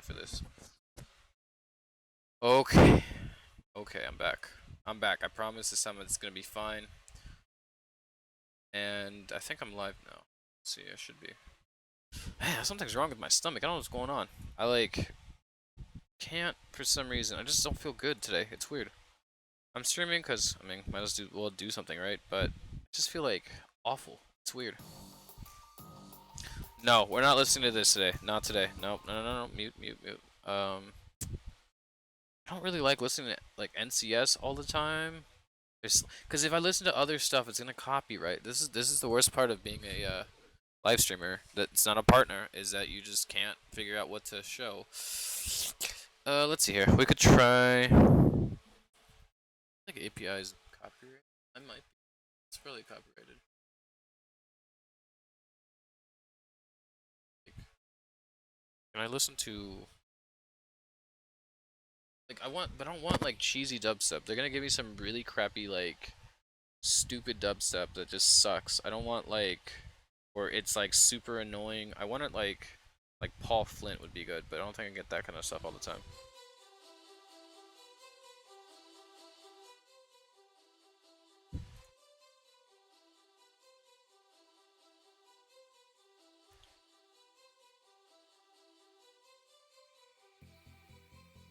fine for this. Okay. Okay, I'm back. I'm back. I promise this time it's gonna be fine. And I think I'm live now. Let's see, I should be. Man, something's wrong with my stomach. I don't know what's going on. I can't for some reason. I just don't feel good today. It's weird. I'm streaming because I mean, might as well do something, right? But I just feel like awful. It's weird. No, we're not listening to this today. Not today. Nope. No, no, no, no. Mute, mute, mute. I don't really like listening to like NCS all the time. Because if I listen to other stuff, it's gonna copyright. This is the worst part of being a live streamer that's not a partner, is that you just can't figure out what to show. Let's see here. We could try. I think API is copyrighted. I might be. It's probably copyrighted. Can I listen to? Like but I don't want like cheesy dubstep. They're gonna give me some really crappy like stupid dubstep that just sucks. I don't want like, or it's like super annoying. I want it like Paul Flint would be good, but I don't think I get that kind of stuff all the time.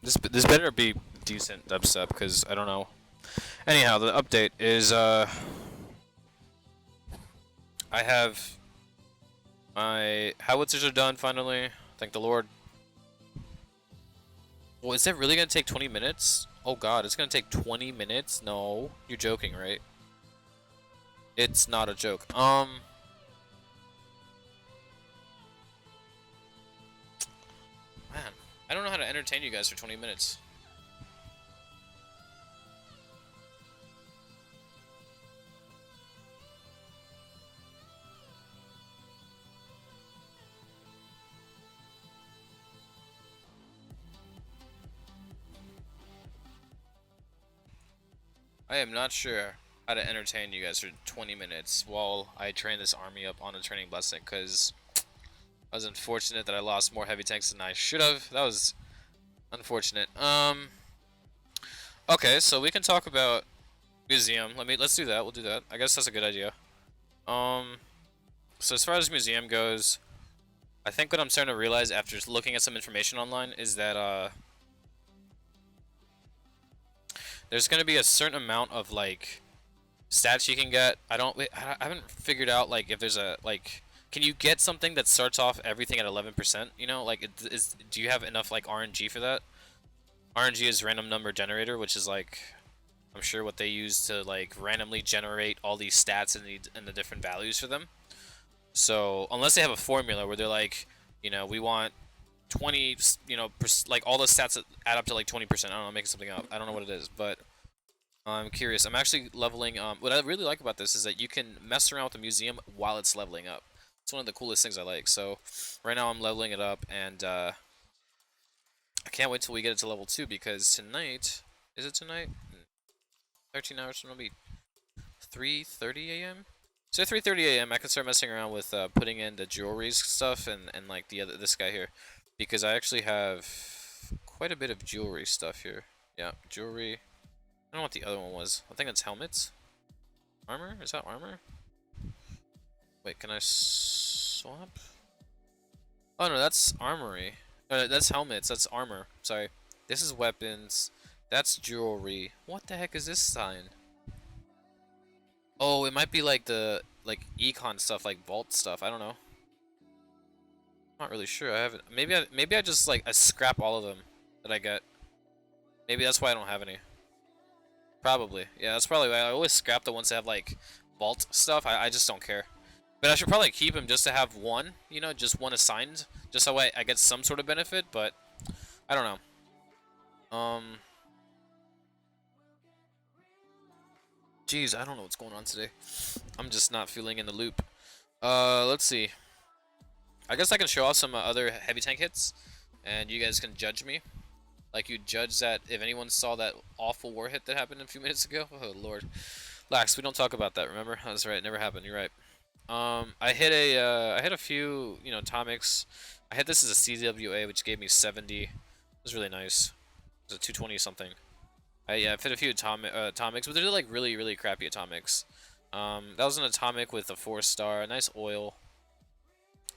This better be decent dubstep because I don't know. Anyhow, the update is I have my howitzers are done finally. Thank the Lord. Well, is that really gonna take 20 minutes? Oh God, it's gonna take 20 minutes? No, you're joking, right? It's not a joke. Man, I don't know how to entertain you guys for 20 minutes. I am not sure how to entertain you guys for 20 minutes while I train this army up on a training blessing, because I was unfortunate that I lost more heavy tanks than I should have. That was unfortunate. Okay, so we can talk about museum. Let's do that. We'll do that. I guess that's a good idea. So as far as museum goes, I think what I'm starting to realize after looking at some information online is that there's gonna be a certain amount of like stats you can get. I haven't figured out like if there's a like. Can you get something that starts off everything at 11%? You know, like do you have enough like RNG for that? RNG is random number generator, which is like I'm sure what they use to like randomly generate all these stats and the different values for them. So unless they have a formula where they're like, you know, we want 20, you know, like all the stats that add up to like 20%. I don't know, I'm making something up. I don't know what it is, but I'm curious. I'm actually leveling. What I really like about this is that you can mess around with the museum while it's leveling up. It's one of the coolest things I like. So right now I'm leveling it up, and I can't wait till we get it to level 2 because tonight, is it tonight? 13 hours from now, it'll be 3:30 a.m. So 3:30 a.m. I can start messing around with putting in the jewelry stuff and like this guy here, because I actually have quite a bit of jewelry stuff here. Yeah, jewelry. I don't know what the other one was. I think it's helmets. Armor? Is that armor? Wait, can I swap? Oh no, that's armory. That's helmets. That's armor. Sorry. This is weapons. That's jewelry. What the heck is this sign? Oh, it might be like the econ stuff, like vault stuff. I don't know. I'm not really sure. I haven't. Maybe I just like I scrap all of them that I get. Maybe that's why I don't have any. Probably. Yeah, that's probably why I always scrap the ones that have like vault stuff. I just don't care. But I should probably keep him just to have one, you know, just one assigned, just so I get some sort of benefit, but I don't know. Jeez, I don't know what's going on today. I'm just not feeling in the loop. Let's see. I guess I can show off some other heavy tank hits, and you guys can judge me. Like you judge that if anyone saw that awful war hit that happened a few minutes ago. Oh, Lord. Lax, we don't talk about that, remember? That's right, it never happened, you're right. I hit a few, you know, atomics. I hit this as a CWA, which gave me 70. It was really nice. It was a 220 something. Yeah, I've hit a few atomics, but they're like really crappy atomics. That was an atomic with a 4-star, a nice oil.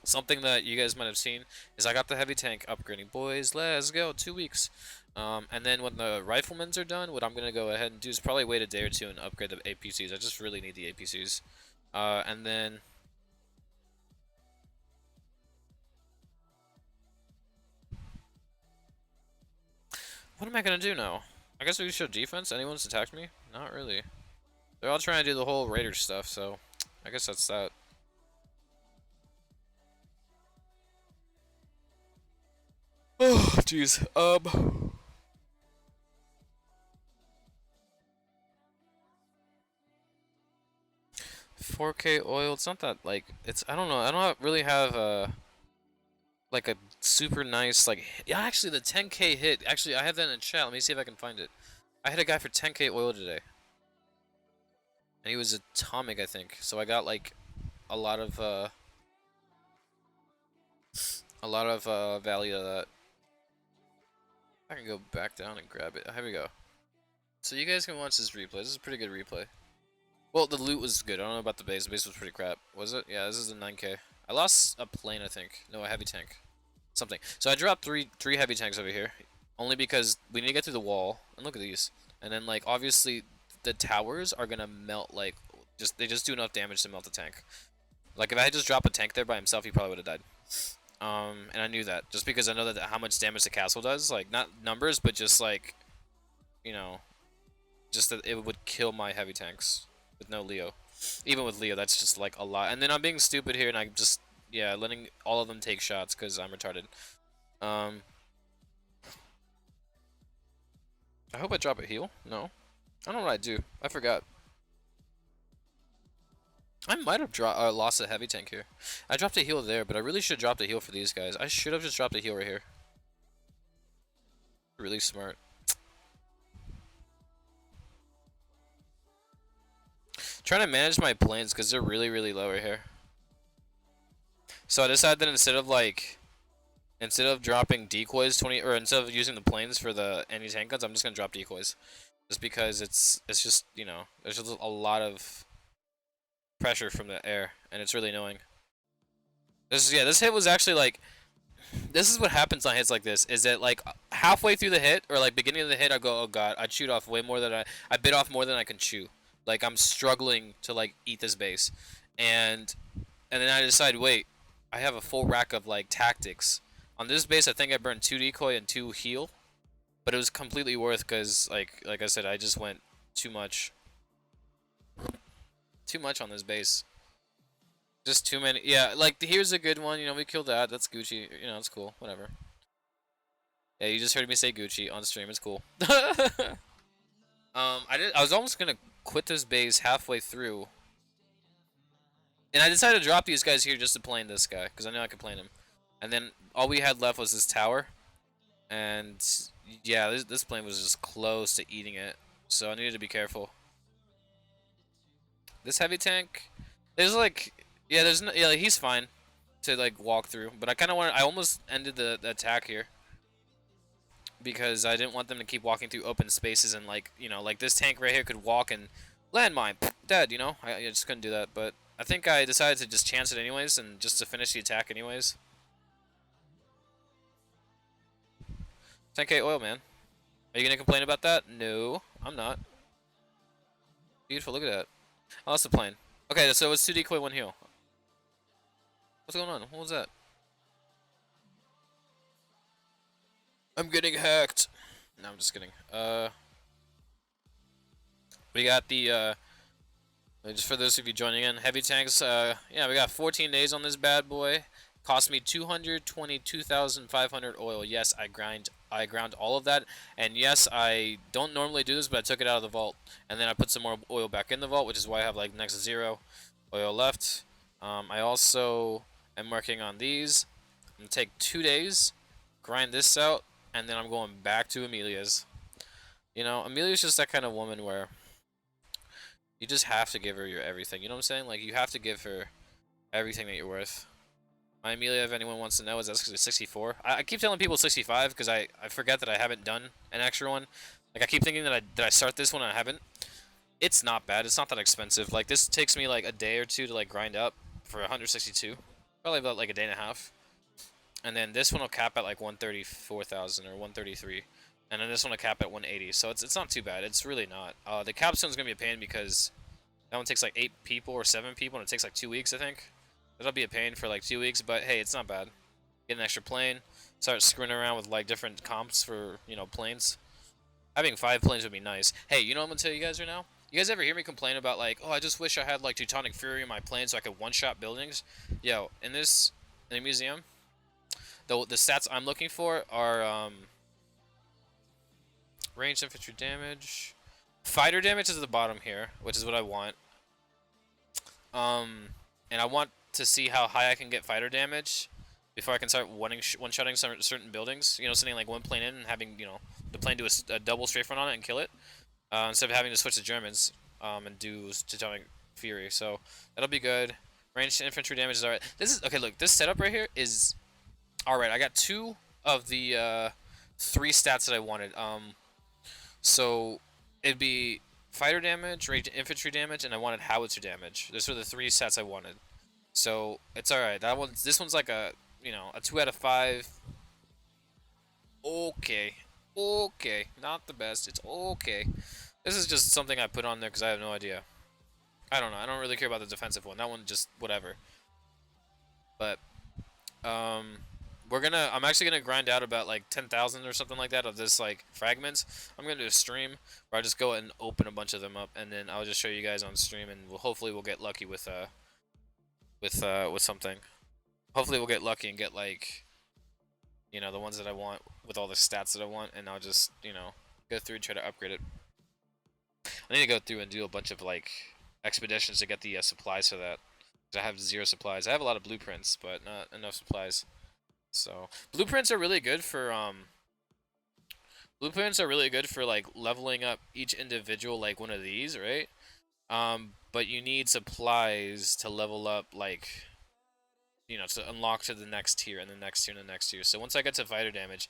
Something that you guys might have seen is I got the heavy tank upgrading. Boys, let's go, 2 weeks. And then when the riflemen's are done, what I'm gonna go ahead and do is probably wait a day or two and upgrade the APCs. I just really need the APCs. And then what am I gonna do now? I guess we show defense. Anyone's attacked me? Not really. They're all trying to do the whole Raider stuff, so I guess that's that. Oh, jeez. 4K oil. It's not that like it's. I don't know. I don't really have like a super nice like. Yeah, actually, the 10K hit. Actually, I have that in chat. Let me see if I can find it. I hit a guy for 10K oil today, and he was atomic, I think. So I got like a lot of value to that. I can go back down and grab it. Here we go. So you guys can watch this replay. This is a pretty good replay. Well, the loot was good. I don't know about the base. The base was pretty crap. Was it? Yeah, this is a 9K. I lost a plane, I think. No, a heavy tank. Something. So I dropped three heavy tanks over here. Only because we need to get through the wall. And look at these. And then, like, obviously, the towers are gonna melt, like, they just do enough damage to melt the tank. Like, if I had just dropped a tank there by himself, he probably would have died. And I knew that. Just because I know that how much damage the castle does. Like, not numbers, but just, like, you know, just that it would kill my heavy tanks with no Leo. Even with Leo, that's just like a lot. And then I'm being stupid here, and I'm just, yeah, letting all of them take shots because I'm retarded. I hope I drop a heal. No, I don't know what I do. I forgot. I might have lost a heavy tank here. I dropped a heal there, but I really should drop the heal for these guys. I should have just dropped a heal right here. Really smart. Trying to manage my planes because they're really low right here. So I decided that instead of dropping decoys 20 or instead of using the planes for the anti-tank guns, I'm just gonna drop decoys. Just because it's just, you know, there's just a lot of pressure from the air and it's really annoying. This hit was actually like, this is what happens on hits like this, is that like halfway through the hit or like beginning of the hit I go, oh god, I chewed off way more than I bit off more than I can chew. Like I'm struggling to like eat this base. And then I decide, wait, I have a full rack of like tactics. On this base I think I burned 2 decoy and 2 heal. But it was completely worth because like I said, I just went too much. Too much on this base. Just too many. Yeah, like here's a good one, you know, we killed that. That's Gucci. You know, it's cool. Whatever. Yeah, you just heard me say Gucci on stream. It's cool. I was almost gonna quit this base halfway through. And I decided to drop these guys here just to plane this guy, because I knew I could plane him. And then all we had left was this tower. And yeah, this plane was just close to eating it. So I needed to be careful. This heavy tank, there's like, yeah, there's no, yeah, like, he's fine to like walk through. But I almost ended the attack here. Because I didn't want them to keep walking through open spaces and like, you know, like this tank right here could walk and landmine, dead, you know? I just couldn't do that, but I think I decided to just chance it anyways and just to finish the attack anyways. 10K oil, man. Are you gonna complain about that? No, I'm not. Beautiful, look at that. Oh, that's the plane. Okay, so it's 2 decoy, 1 heal. What's going on? What was that? I'm getting hacked. No, I'm just kidding. We got the, just for those of you joining in, heavy tanks, yeah, we got 14 days on this bad boy. Cost me 222,500 oil. Yes, I ground all of that, and yes, I don't normally do this, but I took it out of the vault, and then I put some more oil back in the vault, which is why I have like next to 0 oil left. I also am working on these. I'm gonna take 2 days, grind this out, and then I'm going back to Amelia's. You know, Amelia's just that kind of woman where you just have to give her your everything. You know what I'm saying? Like, you have to give her Everything that you're worth. My Amelia, if anyone wants to know, is that's 64. I keep telling people 65 because I forget that I haven't done an extra one. Like I keep thinking that I start this one and I haven't. It's not bad. It's not that expensive. Like this takes me like a day or two to like grind up for 162. Probably about like a day and a half. And then this one will cap at like 134,000 or 133. And then this one will cap at 180. So it's not too bad. It's really not. The capstone's gonna be a pain because that one takes like 8 people or 7 people and it takes like 2 weeks, I think. That'll be a pain for like 2 weeks, but hey, it's not bad. Get an extra plane. Start screwing around with like different comps for, you know, planes. Having 5 planes would be nice. Hey, you know what I'm gonna tell you guys right now? You guys ever hear me complain about like, oh, I just wish I had like Teutonic Fury in my plane so I could one-shot buildings? Yo, in the museum, the stats I'm looking for are ranged infantry damage. Fighter damage is at the bottom here, which is what I want. And I want to see how high I can get fighter damage before I can start one-shotting certain buildings. You know, sending like one plane in and having, you know, the plane do a double strafe run on it and kill it. Instead of having to switch to Germans and do Teutonic Fury. So that'll be good. Ranged infantry damage is alright. This is okay. Look, this setup right here is alright. I got 2 of the 3 stats that I wanted. So it'd be fighter damage, ranged infantry damage, and I wanted howitzer damage. Those were the 3 stats I wanted. So it's alright. This one's like a, you know, a 2 out of 5. Okay. Okay. Not the best. It's okay. This is just something I put on there because I have no idea. I don't know. I don't really care about the defensive one. That one just whatever. But I'm actually gonna grind out about like 10,000 or something like that of this like fragments. I'm gonna do a stream where I just go and open a bunch of them up, and then I'll just show you guys on stream, and hopefully we'll get lucky with something. Hopefully we'll get lucky and get like, you know, the ones that I want with all the stats that I want, and I'll just, you know, go through and try to upgrade it. I need to go through and do a bunch of like expeditions to get the supplies for that. I have 0 supplies. I have a lot of blueprints, but not enough supplies. So blueprints are really good for like leveling up each individual like one of these, right? But you need supplies to level up, like, you know, to unlock to the next tier and the next tier and the next tier. So once I get to fighter damage,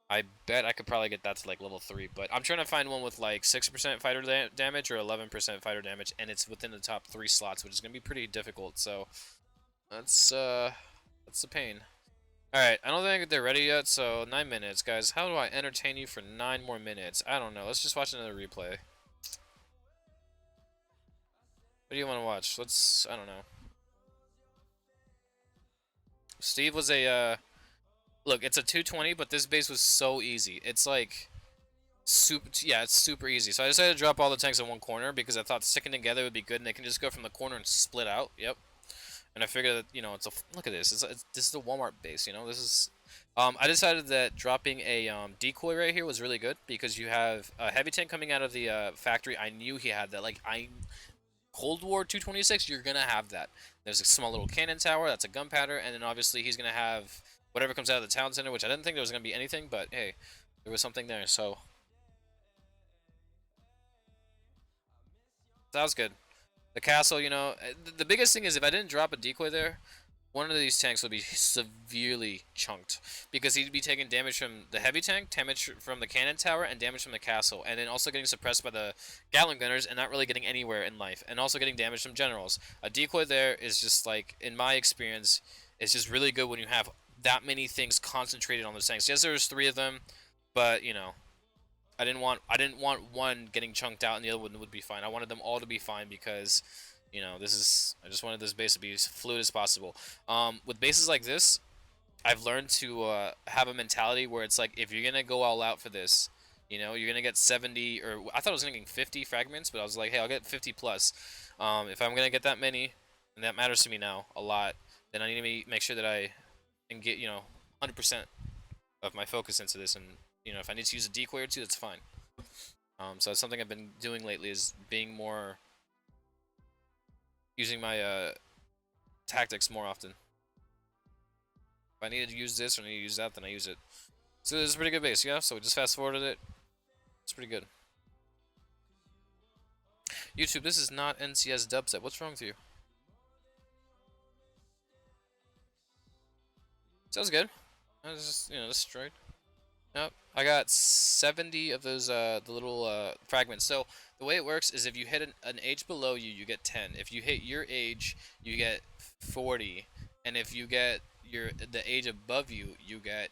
I bet I could probably get that to like level 3. But I'm trying to find one with like 6% fighter damage or 11% fighter damage, and it's within the top 3 slots, which is gonna be pretty difficult. So that's the pain. Alright, I don't think they're ready yet, so 9 minutes, guys. How do I entertain you for 9 more minutes? I don't know. Let's just watch another replay. What do you want to watch? I don't know. Steve was a, look, it's a 220, but this base was so easy. It's like, it's super easy. So I decided to drop all the tanks in one corner because I thought sticking together would be good, and they can just go from the corner and split out. Yep. And I figured that, you know, look at this. This is a Walmart base, you know. This is, I decided that dropping a decoy right here was really good because you have a heavy tank coming out of the factory. I knew he had that. Like Cold War 226, you're gonna have that. There's a small little cannon tower. That's a gunpowder, and then obviously he's gonna have whatever comes out of the town center, which I didn't think there was gonna be anything, but hey, there was something there. So that was good. The castle, you know, the biggest thing is if I didn't drop a decoy there, one of these tanks would be severely chunked because he'd be taking damage from the heavy tank, damage from the cannon tower, and damage from the castle, and then also getting suppressed by the Gatling gunners and not really getting anywhere in life, and also getting damage from generals. A decoy there is just like, in my experience, it's just really good when you have that many things concentrated on the tanks. Yes, there's 3 of them, but you know, I didn't want one getting chunked out and the other one would be fine. I wanted them all to be fine because, you know, I just wanted this base to be as fluid as possible. With bases like this, I've learned to have a mentality where it's like, if you're gonna go all out for this, you know, you're gonna get 70, or I thought I was gonna get 50 fragments, but I was like, hey, I'll get 50 plus. If I'm gonna get that many, and that matters to me now a lot, then I need to make sure that I can get, you know, 100% of my focus into this, and you know, if I need to use a decoy or 2, that's fine. So that's something I've been doing lately, is being more, using my tactics more often. If I need to use this or I need to use that, then I use it. So this is a pretty good base, yeah? So we just fast forwarded it. It's pretty good. YouTube, this is not NCS dubstep. What's wrong with you? Sounds good. I was just, destroyed. Yep. I got 70 of those, the little, fragments. So, the way it works is if you hit an age below you, you get 10. If you hit your age, you get 40. And if you get the age above you, you get,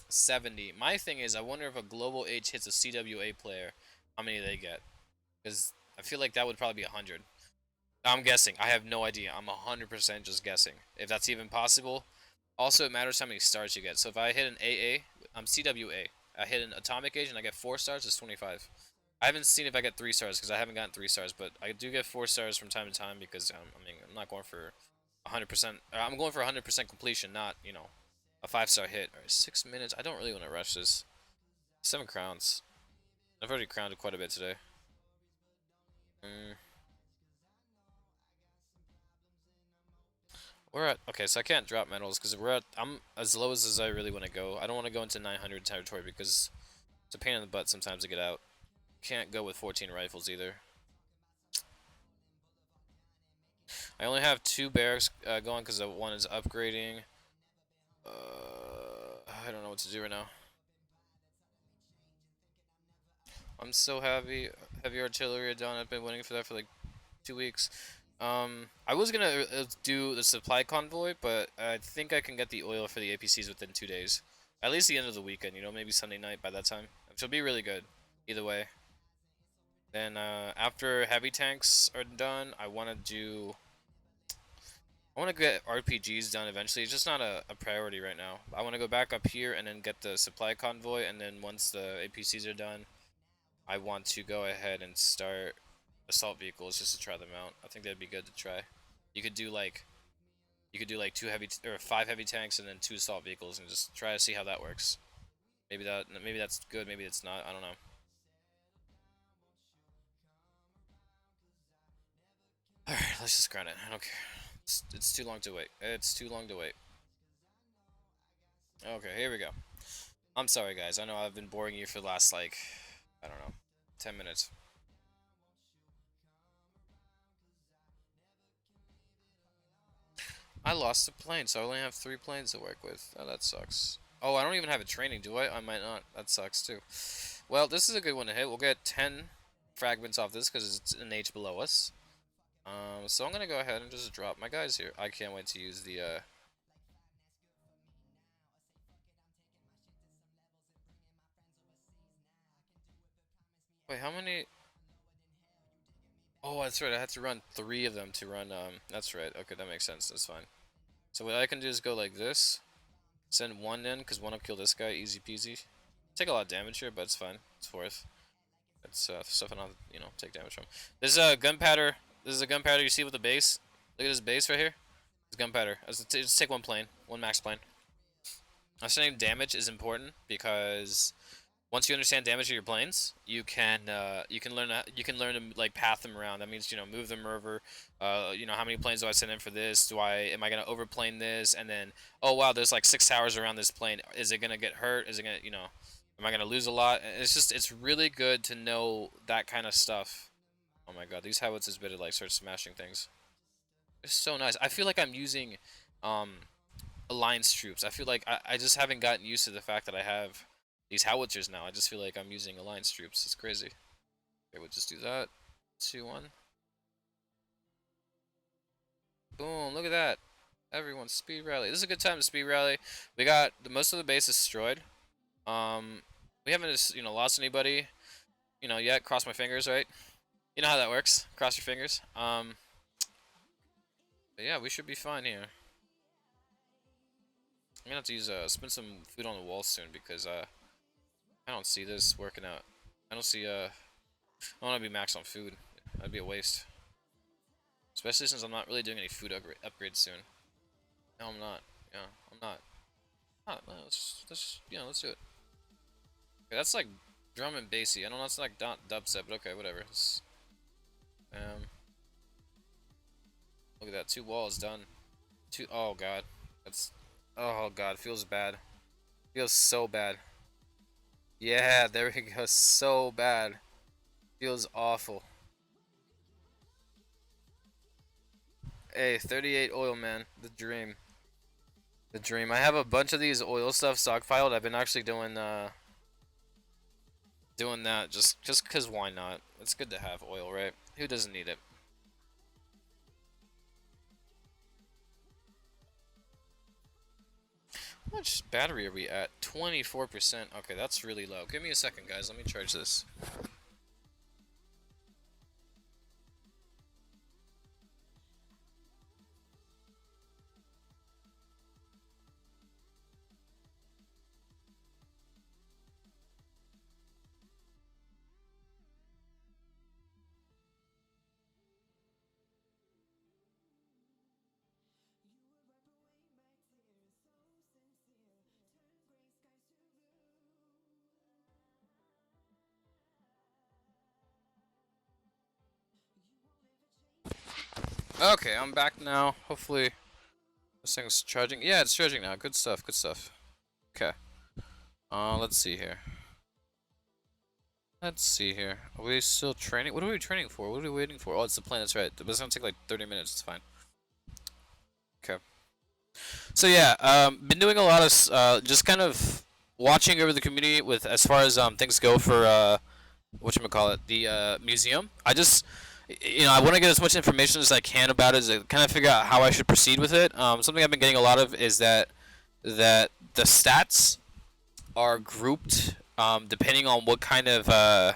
70. My thing is, I wonder if a global age hits a CWA player, how many they get. Because I feel like that would probably be 100. I'm guessing. I have no idea. I'm 100% just guessing. If that's even possible. Also, it matters how many stars you get. So if I hit an AA, I'm CWA. I hit an atomic age and I get 4 stars, it's 25. I haven't seen if I get 3 stars because I haven't gotten 3 stars, but I do get 4 stars from time to time because, I mean, I'm not going for 100%. I'm going for 100% completion, not, a 5-star hit. Alright, 6 minutes. I don't really want to rush this. 7 crowns. I've already crowned quite a bit today. Mm. We're at, okay, so I can't drop medals because I'm as low as I really want to go. I don't want to go into 900 territory because it's a pain in the butt sometimes to get out. Can't go with 14 rifles either. I only have 2 barracks going because one is upgrading. I don't know what to do right now. I'm so heavy artillery done. I've been waiting for that for like 2 weeks. I was gonna do the supply convoy, but I think I can get the oil for the APCs within 2 days. At least the end of the weekend, maybe Sunday night by that time. Which will be really good, either way. Then after heavy tanks are done, I want to get RPGs done eventually. It's just not a priority right now. I want to go back up here and then get the supply convoy, and then once the APCs are done, I want to go ahead and start assault vehicles just to try them out. I think that'd be good to try. You could do like 5 heavy tanks and then 2 assault vehicles and just try to see how that works. Maybe that's good, maybe it's not. I don't know. Alright, let's just grind it. I don't care. It's too long to wait. It's too long to wait. Okay, here we go. I'm sorry, guys. I know I've been boring you for the last, like, I don't know, 10 minutes. I lost a plane, so I only have 3 planes to work with. Oh, that sucks. Oh, I don't even have a training, do I? I might not. That sucks, too. Well, this is a good one to hit. We'll get 10 fragments off this because it's an H below us. So I'm gonna go ahead and just drop my guys here. I can't wait to use the, Wait, how many... Oh, that's right. I had to run 3 of them to run, That's right. Okay, that makes sense. That's fine. So what I can do is go like this. Send 1 in, because 1 will kill this guy. Easy peasy. Take a lot of damage here, but it's fine. It's worth. It's, stuff I'll, take damage from. This is a gunpowder. This is a gunpowder you see with the base. Look at this base right here. It's gunpowder. Just take 1 plane. 1 max plane. Understanding damage is important because once you understand damage of your planes, you can learn to like path them around. That means move them over. How many planes do I send in for this? Am I gonna overplane this? And then oh wow, there's like 6 towers around this plane. Is it gonna get hurt? Is it gonna am I gonna lose a lot? It's really good to know that kind of stuff. Oh my god, these howitzers better like start smashing things. It's so nice. I feel like I'm using um alliance troops. I feel like I just haven't gotten used to the fact that I have these howitzers now. I just feel like I'm using alliance troops. It's crazy. Okay, we'll just do that. 2-1. Boom, look at that. Everyone speed rally. This is a good time to speed rally. We got most of the base destroyed. We haven't lost anybody, yet. Cross my fingers, right? You know how that works. Cross your fingers. But yeah, we should be fine here. I'm gonna have to spend some food on the wall soon because I don't see this working out. I don't see I don't want to be maxed on food. That'd be a waste. Especially since I'm not really doing any food upgrades soon. No, I'm not. Yeah, I'm not. No, let's do it. Okay, that's like drum and bassy. I don't know, it's like dubstep, but okay, whatever. Look at that, 2 walls done. Oh god, oh god, feels bad. Feels so bad. Yeah, there we go. So bad. Feels awful. Hey, 38 oil, man. The dream. The dream. I have a bunch of these oil stuff stockpiled. I've been actually doing that just cause why not? It's good to have oil, right? Who doesn't need it? How much battery are we at? 24%. Okay, that's really low. Give me a second, guys. Let me charge this. Okay, I'm back now. Hopefully this thing's charging. Yeah, it's charging now. Good stuff, good stuff. Okay. Let's see here. Let's see here. Are we still training? What are we training for? What are we waiting for? Oh, it's the plane, that's right. But it's gonna take like 30 minutes, it's fine. Okay. So yeah, been doing a lot of just kind of watching over the community with as far as things go for whatchamacallit, the museum. I just I want to get as much information as I can about it, to kind of figure out how I should proceed with it. Something I've been getting a lot of is that the stats are grouped depending on what kind of oh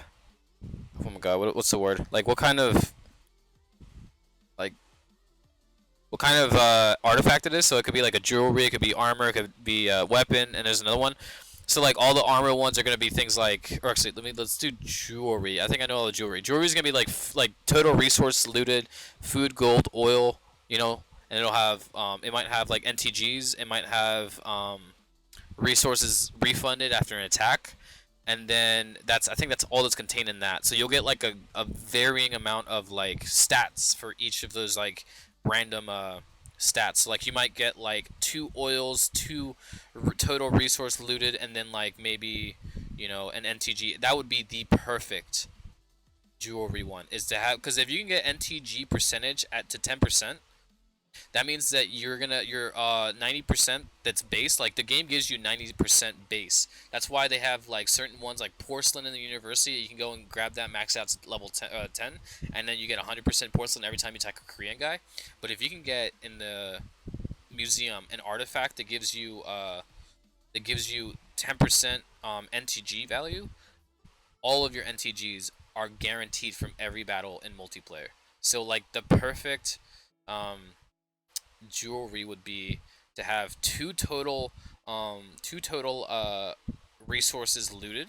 my god, what's the word? Like like what kind of artifact it is. So it could be like a jewelry, it could be armor, it could be a weapon, and there's another one. So like all the armor ones are gonna be things like, or actually, let's do jewelry. I think I know all the jewelry. Jewelry is gonna be like total resource looted, food, gold, oil, and it'll have it might have like NTGs, it might have resources refunded after an attack, and then I think that's all that's contained in that. So you'll get like a varying amount of like stats for each of those like random stats. So, like you might get like 2 oils, 2 total resource looted, and then like maybe an NTG. That would be the perfect jewelry one, is to have, because if you can get NTG percentage to 10%, that means that your 90% that's base. Like the game gives you 90% base. That's why they have like certain ones like porcelain in the university. You can go and grab that max out to level 10, and then you get 100% porcelain every time you attack a Korean guy. But if you can get in the museum an artifact that gives you 10% NTG value, all of your NTGs are guaranteed from every battle in multiplayer. So like the perfect jewelry would be to have two total resources looted,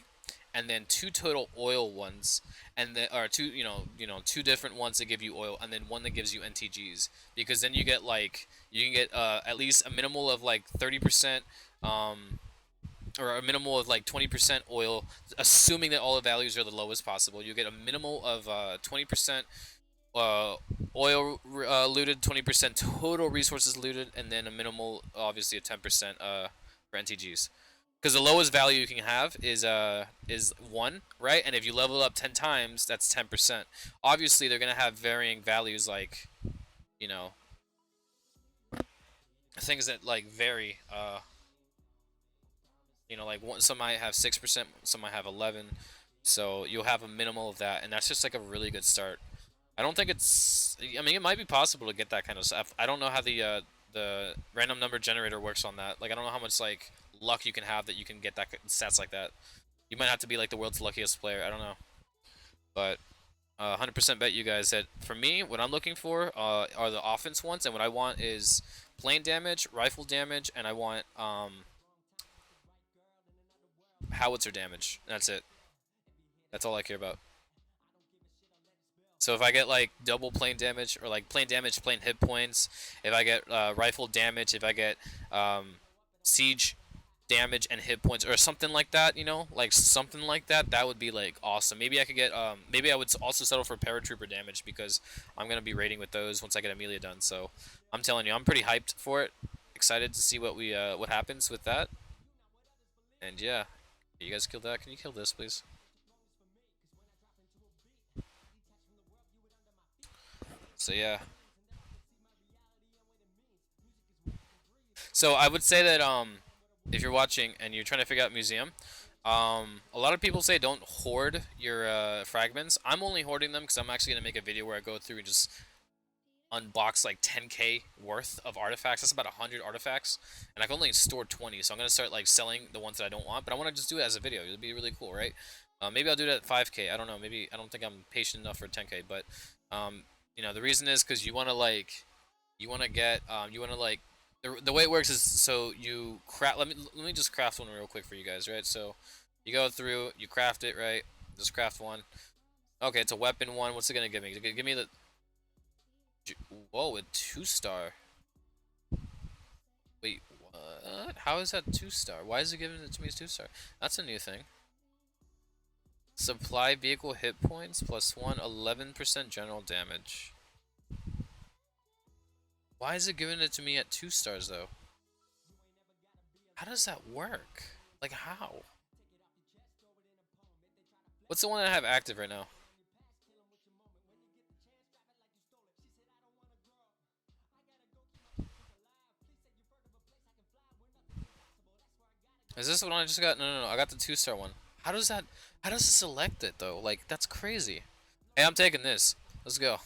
and then 2 total oil ones, and then or two different ones that give you oil, and then one that gives you NTGs, because then you can get at least a minimal of like 30%, or a minimal of like 20% oil, assuming that all the values are the lowest possible. You get a minimal of 20% uh, oil looted, 20% total resources looted, and then a minimal, obviously, of 10% for NTGs. Because the lowest value you can have is 1, right? And if you level up 10 times, that's 10%. Obviously, they're gonna have varying values, like you know things that like vary. Like some might have 6%, some might have 11. So you'll have a minimal of that, and that's just like a really good start. I don't think it's. I mean, it might be possible to get that kind of stuff. I don't know how the random number generator works on that. Like, I don't know how much like luck you can have that you can get that stats like that. You might have to be like the world's luckiest player. I don't know, but 100% bet you guys that for me, what I'm looking for are the offense ones, and what I want is plane damage, rifle damage, and I want howitzer damage. That's it. That's all I care about. So if I get like double plane damage, or like plane damage, plane hit points, if I get rifle damage, if I get siege damage and hit points, or something like that, like something like that, that would be like awesome. Maybe I could get maybe I would also settle for paratrooper damage, because I'm gonna be raiding with those once I get Amelia done. So I'm telling you, I'm pretty hyped for it. Excited to see what happens with that. And yeah, you guys kill that. Can you kill this, please? So yeah. So I would say that if you're watching and you're trying to figure out museum, a lot of people say don't hoard your fragments. I'm only hoarding them because I'm actually gonna make a video where I go through and just unbox like 10k worth of artifacts. That's about 100 artifacts, and I can only store 20. So I'm gonna start like selling the ones that I don't want, but I want to just do it as a video. It'll be really cool, right? Maybe I'll do it at 5k. I don't know. Maybe I don't think I'm patient enough for 10k, but you know, the reason is because you want to like, you want to get, you want to like, the way it works is so you craft. Let me just craft one real quick for you guys, right? So you go through, you craft it, right? Just craft one. Okay, it's a weapon one. What's it gonna give me? Give me the. Whoa, a 2-star. Wait, what? How is that 2-star? Why is it giving it to me as 2-star? That's a new thing. Supply vehicle hit points plus 1, 11% general damage. Why is it giving it to me at 2 stars though? How does that work? Like how? What's the one that I have active right now? Is this the one I just got? No, no, no. I got the 2-star one. How does that? How does it select it though? Like that's crazy. Hey, I'm taking this. Let's go.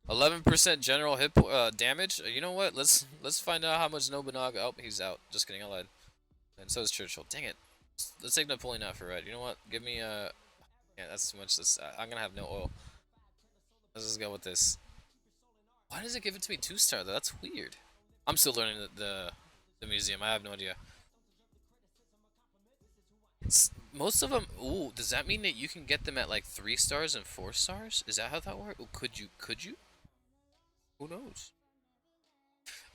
11% general hit damage. You know what? Let's find out how much Nobunaga. Oh, he's out. Just kidding. I lied. And so is Churchill. Dang it. Let's take Napoleon out for red. You know what? Give me yeah, that's too much. I'm gonna have no oil. Let's just go with this. Why does it give it to me 2-star though? That's weird. I'm still learning the museum. I have no idea. Most of them. Ooh, does that mean that you can get them at like 3 stars and 4 stars? Is that how that works? Ooh, could you? Could you? Who knows?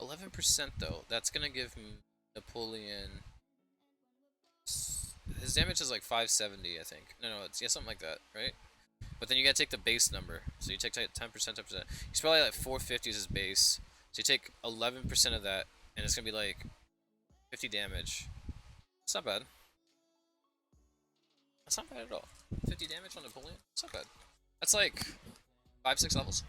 11% though. That's gonna give Napoleon. His damage is like 570, I think. No, no, it's yeah, something like that, right? But then you gotta take the base number. So you take 10%, 10%. He's probably like 450 is his base. So you take 11% of that, and it's gonna be like 50 damage. It's not bad. That's not bad at all. 50 damage on Napoleon? It's not bad. That's like 5, 6 levels.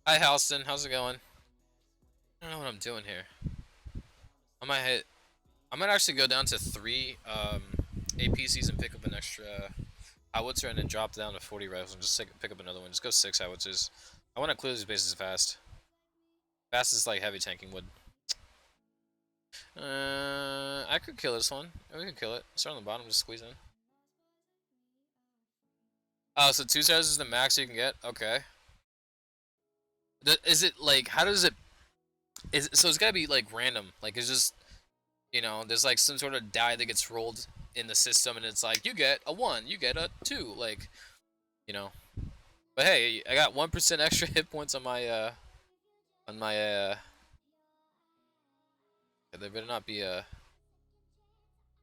Hi, Halston. How's it going? I don't know what I'm doing here. I might hit. I might actually go down to 3 APCs and pick up an extra howitzer and then drop down to 40 rifles and just pick up another one. Just go 6 howitzers. I want to clear these bases fast. Fast is like heavy tanking wood. I could kill this one. We could kill it. Start on the bottom, just squeeze in. Oh, so 2 stars is the max you can get? Okay. Is it like, how does it, so it's gotta be like random. Like it's just, you know, there's like some sort of die that gets rolled in the system and it's like, you get a 1, you get a 2, like, you know. But hey, I got 1% extra hit points on my, there better not be a,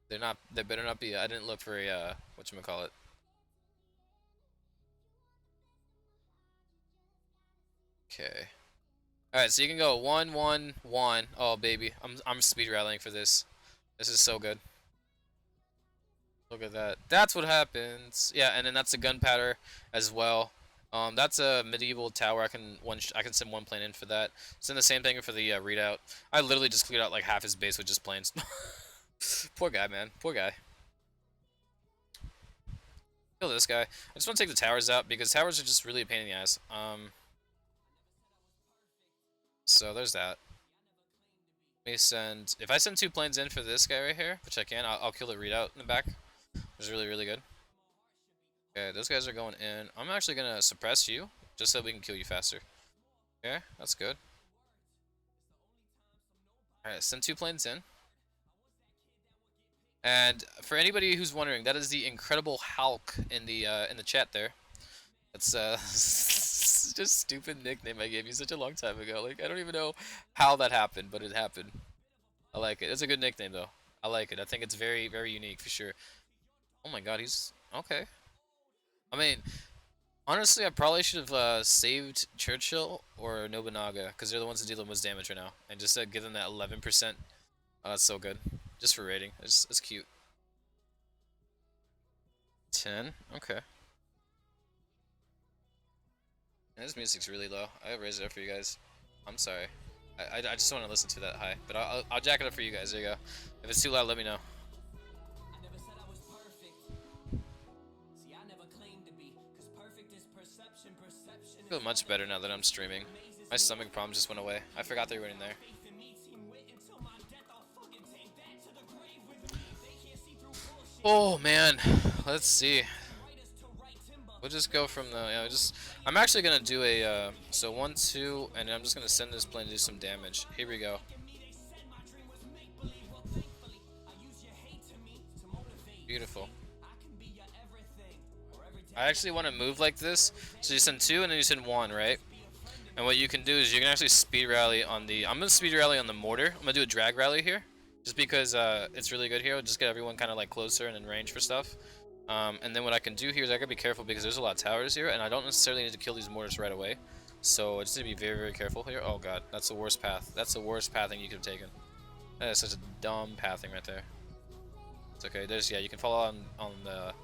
there better not be, I didn't look for a, whatchamacallit. Okay. Alright, so you can go 1, 1, 1. Oh, baby. I'm speed rallying for this. This is so good. Look at that. That's what happens. Yeah, and then that's a gunpowder as well. That's a medieval tower. I can send 1 plane in for that. Send the same thing for the readout. I literally just cleared out like half his base with just planes. Poor guy, man. Poor guy. Kill this guy. I just want to take the towers out because towers are just really a pain in the ass. So there's that. Let me send. If I send 2 planes in for this guy right here, which I can, I'll kill the readout in the back. Which is really, really good. Okay, those guys are going in. I'm actually gonna suppress you, just so we can kill you faster. Okay, that's good. Alright, send 2 planes in. And for anybody who's wondering, that is the Incredible Hulk in the chat there. That's just stupid nickname I gave you such a long time ago. Like I don't even know how that happened, but it happened. I like it. It's a good nickname though. I like it. I think it's very, very unique for sure. Oh my god, he's okay. I mean, honestly, I probably should have saved Churchill or Nobunaga because they're the ones that deal the most damage right now, and just give them that 11%. Oh, that's so good. Just for rating, it's cute. 10. Okay. And this music's really low. I raised it up for you guys. I'm sorry. I just don't want to listen to that high, but I'll jack it up for you guys. There you go. If it's too loud, let me know. I feel much better now that I'm streaming. My stomach problem just went away. I forgot they were in there. Oh man, let's see. We'll just go from the I'm actually gonna do a so 1, 2, and I'm just gonna send this plane to do some damage. Here we go. Beautiful. I actually want to move like this. So you send 2 and then you send 1, right? And what you can do is you can actually speed rally on the. I'm gonna speed rally on the mortar. I'm gonna do a drag rally here, just because it's really good here. We'll just get everyone kind of like closer and in range for stuff. And then what I can do here is I gotta be careful because there's a lot of towers here, and I don't necessarily need to kill these mortars right away. So I just need to be very, very careful here. Oh god, that's the worst path. That's the worst pathing you could have taken. That is such a dumb pathing right there. It's okay. There's you can follow on the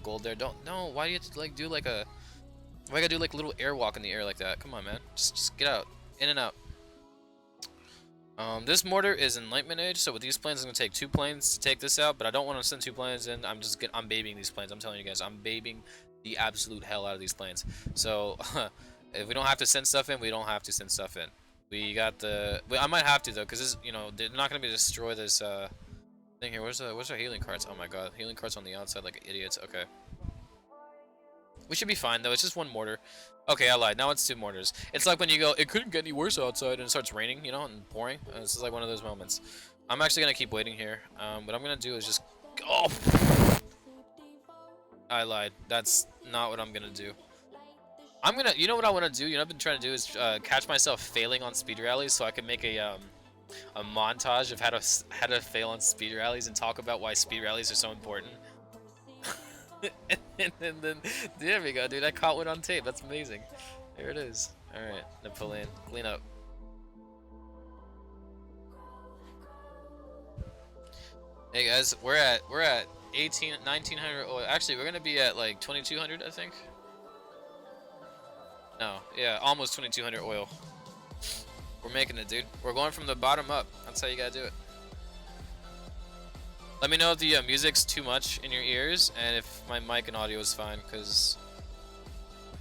gold there. Why do you have to like do like a? Why I gotta do like a little airwalk in the air like that? Come on, man. Just get out, in and out. This mortar is Enlightenment Age, so with these planes, I'm gonna take 2 planes to take this out. But I don't want to send 2 planes in. I'm babying these planes. I'm telling you guys, I'm babying the absolute hell out of these planes. So if we don't have to send stuff in, we don't have to send stuff in. We got the. I might have to though, because they're not gonna be destroy this thing here. Where's our healing carts? Oh my god, healing carts on the outside like idiots. Okay. We should be fine though. It's just 1 mortar. Okay, I lied. Now it's 2 mortars. It's like when you go, it couldn't get any worse outside, and it starts raining, and pouring. This is like one of those moments. I'm actually gonna keep waiting here. What I'm gonna do is just. Oh! I lied. That's not what I'm gonna do. You know what I want to do? You know what I've been trying to do is catch myself failing on speed rallies, so I can make a montage of how to fail on speed rallies and talk about why speed rallies are so important. and then there we go, dude. I caught one on tape. That's amazing. There it is. All right, Napoleon, clean up. Hey guys, we're at 1900 oil. Actually, we're gonna be at like 2200, I think. No, yeah, almost 2200 oil. We're making it, dude. We're going from the bottom up. That's how you gotta do it. Let me know if the music's too much in your ears and if my mic and audio is fine, because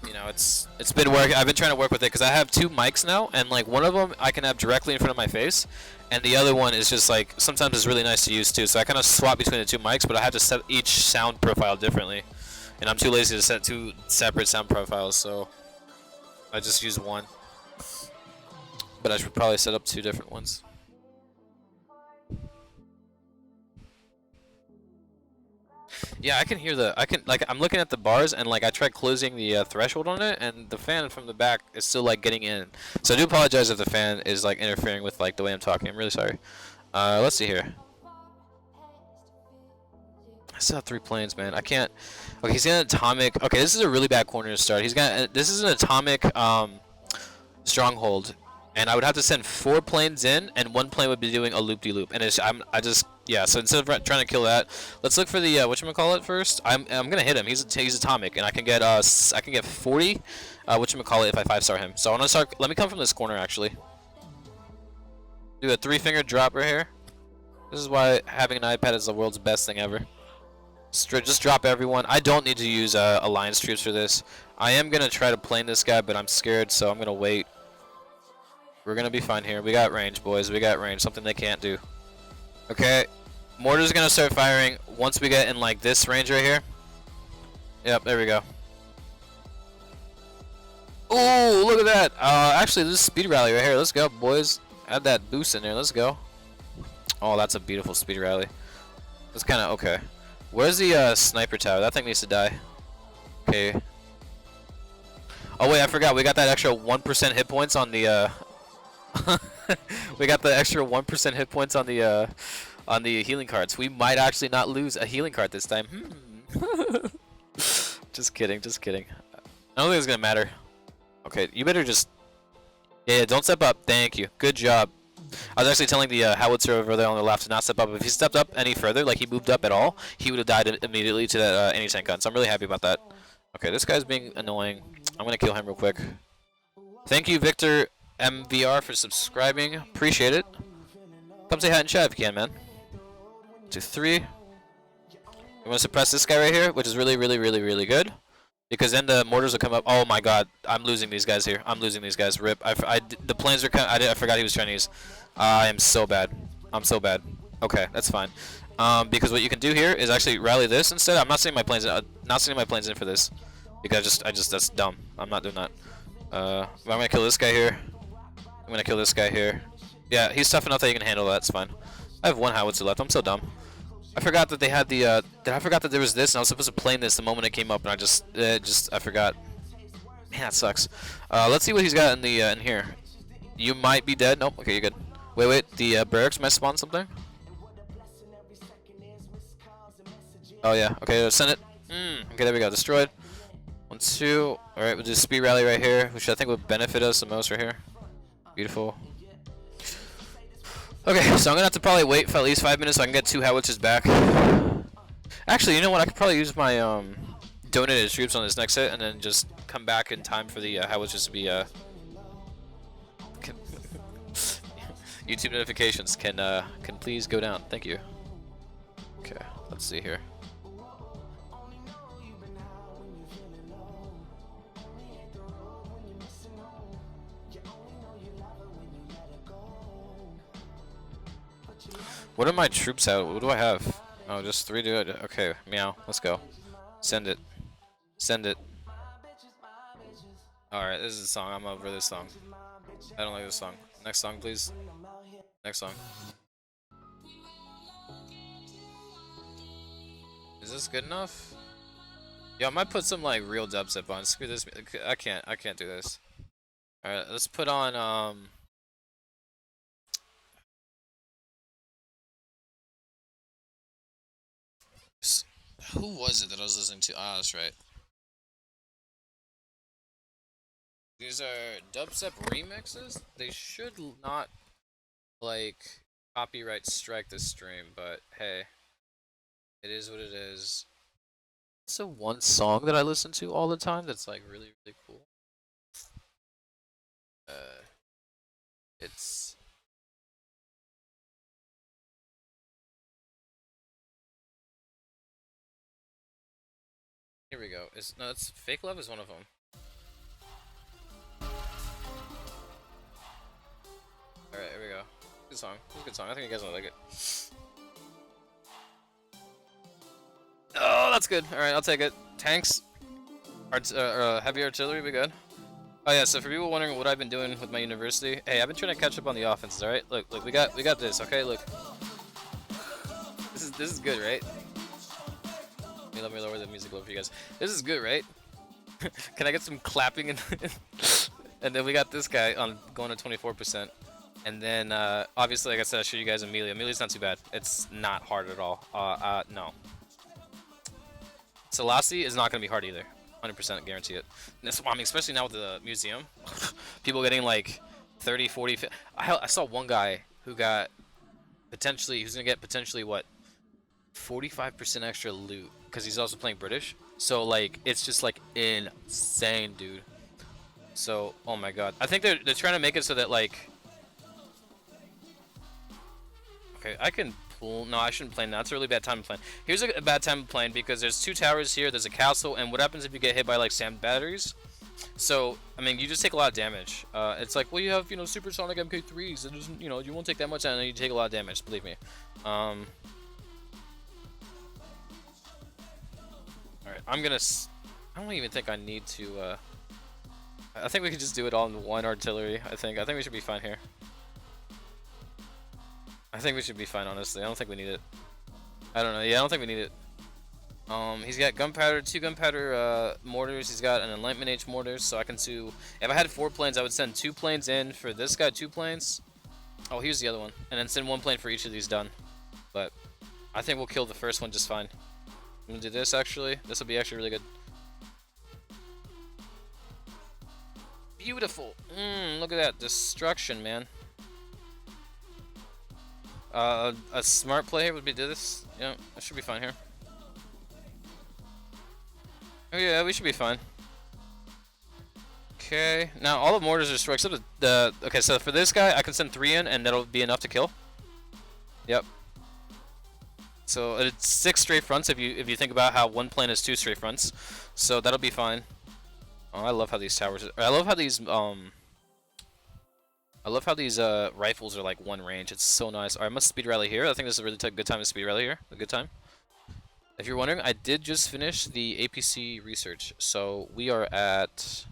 it's been work. I've been trying to work with it because I have 2 mics now, and like one of them I can have directly in front of my face, and the other one is just like sometimes it's really nice to use too. So I kind of swap between the 2 mics, but I have to set each sound profile differently, and I'm too lazy to set 2 separate sound profiles, so I just use 1. But I should probably set up 2 different ones. Yeah, I can hear I'm looking at the bars, and like I tried closing the threshold on it, and the fan from the back is still like getting in. So I do apologize if the fan is like interfering with like the way I'm talking. I'm really sorry. Let's see here. I still have 3 planes, man. I can't. Okay, he's got an atomic. Okay, this is a really bad corner to start. This is an atomic stronghold, and I would have to send 4 planes in, and 1 plane would be doing a loop-de-loop. And yeah. So instead of trying to kill that, let's look for the whatchamacallit first. I'm gonna hit him. He's atomic, and I can get 40 whatchamacallit if I 5-star him. So I'm gonna start. Let me come from this corner actually. Do a 3-finger drop right here. This is why having an iPad is the world's best thing ever. Just drop everyone. I don't need to use alliance troops for this. I am gonna try to plane this guy, but I'm scared, so I'm gonna wait. We're gonna be fine here. We got range, boys. We got range. Something they can't do. Okay, mortar's gonna start firing once we get in like this range right here. Yep, there we go. Oh, look at that! Actually, this is speed rally right here. Let's go, boys. Add that boost in there. Let's go. Oh, that's a beautiful speed rally. That's kind of okay. Where's the sniper tower? That thing needs to die. Okay. Oh wait, I forgot. We got that extra 1% hit points on the. We got the extra 1% hit points on the healing cards. We might actually not lose a healing card this time. Just kidding. Just kidding. I don't think it's gonna matter. Okay, you better just. Yeah, don't step up. Thank you. Good job. I was actually telling the howitzer over there on the left to not step up. If he stepped up any further, like he moved up at all, he would have died immediately to that anti-tank gun. So I'm really happy about that. Okay, this guy's being annoying. I'm gonna kill him real quick. Thank you, Victor MVR, for subscribing. Appreciate it. Come say hi in chat if you can, man. 2, 3. I'm gonna suppress this guy right here, which is really, really, really, really good. Because then the mortars will come up. Oh my god, I'm losing these guys here. I'm losing these guys. Rip. The planes are coming. I forgot he was Chinese. I am so bad. I'm so bad. Okay, that's fine. Because what you can do here is actually rally this instead. I'm not sending my planes. Not sending my planes in for this. Because that's dumb. I'm not doing that. I'm gonna kill this guy here. I'm gonna kill this guy here. Yeah, he's tough enough that he can handle that. It's fine. I have 1 howitzer left. I'm so dumb. I forgot that they had the. I forgot that there was this, and I was supposed to plane this the moment it came up, and I forgot. Man, that sucks. Let's see what he's got in the in here. You might be dead. Nope. Okay, you're good. Wait. The barracks might spawn something. Oh yeah. Okay, send it. Okay, there we go. Destroyed. 1, 2. All right, we'll do a speed rally right here, which I think would benefit us the most right here. Beautiful. Okay, so I'm gonna have to probably wait for at least 5 minutes so I can get 2 howitzers back. Actually, you know what? I could probably use my donated troops on this next hit and then just come back in time for the howitzers to be YouTube notifications can please go down. Thank you. Okay, let's see here. What are my troops out? What do I have? Oh, just 3 do it. Okay, meow. Let's go. Send it. Send it. Alright, this is the song. I'm over this song. I don't like this song. Next song, please. Next song. Is this good enough? Yeah, I might put some like real dubstep on. Screw this. I can't do this. Alright, let's put on who was it that I was listening to? Ah, that's right. These are dubstep remixes. They should not, like, copyright strike this stream, but hey, it is what it is. It's the one song that I listen to all the time that's like really, really cool. It's here we go. It's Fake Love is one of them. Alright, here we go. Good song. It's a good song. I think you guys will like it. Oh, that's good. Alright, I'll take it. Tanks. Heavy artillery, we good. Oh yeah, so for people wondering what I've been doing with my university, hey, I've been trying to catch up on the offenses, alright? Look, we got this, okay? Look. This is good, right? Let me lower the music low for you guys. This is good, right? Can I get some clapping and and then we got this guy on going to 24%. And then obviously, like I said, I'll show you guys Amelia. Amelia's not too bad. It's not hard at all. No. Selassie is not going to be hard either. 100% guarantee it. I mean, especially now with the museum. People getting like 30, 40, 50. I saw one guy who got potentially, who's going to get potentially what? 45% extra loot because he's also playing British. So like it's just like insane, dude. So oh my god, I think they're trying to make it so that like okay, I can pull. No, I shouldn't plane. That's a really bad time to plane. Here's a bad time to plane because there's 2 towers here. There's a castle, and what happens if you get hit by like sand batteries? So I mean, you just take a lot of damage. It's like, well, you have supersonic MK3s. It doesn't, you won't take that much, and you take a lot of damage. Believe me. Alright, I don't even think I need to, I think we could just do it all in 1 artillery, I think we should be fine here. I think we should be fine, honestly. I don't think we need it. I don't know, yeah, I don't think we need it. He's got gunpowder, 2 gunpowder, mortars, he's got an Enlightenment Age mortars, so I can do, if I had 4 planes, I would send 2 planes in for this guy, 2 planes. Oh, here's the other one. And then send 1 plane for each of these done. But I think we'll kill the first one just fine. I'm gonna do this actually. This will be actually really good. Beautiful. Look at that destruction, man. A smart play here would be do this. Yeah, I should be fine here. Oh yeah, we should be fine. Okay, now all the mortars are destroyed except the. Okay, so for this guy, I can send 3 in, and that'll be enough to kill. Yep. So it's 6 straight fronts if you think about how one plane is 2 straight fronts, so that'll be fine. Oh, I love how these towers. I love how these rifles are like one range. It's so nice. Alright, I must speed rally here. I think this is a really good time to speed rally here. A good time. If you're wondering, I did just finish the APC research, so we are at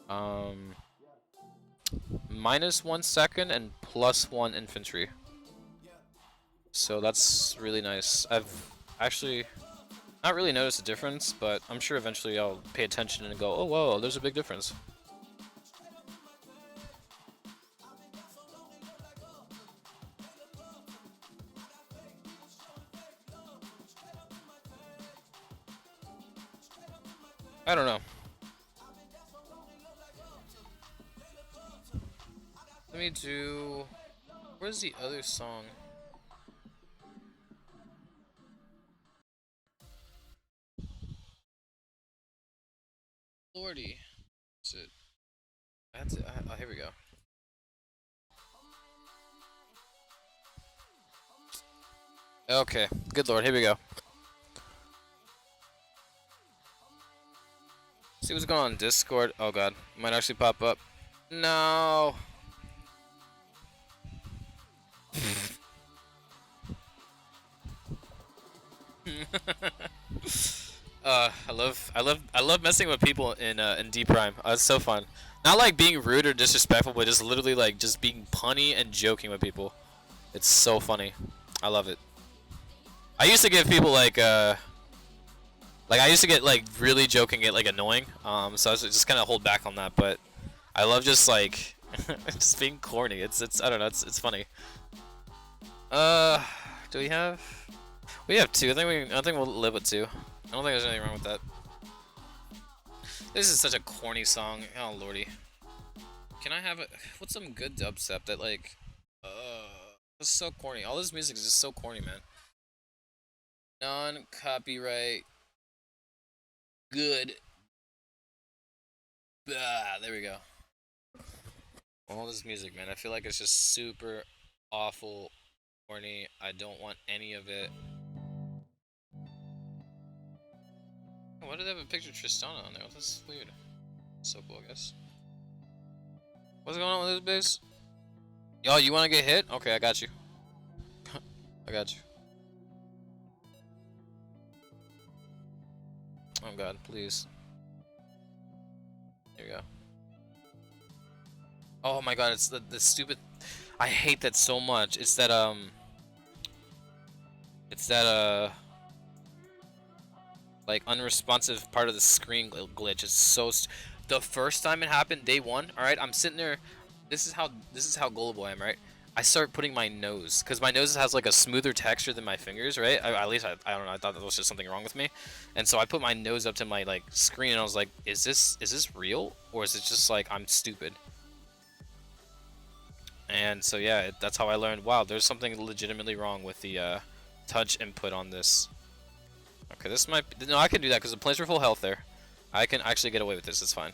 -1 second and +1 infantry. So that's really nice. I've actually not really noticed a difference, but I'm sure eventually I'll pay attention and go, oh whoa, there's a big difference. I don't know. Let me do... Where's the other song? Lordy. Is it? That's it. Oh, here we go. Okay. Good lord. Here we go. See what's going on in Discord. Oh god. Might actually pop up. No. I love messing with people in D Prime. It's so fun. Not like being rude or disrespectful, but just literally like just being punny and joking with people. It's so funny. I love it. I used to give people like I used to get like really joking, get like annoying. So I was just kind of hold back on that, but I love just like just being corny. It's I don't know. It's funny. Do we have? We have 2. I think we'll live with 2. I don't think there's anything wrong with that. This is such a corny song. Oh lordy. Can I have a what's some good dubstep that like it's so corny. All this music is just so corny, man. Non-copyright good. Ah, there we go. All this music, man. I feel like it's just super awful corny. I don't want any of it. Why did they have a picture of Tristana on there? That's weird. So cool, I guess. What's going on with this base? Yo, you want to get hit? Okay, I got you. I got you. Oh god, please. Here we go. Oh my god, it's the stupid... I hate that so much. It's that, like, unresponsive part of the screen glitch. It's so... The first time it happened, day 1, alright? I'm sitting there... This is how gullible I am, right? I start putting my nose, because my nose has like a smoother texture than my fingers, right? At least I don't know. I thought that was just something wrong with me, and so I put my nose up to my like screen, and I was like, is this real, or is it just like I'm stupid? And so yeah, that's how I learned. Wow, there's something legitimately wrong with the touch input on this. Okay, this might be, no, I can do that because the planes are full health there. I can actually get away with this. It's fine.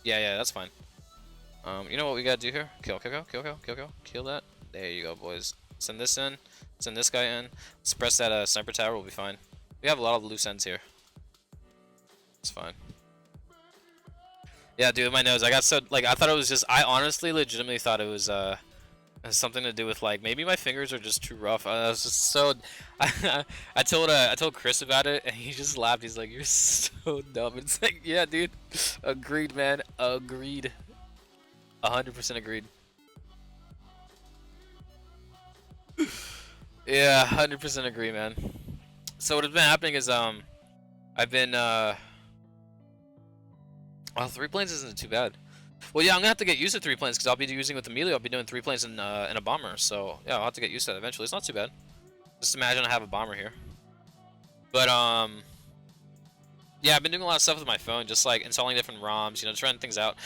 Yeah, that's fine. You know what we gotta do here? Kill that. There you go, boys. Send this in. Send this guy in. Let's press that sniper tower. We'll be fine. We have a lot of loose ends here. It's fine. Yeah, dude, my nose. I got so like I thought it was just. I honestly, legitimately thought it was something to do with like maybe my fingers are just too rough. I was just so. I told Chris about it and he just laughed. He's like, "You're so dumb." It's like, yeah, dude. Agreed, man. Agreed. 100% agreed. Yeah, 100% agree, man. So what has been happening is I've been well, 3 planes isn't too bad. Well, yeah, I'm gonna have to get used to 3 planes because I'll be using with Amelia. I'll be doing 3 planes in a bomber. So yeah, I'll have to get used to that eventually. It's not too bad. Just imagine I have a bomber here. But yeah, I've been doing a lot of stuff with my phone, just like installing different ROMs, you know, trying things out,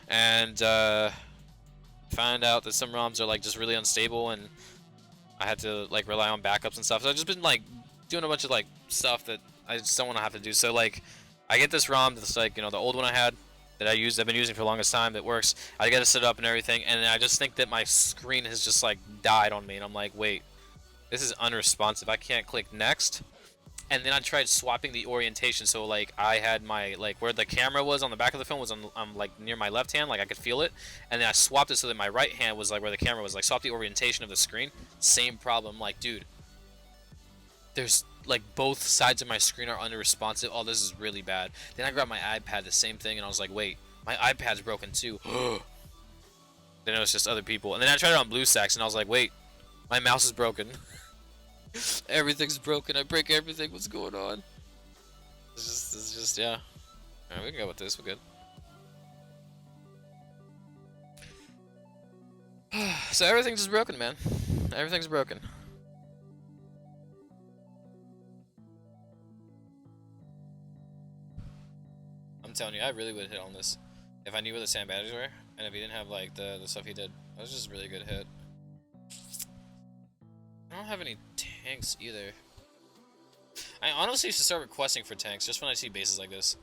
and Found out that some ROMs are like just really unstable, and I had to like rely on backups and stuff. So I've just been like doing a bunch of like stuff that I just don't want to have to do. So like, I get this ROM that's like, you know, the old one I had that I've been using for the longest time that works. I get it set up and everything, and I just think that my screen has just like died on me, and I'm like, wait, this is unresponsive. I can't click next. And then I tried swapping the orientation, so like I had my like where the camera was on the back of the phone was on like near my left hand, like I could feel it, and then I swapped it so that my right hand was like where the camera was, like swap the orientation of the screen. Same problem, like dude, there's like both sides of my screen are unresponsive. Oh, this is really bad. Then I grabbed my iPad, the same thing, and I was like, wait, my iPad's broken too. Then it was just other people, and then I tried it on BlueStacks, and I was like, wait, my mouse is broken. Everything's broken. I break everything. What's going on? It's just yeah. Alright, we can go with this. We're good. So everything's just broken, man. Everything's broken. I'm telling you, I really would hit on this if I knew where the sand batteries were, and if he didn't have like the stuff he did. That was just a really good hit. I don't have any tanks either. I honestly should start requesting for tanks just when I see bases like this.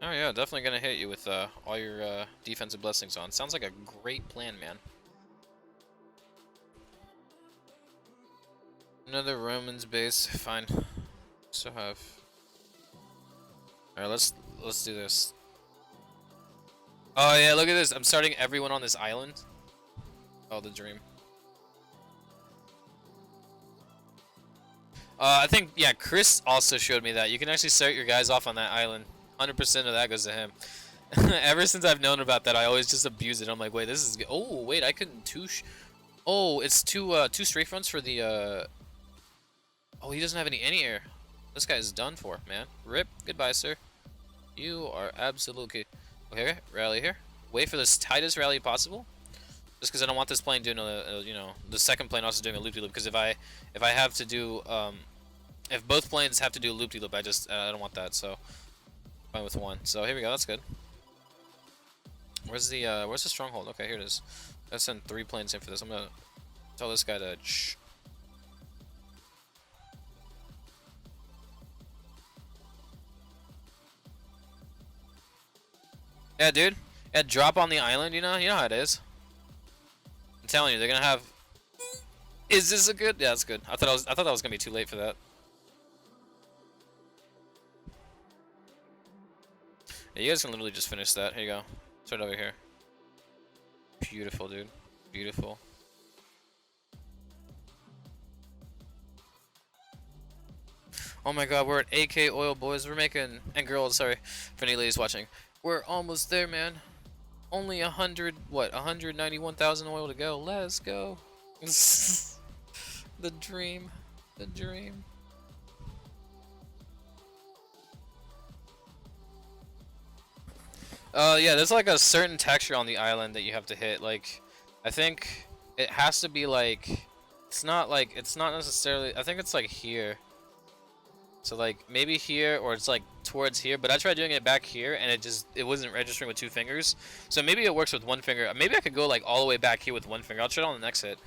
Oh yeah, definitely gonna hit you with all your defensive blessings on. Sounds like a great plan, man. Another Romans base, fine. Still have. All right, let's do this. Oh yeah, look at this. I'm starting everyone on this island. Oh, the dream. I think, yeah, Chris also showed me that. You can actually start your guys off on that island. 100% of that goes to him. Ever since I've known about that, I always just abuse it. I'm like, wait, this is good. Oh, wait, I couldn't Oh, it's two straight fronts for the, Oh, he doesn't have any anti-air. This guy's done for, man. Rip. Goodbye, sir. You are absolutely... Okay, rally here. Wait for this tightest rally possible. Just because I don't want this plane doing you know, the second plane also doing a loop-de-loop. Because if I have to do, if both planes have to do a loop-de-loop, I don't want that. So fine with one. So here we go. That's good. Where's the stronghold? Okay, here it is. Let's send 3 planes in for this. I'm gonna tell this guy to. Yeah, dude. Yeah, drop on the island. You know how it is. I'm telling you, they're gonna have. Is this a good? Yeah, that's good. I thought that was gonna be too late for that. Yeah, you guys can literally just finish that. Here you go. Start over here. Beautiful, dude. Beautiful. Oh my god, we're at AK oil, boys. We're making, and girls, sorry for any ladies watching. We're almost there, man. Only 191,000 oil to go. Let's go. The dream. The dream. Yeah, there's like a certain texture on the island that you have to hit. Like, I think it has to be like, it's not necessarily, I think it's like here. So like maybe here, or it's like towards here, but I tried doing it back here and it wasn't registering with 2 fingers. So maybe it works with 1 finger. Maybe I could go like all the way back here with 1 finger. I'll try it on the next hit.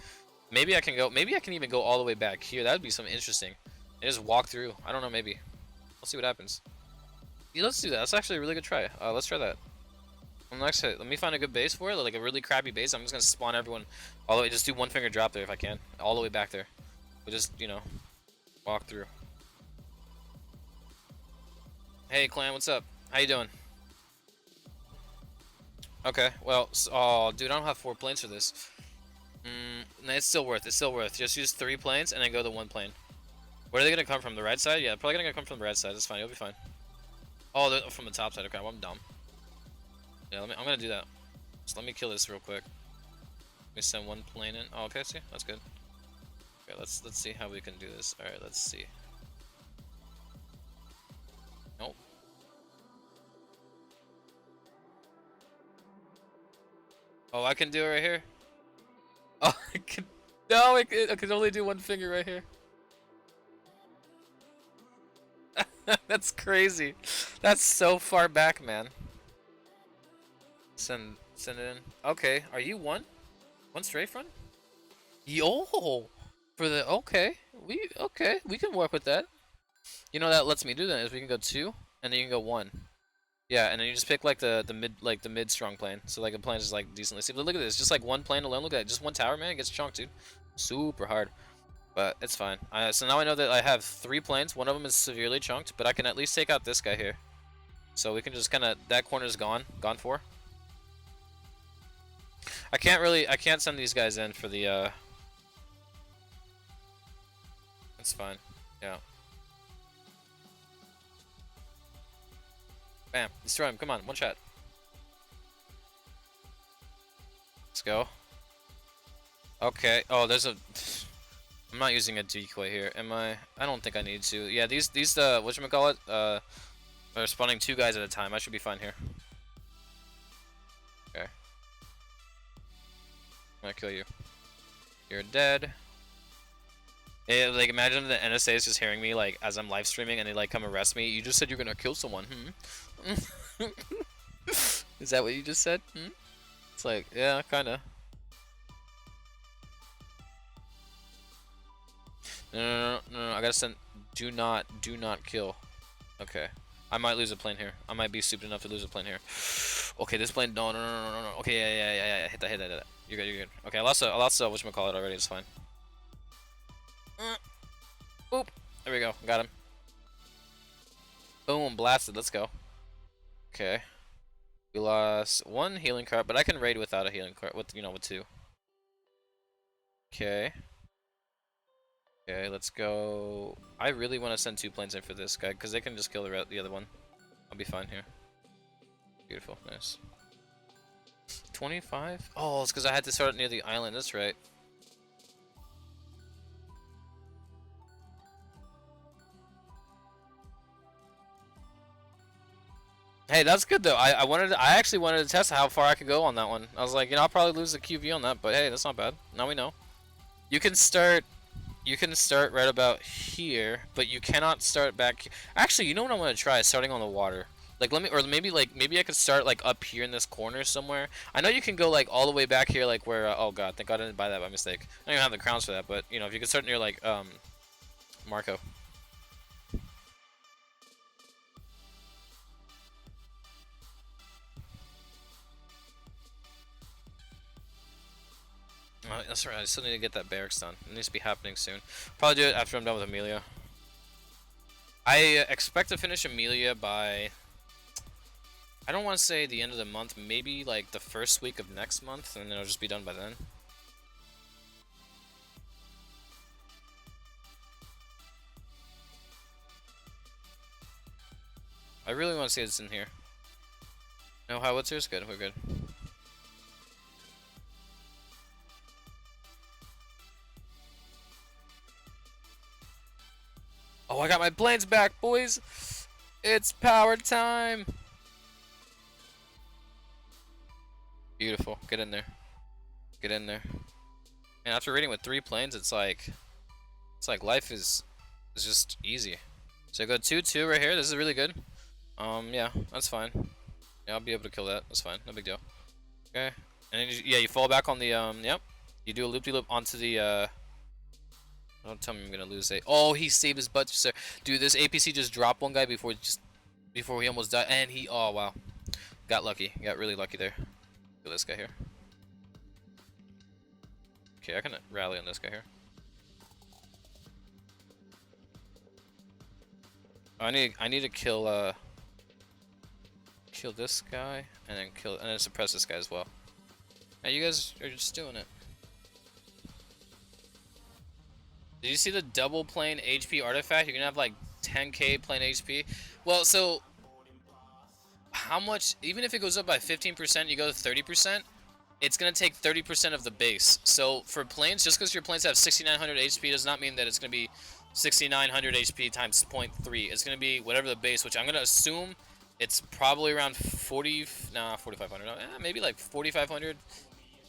Maybe I can even go all the way back here. That would be something interesting. And just walk through. I don't know, maybe. We'll see what happens. Yeah, let's do that. That's actually a really good try. Let's try that. On the next hit, let me find a good base for it, like a really crappy base. I'm just gonna spawn everyone all the way, just do 1 finger drop there if I can. All the way back there. We'll just, you know, walk through. Hey clan, what's up? How you doing? Okay, well, oh dude, I don't have 4 planes for this. No, it's still worth. Just use 3 planes and then go to 1 plane. Where are they gonna come from? The right side? Yeah, probably gonna come from the right side. That's fine. You'll be fine. Oh, they're from the top side. Okay, well, I'm dumb. Yeah, I'm gonna do that. Just let me kill this real quick. Let me send 1 plane in. Oh, okay, see, that's good. Okay, let's see how we can do this. All right, let's see. Nope. Oh, I can do it right here. Oh, I can. No, I can only do 1 finger right here. That's crazy. That's so far back, man. Send it in. Okay, are you one? One straight front? Yo, for the okay, we can work with that. You know that lets me do that is we can go two and then you can go one. Yeah, and then you just pick like the mid strong plane. So like the plane is like decently stable. Look at this, just like one plane alone. Look at that, just one tower, man. It gets chunked, dude. Super hard, but it's fine. So now I know that I have 3 planes. One of them is severely chunked, but I can at least take out this guy here. So we can just kind of that corner is gone for. I can't send these guys in for the. It's fine. Yeah. Bam. Destroy him. Come on. One shot. Let's go. Okay. Oh, there's a... I'm not using a decoy here, am I? I don't think I need to. Yeah, these whatchamacallit, are spawning 2 guys at a time. I should be fine here. Okay. I'm gonna kill you. You're dead. Yeah, like, imagine the NSA is just hearing me, like, as I'm live streaming and they, like, come arrest me. You just said you're gonna kill someone, Is that what you just said? It's like, yeah, kinda. No, I gotta send. Do not kill. Okay. I might lose a plane here. I might be stupid enough to lose a plane here. Okay, this plane. No. Okay, yeah. Hit that. You're good. Okay, I lost whatchamacallit already. It's fine. Boop. There we go. Got him. Boom. Blasted. Let's go. Okay. We lost 1 healing cart, but I can raid without a healing cart. With 2. Okay. Okay, let's go. I really want to send 2 planes in for this guy because they can just kill the other one. I'll be fine here. Beautiful. Nice. 25? Oh, it's because I had to start near the island. That's right. Hey, that's good though. I actually wanted to test how far I could go on that one. I was like, I'll probably lose the QV on that, but hey, that's not bad. Now we know. You can start right about here, but you cannot start back. Actually, you know what I'm gonna try? Starting on the water. Like maybe I could start like up here in this corner somewhere. I know you can go like all the way back here, like where. Oh god, thank God I didn't buy that by mistake. I don't even have the crowns for that, but if you could start near like Marco. That's right. I still need to get that barracks done. It needs to be happening soon. Probably do it after I'm done with Amelia. I expect to finish Amelia by... I don't want to say the end of the month. Maybe like the first week of next month, and then it'll just be done by then. I really want to see this in here. No howitzers? Good. We're good. Oh, I got my planes back, boys! It's power time! Beautiful. Get in there. Get in there. And after raiding with 3 planes, it's like life is just easy. So I go 2-2 right here. This is really good. Yeah, that's fine. Yeah, I'll be able to kill that. That's fine. No big deal. Okay. And then you fall back on the yep. You do a loop-de-loop onto the don't tell me I'm gonna lose it. Oh, he saved his butt, sir. Dude, this APC just dropped one guy before he almost died, and oh wow, got lucky. Got really lucky there. Kill this guy here. Okay, I can rally on this guy here. Oh, I need to kill this guy and then suppress this guy as well. Now you guys are just doing it. Did you see the double plane HP artifact? You're gonna have like 10k plane HP. Well, so how much? Even if it goes up by 15%, you go to 30%. It's gonna take 30% of the base. So for planes, just because your planes have 6,900 HP does not mean that it's gonna be 6,900 HP times 0.3. It's gonna be whatever the base, which I'm gonna assume it's probably around 4,500. Maybe like 4,500,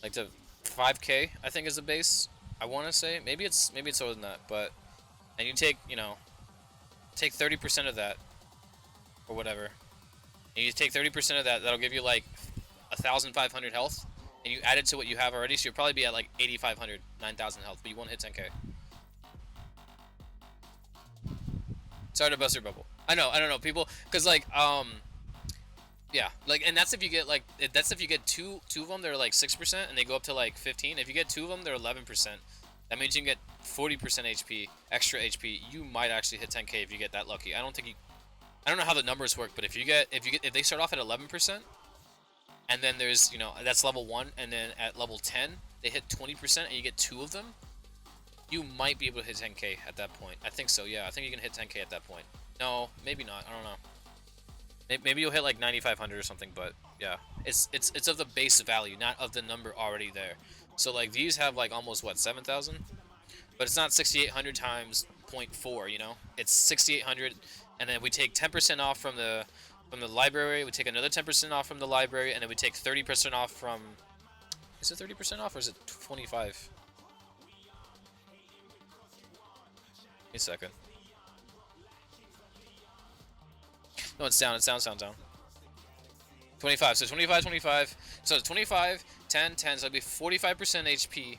like to 5k. I think is the base. I want to say maybe it's lower than that, but and you take take 30% of that, or whatever. And you take 30% of that, that'll give you like 1,500 health. And you add it to what you have already, so you'll probably be at like 8,500, 9,000 health, but you won't hit 10k. Sorry to bust your bubble. I don't know, people, cause like, yeah, like, and that's if you get like, that's if you get two of them, they're like 6%, and they go up to like 15. If you get 2 of them, they're 11%. That means you can get 40% HP, extra HP. You might actually hit 10k if you get that lucky. I don't know how the numbers work, but if they start off at 11%, and then there's, you know, that's level 1, and then at level 10 they hit 20%, and you get 2 of them, you might be able to hit 10k at that point. I think so, yeah. I think you can hit 10k at that point. No, maybe not. I don't know. Maybe you'll hit like 9,500 or something, but yeah, it's of the base value, not of the number already there. So like these have like almost what, 7,000, but it's not 6,800 times 0.4. You know, it's 6,800, and then we take 10% off from the library. We take another 10% off from the library, and then we take 30% off from. Is it 30% off or is it 25? Give me a second. No, it's down. It's down. 25. So 25, 25. So 25, 10, 10. So it'll be 45% HP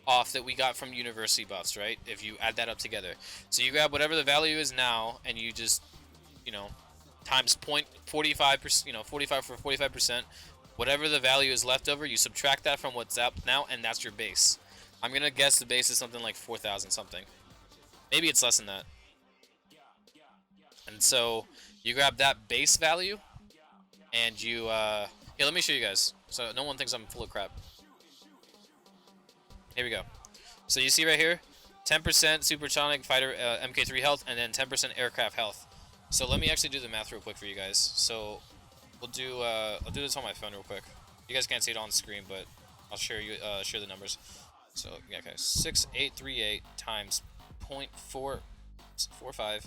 off that we got from university buffs, right? If you add that up together. So you grab whatever the value is now, and you just, you know, times 0.45%, you know, 45 for 45%. Whatever the value is left over, you subtract that from what's up now, and that's your base. I'm gonna guess the base is something like 4,000 something. Maybe it's less than that. And so you grab that base value, and you, here, let me show you guys, so no one thinks I'm full of crap. Here we go. So you see right here, 10% supersonic fighter MK3 health, and then 10% aircraft health. So let me actually do the math real quick for you guys. So we'll do, I'll do this on my phone real quick. You guys can't see it on screen, but I'll share the numbers. So yeah, okay, 6,838 times 0.445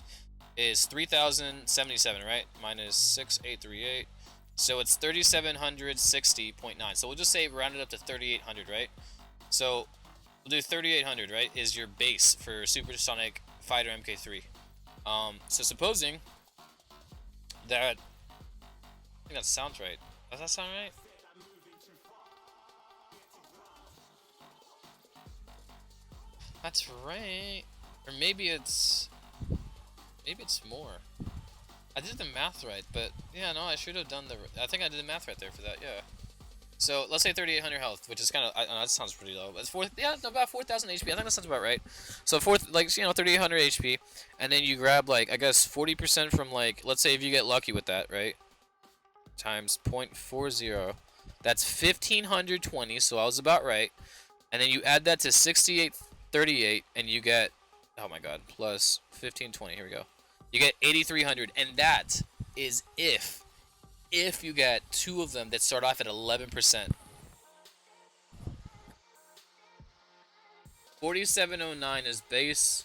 is 3,077, right? Minus 6,838. So it's 3,760.9. So we'll just say round it up to 3,800, right? So we'll do 3,800, right? Is your base for supersonic fighter MK3. So supposing that, I think that sounds right. Does that sound right? That's right. Or maybe it's more. I did the math right, but yeah, no, I should have done I think I did the math right there for that, yeah. So let's say 3,800 health, which is kind of, I know that sounds pretty low, but it's yeah, about 4,000 HP. I think that sounds about right. So 3,800 HP, and then you grab like, I guess 40% from like, let's say if you get lucky with that, right? Times 0.40, that's 1,520. So I was about right, and then you add that to 6,838, and you get, oh my god, plus 1,520. Here we go. You get 8,300, and that is if you get 2 of them that start off at 11%. 4,709 is base.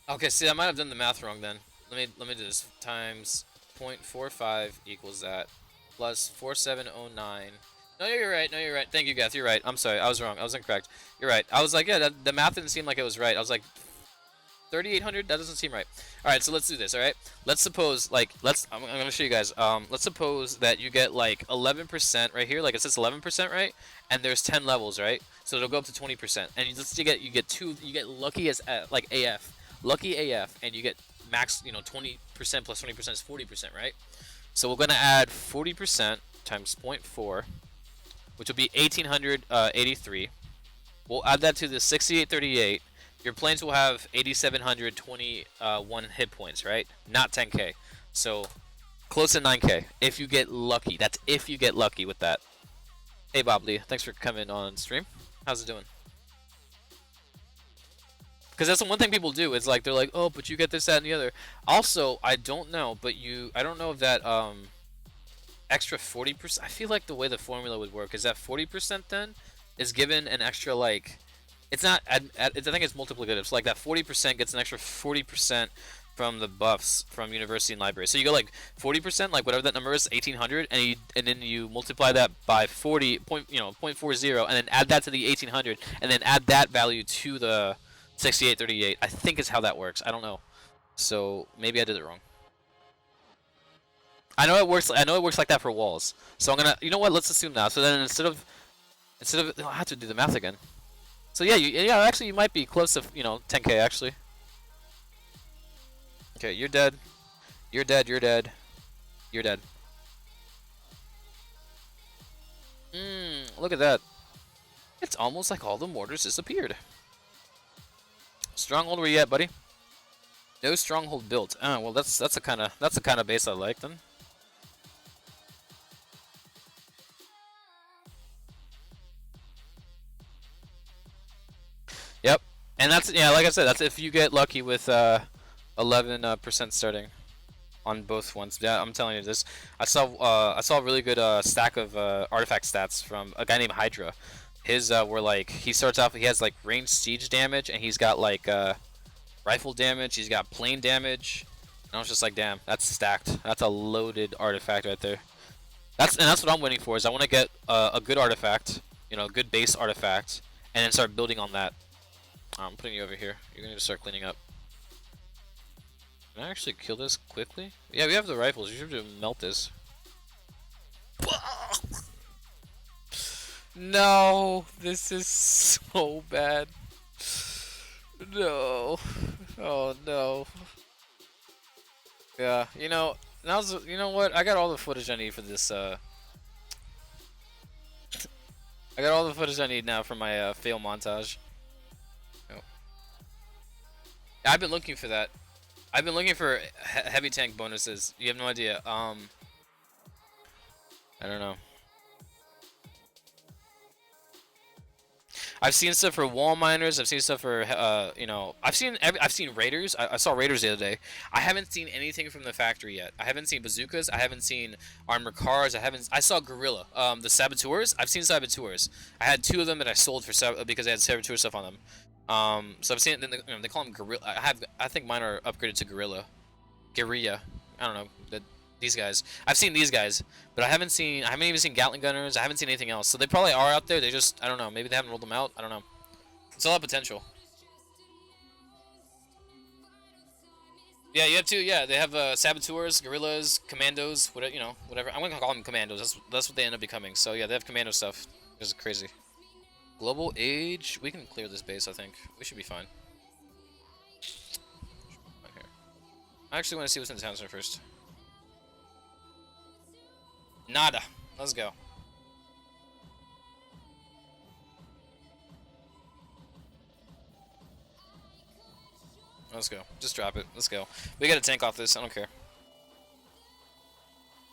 Okay, see, I might have done the math wrong then. Let me do this. Times 0.45 equals that. Plus 4,709. No, you're right. No, you're right. Thank you, Gath. You're right. I'm sorry. I was wrong. I was incorrect. You're right. I was like, yeah, the math didn't seem like it was right. I was like, 3,800? That doesn't seem right. Alright, so let's do this, alright? Let's suppose, like, I'm going to show you guys. Let's suppose that you get, like, 11% right here. Like, it says 11%, right? And there's 10 levels, right? So it'll go up to 20%. And you get lucky as, like, AF. Lucky AF, and you get max, you know, 20% plus 20% is 40%, right? So we're going to add 40% times 0.4, which will be 1,883. We'll add that to the 6,838. Your planes will have 8,721 hit points, right? Not 10k. So, close to 9k. If you get lucky. That's if you get lucky with that. Hey, Bob Lee. Thanks for coming on stream. How's it doing? Because that's the one thing people do. Is like, they're like, oh, but you get this, that, and the other. Also, I don't know, but I don't know if that, extra 40%. I feel like the way the formula would work is that 40% then is given an extra, like, it's not, I think it's multiplicative. So like that 40% gets an extra 40% from the buffs from university and library. So you go like 40%, like whatever that number is, 1,800, and then you multiply that by 0.40, and then add that to the 1,800, and then add that value to the 6,838. I think is how that works. I don't know. So maybe I did it wrong. I know it works. I know it works like that for walls. So I'm gonna. You know what? Let's assume now. So then instead of, I have to do the math again. So yeah, yeah. Actually, you might be close to 10K actually. Okay, you're dead. You're dead. You're dead. You're dead. Look at that. It's almost like all the mortars disappeared. Stronghold where you at, buddy? No stronghold built. Well, that's the kind of base I like then. Yep, and that's like I said, that's if you get lucky with 11% starting on both ones. Yeah, I'm telling you this. I saw a really good stack of artifact stats from a guy named Hydra. His were like he starts off. He has like ranged siege damage, and he's got like rifle damage. He's got plane damage. And I was just like, damn, that's stacked. That's a loaded artifact right there. That's what I'm waiting for. Is I want to get a good artifact, a good base artifact, and then start building on that. I'm putting you over here. You're gonna start cleaning up. Can I actually kill this quickly? Yeah, we have the rifles. You should be able to melt this. No, this is so bad. No. Oh no. Yeah, now's you know what? I got all the footage I need for this. I got all the footage I need now for my fail montage. Oh. I've been looking for that. I've been looking for heavy tank bonuses. You have no idea. I don't know. I've seen stuff for wall miners. I've seen stuff for I've seen raiders. I saw raiders the other day. I haven't seen anything from the factory yet. I haven't seen bazookas. I haven't seen armored cars. I saw gorilla. The saboteurs. I've seen saboteurs. I had 2 of them that I sold for because they had saboteur stuff on them. So I've seen they call them gorilla. I think mine are upgraded to guerrilla. Guerrilla. I don't know. These guys. I've seen these guys, but I haven't even seen Gatling gunners. I haven't seen anything else. So they probably are out there. They just, I don't know. Maybe they haven't rolled them out. I don't know. It's all potential. Yeah, you have 2. Yeah, they have saboteurs, guerrillas, commandos, whatever. I'm gonna call them commandos. That's what they end up becoming. So yeah, they have commando stuff. This is crazy. Global age. We can clear this base. I think we should be fine. Okay. I actually want to see what's in the town center first. Nada. Let's go. Let's go. Just drop it. Let's go. We gotta tank off this. I don't care.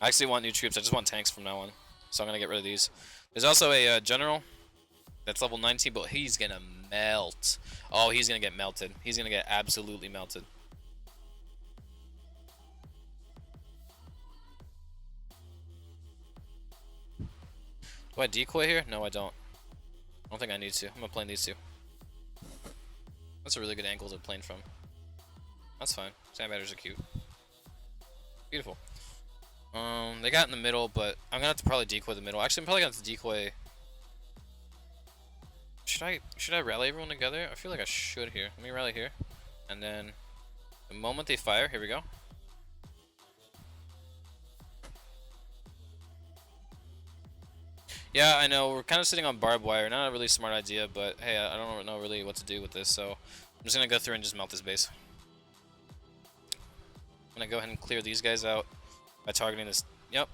I actually want new troops. I just want tanks from now on. So I'm gonna get rid of these. There's also a general that's level 19, but he's gonna melt. Oh, he's gonna get melted. He's gonna get absolutely melted. Do I decoy here? No, I don't. I don't think I need to. I'm gonna plane these 2. That's a really good angle to plane from. That's fine. Sandbaggers are cute. Beautiful. They got in the middle, but I'm gonna have to probably decoy the middle. Actually, I'm probably gonna have to decoy. Should I rally everyone together? I feel like I should here. Let me rally here, and then the moment they fire, here we go. Yeah, I know, we're kind of sitting on barbed wire. Not a really smart idea, but hey, I don't know really what to do with this, so I'm just gonna go through and just melt this base. I'm gonna go ahead and clear these guys out by targeting this. Yep.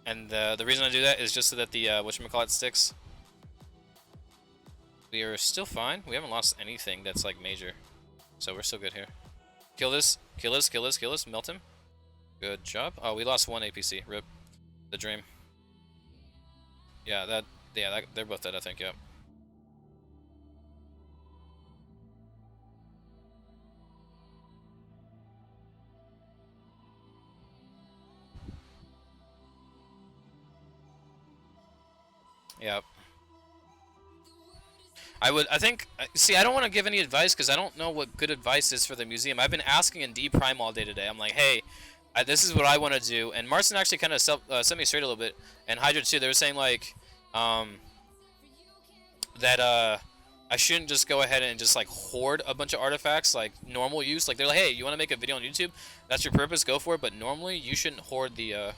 And the reason I do that is just so that the whatchamacallit sticks. We are still fine. We haven't lost anything that's like major, so we're still good here. Kill this, kill this, kill this, kill this, melt him. Good job. Oh, we lost 1 APC. Rip. The dream. Yeah, they're both dead, I think, yep. Yep. See, I don't want to give any advice because I don't know what good advice is for the museum. I've been asking in D Prime all day today. I'm like, hey, this is what I want to do. And Marston actually kind of set me straight a little bit. And Hydra too, they were saying like, that I I shouldn't just go ahead and just like hoard a bunch of artifacts like normal use. Like they're like, hey, you want to make a video on YouTube? That's your purpose. Go for it. But normally you shouldn't hoard the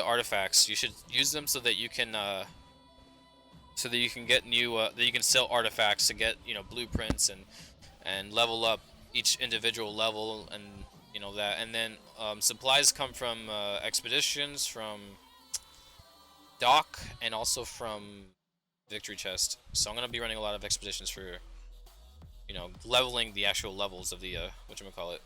artifacts. You should use them so that you can get new that you can sell artifacts to get blueprints and level up each individual level and that. And then supplies come from expeditions, from dock, and also from victory chest. So I'm gonna be running a lot of expeditions for leveling the actual levels of the whatchamacallit.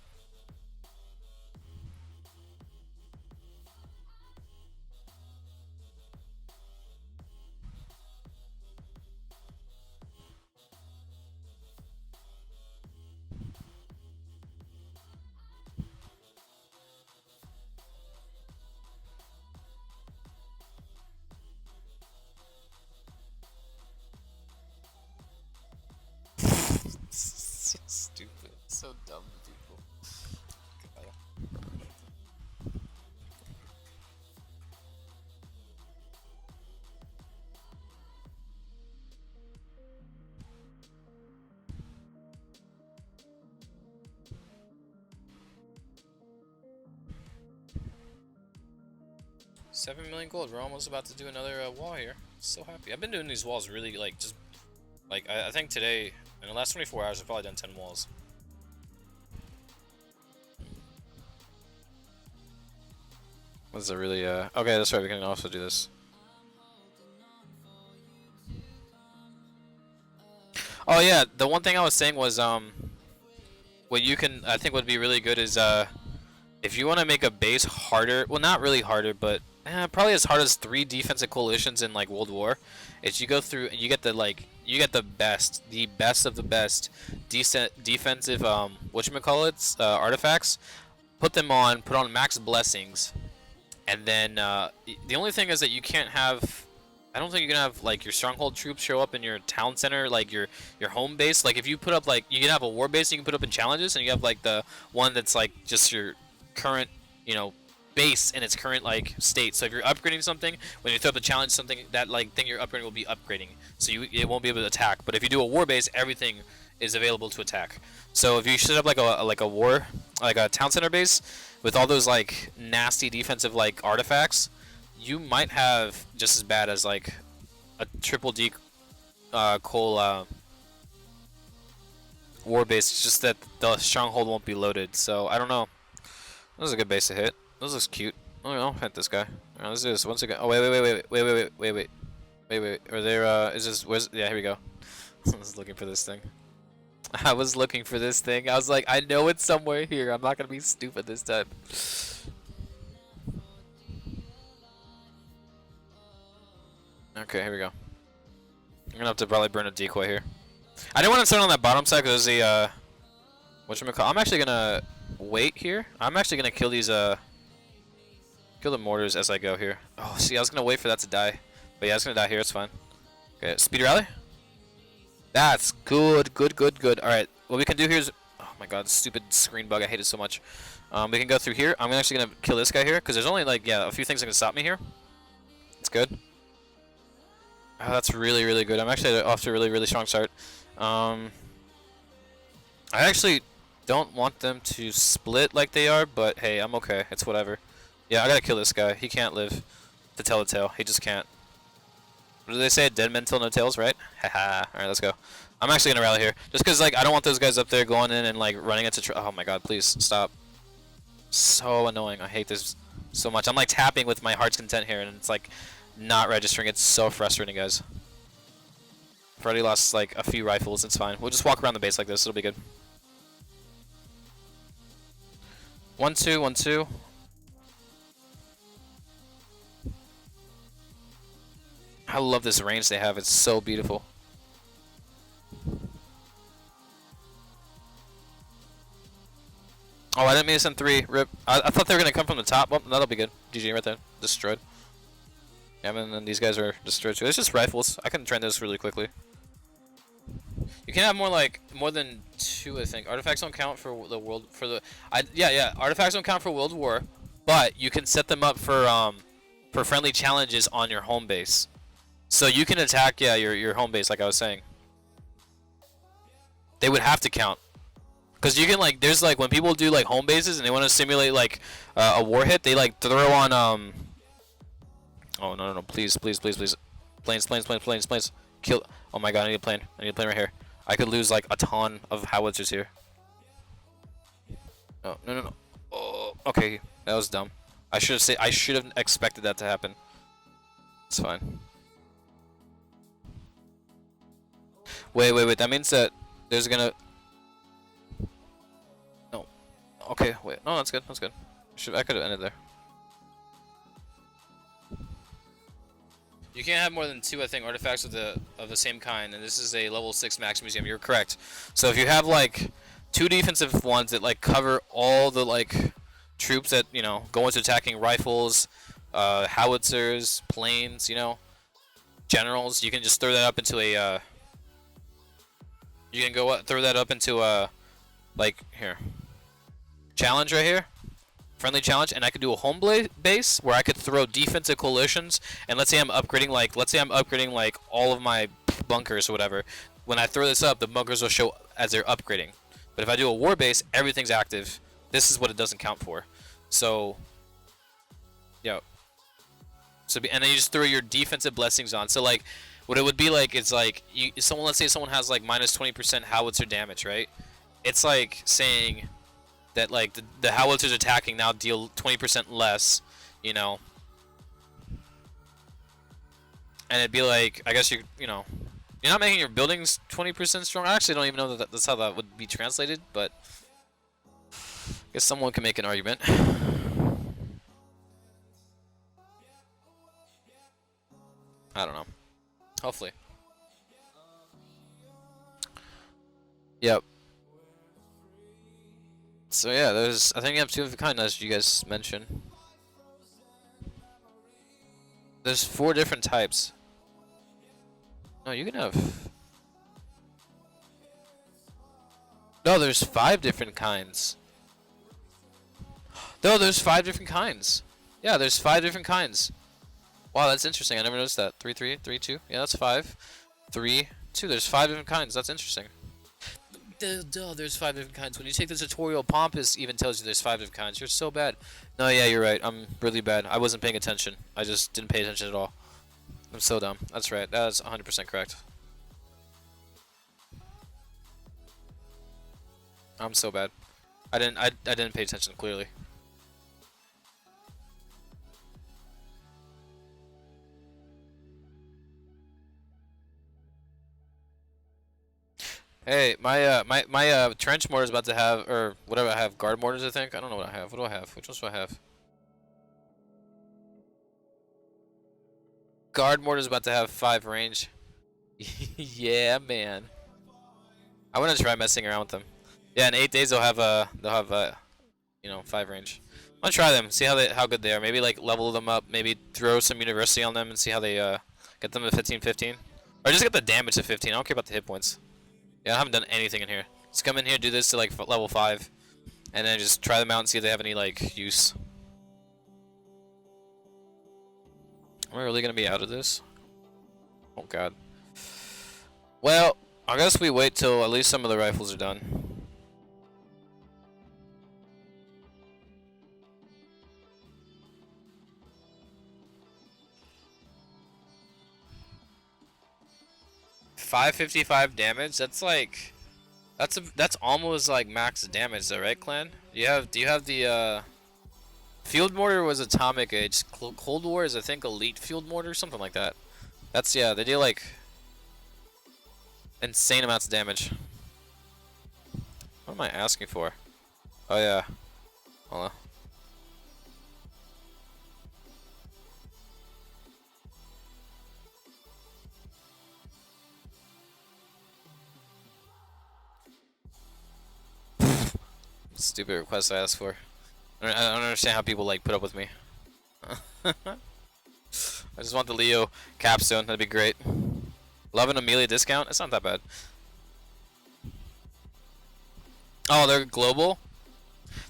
So stupid. So dumb, people. $7 million gold. We're almost about to do another wall here. So happy. I've been doing these walls really like just like I think today in the last 24 hours I've probably done 10 walls. This is a really okay, that's right, we can also do this. Oh yeah, the one thing I was saying was what you can I think would be really good is if you want to make a base harder, well not really harder, but probably as hard as 3 defensive coalitions in like World War, is you go through and you get the best of the best defensive whatchamacallits artifacts, put on max blessings, and then the only thing is that you can't have, I don't think you can have like your stronghold troops show up in your town center, like your home base. Like if you put up like, you can have a war base you can put up in challenges, and you have like the one that's like just your current base in its current like state. So if you're upgrading something, when you throw up a challenge, something that like thing you're upgrading will be upgrading, so it won't be able to attack. But if you do a war base, everything is available to attack. So if you set up like a town center base with all those like nasty defensive like artifacts, you might have just as bad as like a triple D coal war base. It's just that the stronghold won't be loaded. So I don't know. This is a good base to hit. This looks cute. Oh, I'll hit this guy. Alright, let's do this once again. Oh wait. Are there yeah, here we go. I was looking for this thing. I was like, I know it's somewhere here. I'm not gonna be stupid this time. Okay, here we go. I'm gonna have to probably burn a decoy here. I didn't want to start on that bottom side because there's the whatchamacallit. I'm actually gonna wait here. I'm actually gonna kill these kill the mortars as I go here. Oh, see, I was gonna wait for that to die, but yeah, it's gonna die here. It's fine. Okay, speed rally. That's good. All right, what we can do here is, oh my god, stupid screen bug. I hate it so much. We can go through here. I'm actually gonna kill this guy here because there's only like a few things that can stop me here. It's good. Oh, that's really good. I'm actually off to a really strong start. I actually don't want them to split like they are, but hey, I'm okay. It's whatever. Yeah, I gotta kill this guy. He can't live to tell the tale. He just can't. What do they say? Dead men tell no tales, right? Haha. Alright, let's go. I'm actually gonna rally here. Just because, like, I don't want those guys up there going in and, like, running into oh my god, please, stop. So annoying. I hate this so much. I'm, like, tapping with my heart's content here, and it's, like, not registering. It's so frustrating, guys. I've already lost, like, a few rifles. It's fine. We'll just walk around the base like this. It'll be good. 1-2, 1-2. I love this range they have. It's so beautiful. Oh, I didn't mean to send 3. Rip. I thought they were going to come from the top. Well, that'll be good. GG right there. Destroyed. Yeah, and then these guys are destroyed too. It's just rifles. I can train this really quickly. You can have more than 2, I think. Artifacts don't count for the world yeah. Artifacts don't count for World War, but you can set them up for friendly challenges on your home base. So you can attack your home base like I was saying. They would have to count. Because you can like, there's like when people do like home bases and they want to simulate like a war hit, they like throw on Oh no, please, please, please, please, planes, planes, planes, planes, planes, kill. Oh my god, I need a plane. I need a plane right here. I could lose like a ton of howitzers here. No, no, no, no. Oh, okay, that was dumb. I should have expected that to happen. It's fine. Wait, wait, wait. That means that there's gonna. No. Okay, wait. No, that's good. That's good. I could have ended there. You can't have more than 2, I think, artifacts of the same kind, and this is a level 6 max museum. You're correct. So if you have like 2 defensive ones that like cover all the like troops that go into attacking rifles, howitzers, planes, generals, you can just throw that up into a. You can throw that up into a like here. Challenge right here. Friendly challenge, and I could do a home base where I could throw defensive coalitions, and let's say I'm upgrading like all of my bunkers or whatever. When I throw this up, the bunkers will show as they're upgrading. But if I do a war base, everything's active. This is what it doesn't count for. So, yeah. So and then you just throw your defensive blessings on. So like, what it would be like is like let's say someone has like minus 20% howitzer damage, right? It's like saying that like the howitzers attacking now deal 20% less, and it'd be like, I guess you're not making your buildings 20% strong. I actually don't even know that that's how that would be translated, but I guess someone can make an argument. I don't know. Hopefully. Yep. So yeah, I think you have 2 of a kind, as you guys mentioned. There's 4 different types. No, you can have. No, there's 5 different kinds. No, there's 5 different kinds. Yeah, there's 5 different kinds. Wow, that's interesting. I never noticed that. 3, 3, 3, 2. Yeah, that's 5. 3, 2. There's 5 different kinds. That's interesting. There's 5 different kinds. When you take the tutorial, Pompous even tells you there's 5 different kinds. You're so bad. No, yeah, you're right. I'm really bad. I wasn't paying attention. I just didn't pay attention at all. I'm so dumb. That's right. That's 100% correct. I'm so bad. I didn't pay attention clearly. Hey, my trench mortar is about to have, or whatever I have, guard mortars I think. I don't know what I have. What do I have? Which ones do I have? Guard mortar is about to have 5 range. Yeah, man. I want to try messing around with them. Yeah, in 8 days they'll have 5 range. I'm gonna try them, see how good they are. Maybe like level them up. Maybe throw some university on them and see how they get them to 15-15, or just get the damage to 15. I don't care about the hit points. Yeah, I haven't done anything in here. Just come in here, do this to like level 5, and then just try them out and see if they have any like use. Am I really gonna be out of this? Oh god. Well, I guess we wait till at least some of the rifles are done. $555 damage. That's like, that's almost like max damage, though, right, Clan? Do you have the field mortar was atomic age. Cold War is I think elite field mortar, something like that. That's yeah. They deal like insane amounts of damage. What am I asking for? Oh yeah. Hold on. Stupid request I asked for. I don't understand how people like put up with me. I just want the Leo capstone. That'd be great. Love an Amelia discount. It's not that bad. Oh, they're global.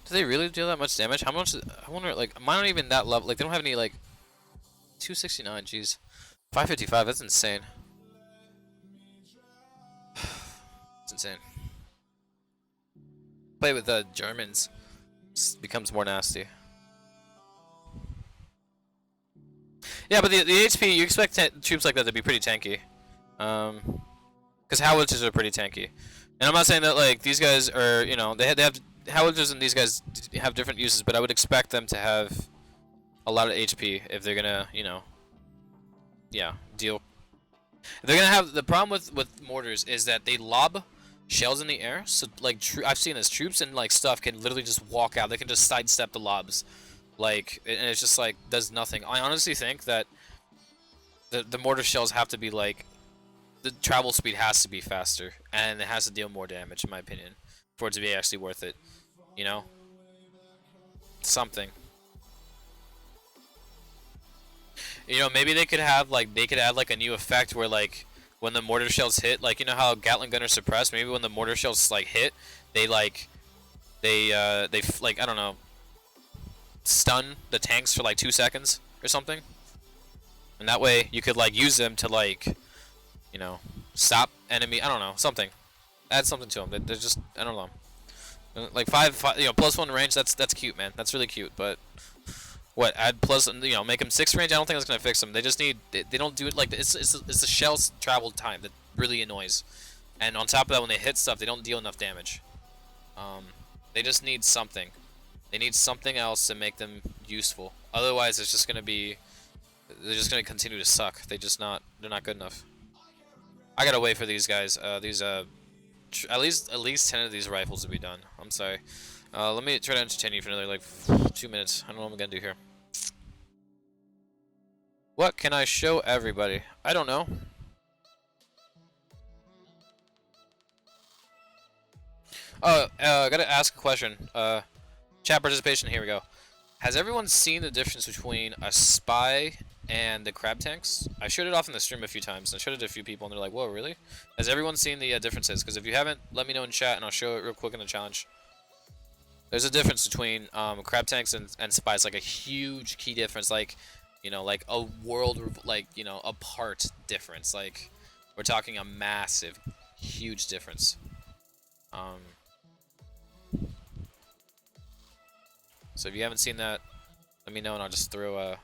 Do they really deal that much damage? How much? I wonder. Like, mine aren't even that level. Like, they don't have any like. 269. Jeez. 555. That's insane. It's insane. Play with the Germans. Becomes more nasty. Yeah, but the HP, you expect troops like that to be pretty tanky. Because howitzers are pretty tanky. And I'm not saying that like these guys are, you know, they have howitzers and these guys have different uses, but I would expect them to have a lot of HP if they're gonna, you know, yeah, deal. They're gonna have the problem with mortars is that they lob shells in the air. So like I've seen this, troops and like stuff can literally just walk out. They can just sidestep the lobs, like, and it's just like does nothing. I honestly think that the mortar shells have to be like the travel speed has to be faster and it has to deal more damage in my opinion for it to be actually worth it. You know, something. You know, maybe they could have like add like a new effect where like when the mortar shells hit, like you know how Gatling gunners suppress. Maybe when the mortar shells like hit, they like they like I don't know, stun the tanks for like 2 seconds or something, and that way you could like use them to like, you know, stop enemy. I don't know, something. Add something to them. They're just I don't know. Like five, you know, +1 range. That's cute, man. That's really cute, but. What, add plus, you know, make them 6 range? I don't think that's going to fix them. They just need, they don't do it like, it's the shell's travel time that really annoys. And on top of that, when they hit stuff, they don't deal enough damage. They just need something. They need something else to make them useful. Otherwise, it's just going to be, they're just going to continue to suck. They're not good enough. I got to wait for these guys, at least 10 of these rifles to be done. I'm sorry. Let me try to entertain you for another like 2 minutes. I don't know what I'm gonna do here. What can I show everybody? I don't know. Oh, gotta ask a question. Chat participation, here we go. Has everyone seen the difference between a spy and the crab tanks? I showed it off in the stream a few times. I showed it to a few people and they're like, whoa, really? Has everyone seen the differences? Because if you haven't, let me know in chat and I'll show it real quick in the challenge. There's a difference between crab tanks and spies, like a huge key difference, like, you know, like a world, like, you know, apart difference. Like, we're talking a massive, huge difference. So if you haven't seen that, let me know and I'll just throw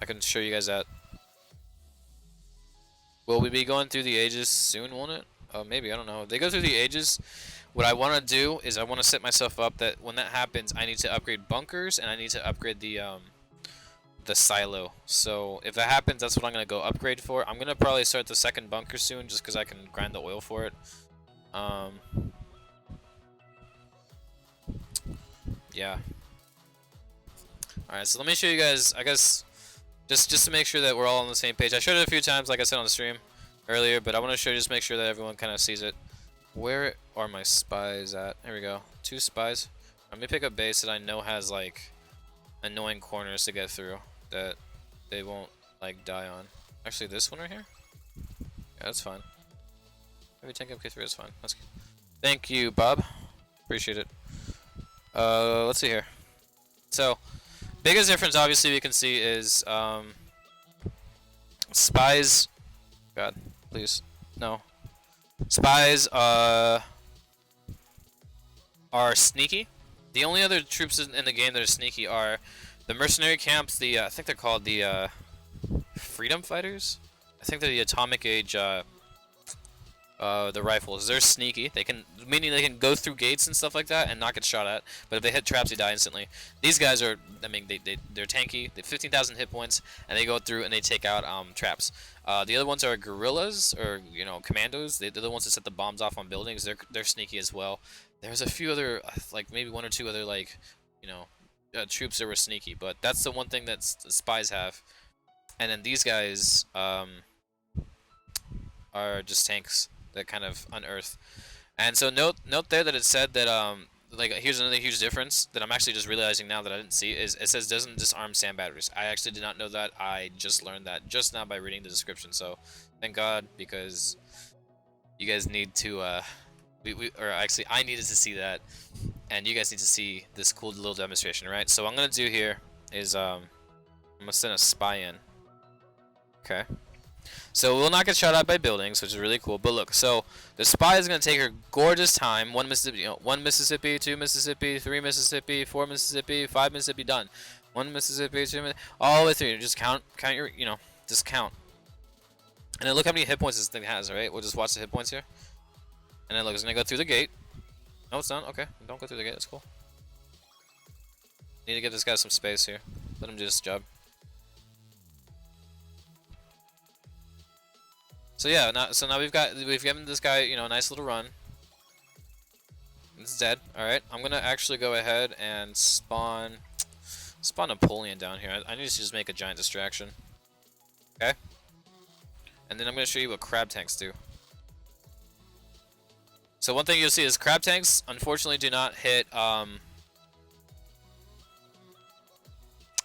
I can show you guys that. Will we be going through the ages soon, won't it? Maybe, I don't know. If they go through the ages, what I want to do is I want to set myself up that when that happens, I need to upgrade bunkers and I need to upgrade the silo. So if that happens, that's what I'm going to go upgrade for. I'm going to probably start the second bunker soon just because I can grind the oil for it. Yeah. Alright, so let me show you guys, I guess, just to make sure that we're all on the same page. I showed it a few times, like I said on the stream earlier, but I want to show you, just make sure that everyone kind of sees it. Where are my spies at? Here we go. 2 spies. Let me pick a base that I know has like annoying corners to get through that they won't like die on. Actually, this one right here? Yeah, that's fine. Maybe tank MK3 is fine. That's good. Thank you, Bob. Appreciate it. Let's see here. So, biggest difference obviously we can see is spies. God, please, no. Spies are sneaky. The only other troops in the game that are sneaky are the mercenary camps. The I think they're called the freedom fighters. I think they're the atomic age. The rifles. They're sneaky. They can, meaning they can go through gates and stuff like that and not get shot at. But if they hit traps, they die instantly. These guys are, I mean, they're tanky. They have 15,000 hit points, and they go through and they take out traps. The other ones are guerrillas, or you know, commandos. They're the ones that set the bombs off on buildings. They're sneaky as well. There's a few other, like maybe 1 or 2 other, like, you know, troops that were sneaky. But that's the one thing that spies have. And then these guys are just tanks that kind of unearth. And so note there that it said that like here's another huge difference that I'm actually just realizing now that I didn't see is it says doesn't disarm sand batteries. I actually did not know that. I just learned that just now by reading the description. So thank God, because you guys need to or actually I needed to see that, and you guys need to see this cool little demonstration, right? So what I'm gonna do here is I'm gonna send a spy in. Okay. So we'll not get shot at by buildings, which is really cool. But look, so the spy is gonna take her gorgeous time. One Mississippi, 1 Mississippi, 2 Mississippi, 3 Mississippi, 4 Mississippi, 5 Mississippi, done. 1 Mississippi, 2 all the way through. Just count your, just count. And then look how many hit points this thing has, right? We'll just watch the hit points here. And then look, it's gonna go through the gate. No, it's not. Okay, don't go through the gate. That's cool. Need to give this guy some space here. Let him do his job. So yeah, now we've given this guy, a nice little run. It's dead. All right, I'm gonna actually go ahead and spawn Napoleon down here. I need to just make a giant distraction. Okay. And then I'm gonna show you what crab tanks do. So one thing you'll see is crab tanks, unfortunately, do not hit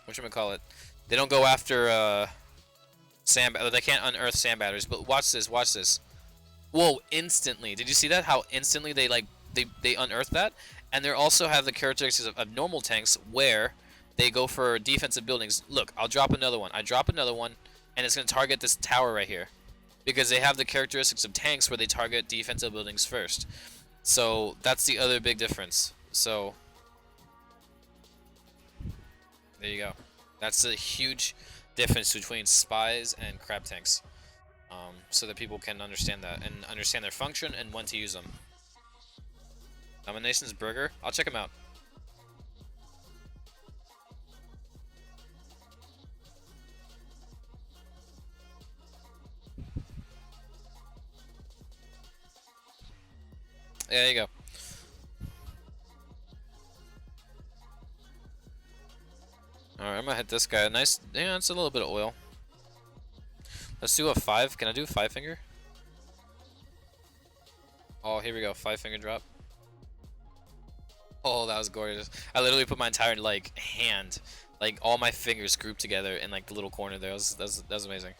whatchamacallit? They don't go after sand. They can't unearth sand batteries. But watch this. Watch this. Whoa! Instantly. Did you see that? How instantly they unearth that? And they also have the characteristics of normal tanks where they go for defensive buildings. Look, I'll drop another one. I drop another one, and it's gonna target this tower right here, because they have the characteristics of tanks where they target defensive buildings first. So that's the other big difference. So there you go. That's the huge difference between spies and crab tanks, so that people can understand that and understand their function and when to use them. DomiNations burger. I'll check them out. Yeah, there you go. Alright, I'm gonna hit this guy. Nice. Yeah, it's a little bit of oil. Let's do a 5. Can I do a 5-finger? Oh, here we go. 5-finger drop. Oh, that was gorgeous. I literally put my entire, hand, all my fingers grouped together in, the little corner there. That was amazing.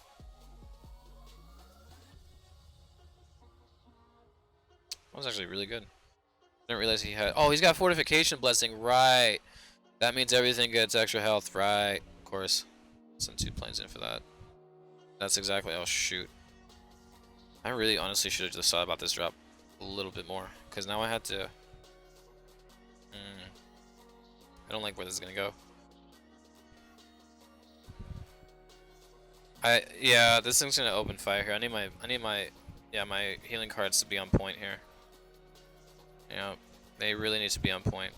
That was actually really good. Didn't realize he had... Oh, he's got fortification blessing. Right. That means everything gets extra health. Right. Of course. Send 2 planes in for that. That's exactly... Oh, shoot. I really honestly should have just thought about this drop a little bit more, because now I had to... I don't like where this is gonna go. Yeah, this thing's gonna open fire here. I need my healing cards to be on point here. Yeah, they really need to be on point.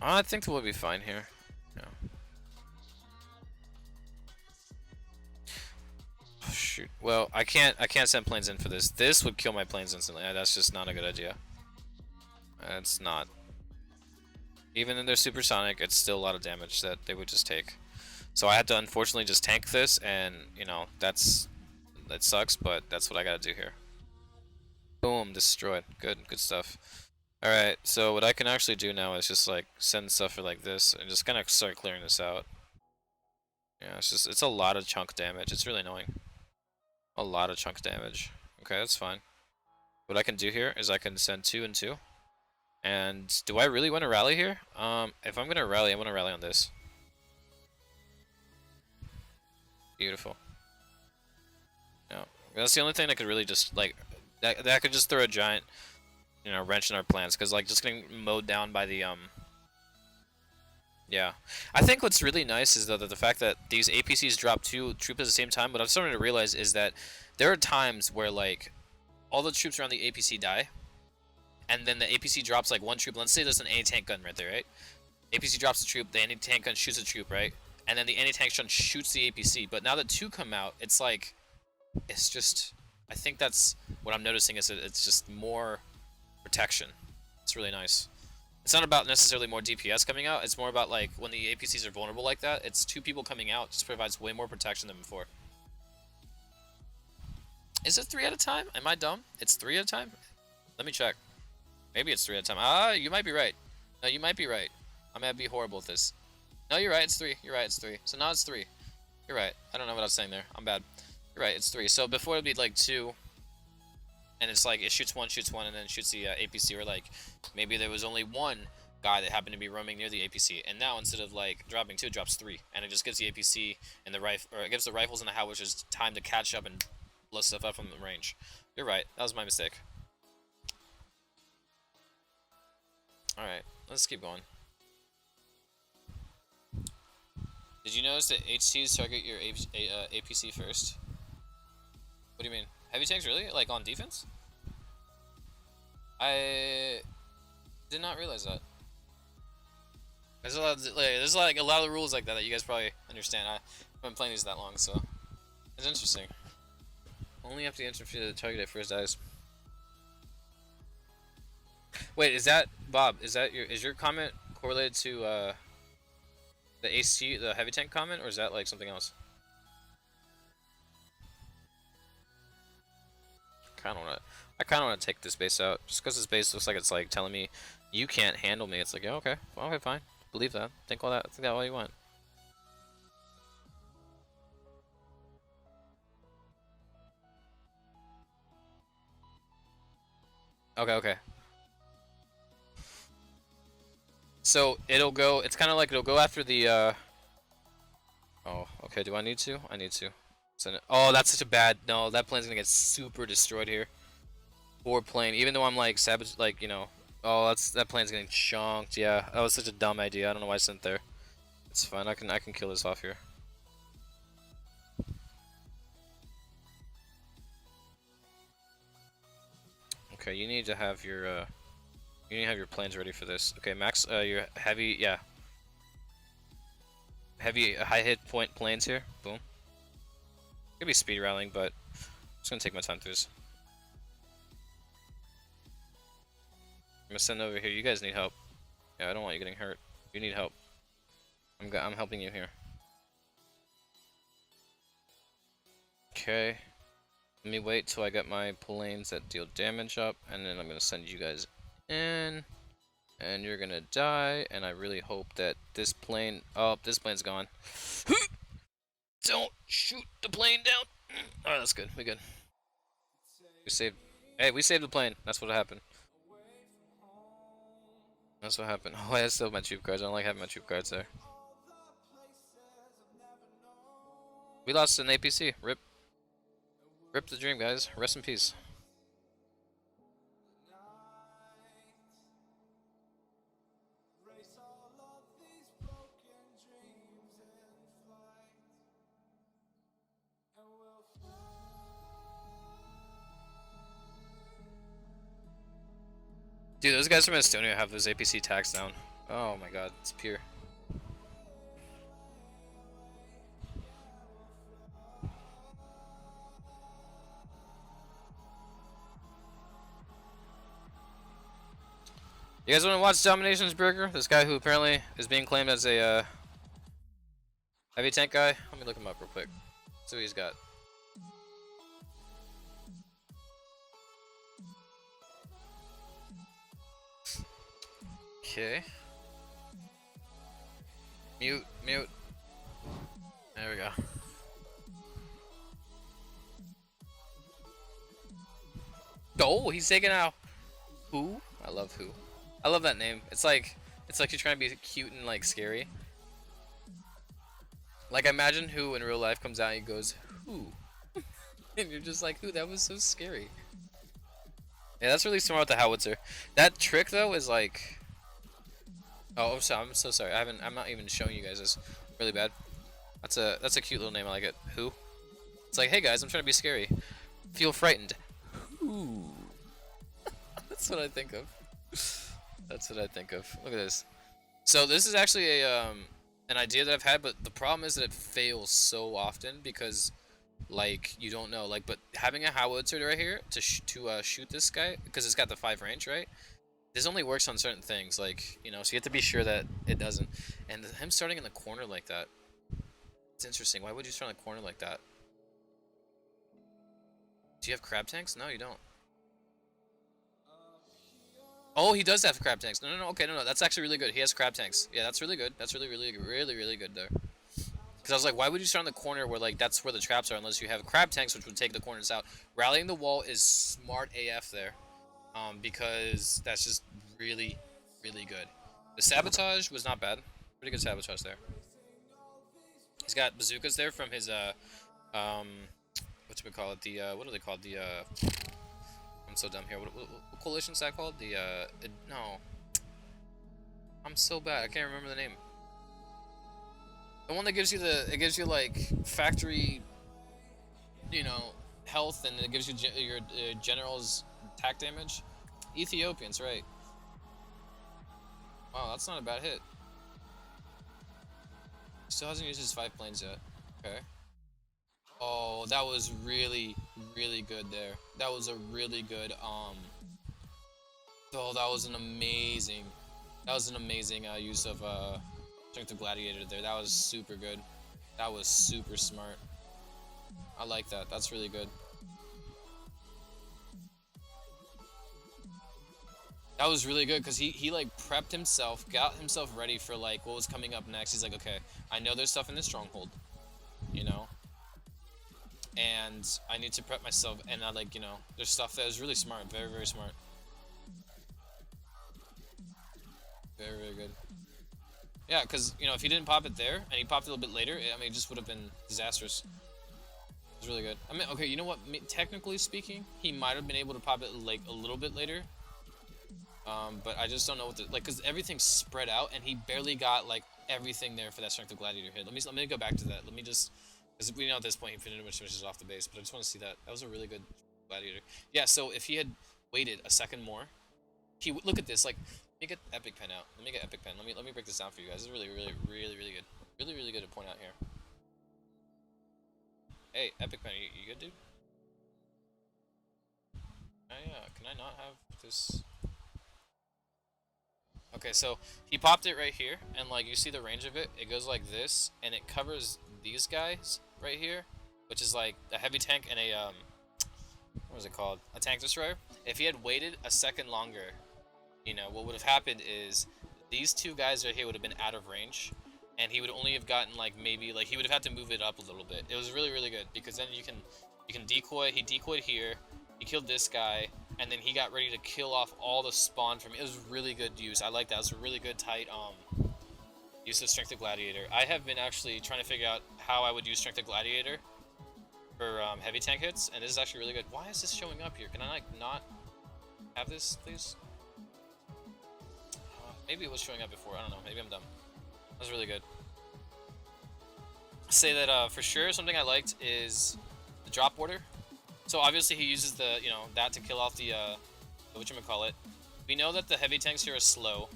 I think we'll be fine here. Yeah. Oh, shoot. Well, I can't send planes in for this. This would kill my planes instantly. That's just not a good idea. It's not. Even if they're supersonic, it's still a lot of damage that they would just take. So I had to unfortunately just tank this, and that sucks, but that's what I gotta do here. Boom, destroyed. Good stuff. Alright, so what I can actually do now is just send stuff for this and just kinda start clearing this out. Yeah, it's a lot of chunk damage. It's really annoying. A lot of chunk damage. Okay, that's fine. What I can do here is I can send 2 and 2. And do I really want to rally here? If I'm gonna rally, I want to rally on this. Beautiful. Yeah, that's the only thing that could really just that could just throw a giant, wrench in our plans, because just getting mowed down by the Yeah, I think what's really nice is though that the fact that these APCs drop 2 troops at the same time. What I'm starting to realize is that there are times where all the troops around the APC die, and then the APC drops 1 troop. Let's say there's an anti-tank gun right there, right? APC drops a troop, the anti-tank gun shoots a troop, right? And then the anti-tank gun shoots the APC. But now that 2 come out, it's it's just... I think that's what I'm noticing is that it's just more protection. It's really nice. It's not about necessarily more DPS coming out, it's more about when the APCs are vulnerable like that, it's 2 people coming out, just provides way more protection than before. Is it 3 at a time? Am I dumb? It's 3 at a time? Let me check. Maybe it's 3 at a time. Ah, you might be right. No, you might be right. I might be horrible at this. No, you're right, it's 3. You're right, it's 3. So now it's 3. You're right. I don't know what I was saying there. I'm bad. You're right, it's 3. So before it'd be 2, and it's it shoots one, and then shoots the APC, or maybe there was only 1 guy that happened to be roaming near the APC, and now instead of like dropping 2, it drops 3, and it just gives the APC and the rifle, or it gives the rifles and the Howitchers time to catch up and blow stuff up from the range. You're right. That was my mistake. All right, let's keep going. Did you notice that HTs target your APC first? What do you mean? Heavy tanks really? Like on defense? I did not realize that. There's a lot of, there's like a lot of rules like that that you guys probably understand. I've been playing these that long, so it's interesting. Only after the infantry that target it first dies. Wait, is that Bob? Is your comment correlated to the HT, the heavy tank comment, or is that like something else? I kind of want to take this base out, just because this base looks like it's like telling me you can't handle me. It's like, yeah, okay, well, okay, fine, believe that, think that all you want. Okay, okay. So it'll go. It's kind of like it'll go after the. Oh, okay. Do I need to? I need to. Oh, that's such a bad. No, that plane's gonna get super destroyed here. Poor plane. Even though I'm like savage, like you know. Oh, that plane's getting chunked. Yeah, that was such a dumb idea. I don't know why I sent there. It's fine. I can kill this off here. Okay, you need to have your planes ready for this. Okay, Max, your heavy, yeah. Heavy, high hit point planes here. Boom. Could be speed rallying, but I'm just gonna take my time through this. I'm gonna send over here. You guys need help. Yeah, I don't want you getting hurt. You need help. I'm helping you here. Okay. Let me wait till I get my planes that deal damage up, and then I'm gonna send you guys in. And you're gonna die, and I really hope that this plane... Oh, this plane's gone. Don't shoot the plane down! Alright, that's good. We good. We saved... Hey, we saved the plane. That's what happened. That's what happened. Oh, I still have my troop cards. I don't like having my troop cards there. We lost an APC. Rip. Rip the dream, guys. Rest in peace. Dude, those guys from Estonia have those APC tags down. Oh my god, it's pure. You guys want to watch DomiNations Burger? This guy who apparently is being claimed as a heavy tank guy? Let me look him up real quick. See what he's got. Okay. Mute, mute. There we go. Oh, he's taking out Who? I love Who. I love that name. It's like you're trying to be cute and like scary. Like imagine Who in real life comes out and he goes, Who? And you're just like, Who? That was so scary. Yeah, that's really smart with the howitzer. That trick though is like, oh, I'm so sorry. I'm not even showing you guys this. Really bad. That's a cute little name. I like it. Who? It's like, hey guys, I'm trying to be scary. Feel frightened. Who? That's what I think of. That's what I think of. Look at this. So this is actually a an idea that I've had, but the problem is that it fails so often because, like, you don't know. Like, but having a howitzer right here to shoot this guy because it's got the 5 range, right? This only works on certain things, like, you know, so you have to be sure that it doesn't. And him starting in the corner like that, it's interesting. Why would you start in the corner like that? Do you have crab tanks? No, you don't. Oh, he does have crab tanks. No, okay, no, that's actually really good. He has crab tanks. Yeah, that's really good. That's really good there. Because I was like, why would you start in the corner where, like, that's where the traps are unless you have crab tanks, which would take the corners out. Rallying the wall is smart AF there. Because that's just really good. The sabotage was not bad. Pretty good sabotage there. He's got bazookas there from his um what do we call it? The what are they called? The I'm so dumb here. What coalition's that called? The no. I'm so bad. I can't remember the name. The one that gives you like factory, you know, health, and it gives you your general's attack damage. Ethiopians, right? Wow, that's not a bad hit. Still hasn't used his 5 planes yet. Okay. Oh, that was really, really good there. That was a really good, oh, that was an amazing, use of, Strength of Gladiator there. That was super good. That was super smart. I like that. That's really good. That was really good because he like prepped himself, got himself ready for like what was coming up next. He's like, okay, I know there's stuff in this stronghold, you know, and I need to prep myself. And I like, you know, there's stuff that is really smart, very, very smart, very, very good. Yeah, because you know if he didn't pop it there and he popped it a little bit later, I mean, it just would have been disastrous. It was really good. I mean, okay, you know what? Technically speaking, he might have been able to pop it like a little bit later. But I just don't know what the, like, cause everything's spread out, and he barely got like everything there for that Strength of Gladiator hit. Let me go back to that. Let me just, cause we know at this point he finishes off the base, but I just want to see that. That was a really good Gladiator. Yeah. So if he had waited a second more, he would look at this. Like, let me get Epic Pen out. Let me get Epic Pen. Let me break this down for you guys. This is really, really, really, really good. Really, really good to point out here. Hey, Epic Pen, you good, dude? Can I not have this? Okay, so he popped it right here, and like you see the range of it, it goes like this, and it covers these guys right here, which is like a heavy tank and a what was it called? A tank destroyer. If he had waited a second longer, you know, what would have happened is these two guys right here would have been out of range, and he would only have gotten like maybe like he would have had to move it up a little bit. It was really, really good because then you can decoy. He decoyed here. He killed this guy, and then he got ready to kill off all the spawn from it. It was really good use. I like that. It was a really good tight use of Strength of Gladiator. I have been actually trying to figure out how I would use Strength of Gladiator for heavy tank hits, and this is actually really good. Why is this showing up here? Can I like not have this, please? Maybe it was showing up before. I don't know. Maybe I'm dumb. That was really good. Say that for sure. Something I liked is the drop order. So obviously he uses the, you know, that to kill off the whatchamacallit. We know that the heavy tanks here are slow.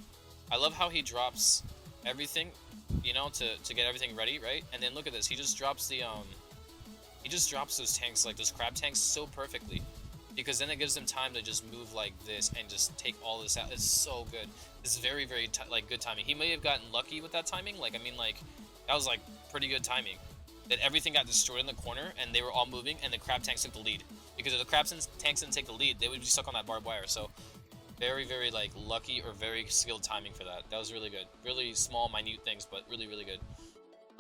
I love how he drops everything, you know, to get everything ready, right? And then look at this. He just drops the he just drops those tanks, like those crab tanks, so perfectly. Because then it gives them time to just move like this and just take all this out. It's so good. It's very, very like good timing. He may have gotten lucky with that timing. Like, I mean, like, that was like pretty good timing. That everything got destroyed in the corner and they were all moving and the crab tanks took the lead. Because if the crab tanks didn't take the lead, they would be stuck on that barbed wire. So very, very like lucky or very skilled timing for that. That was really good. Really small, minute things, but really, really good.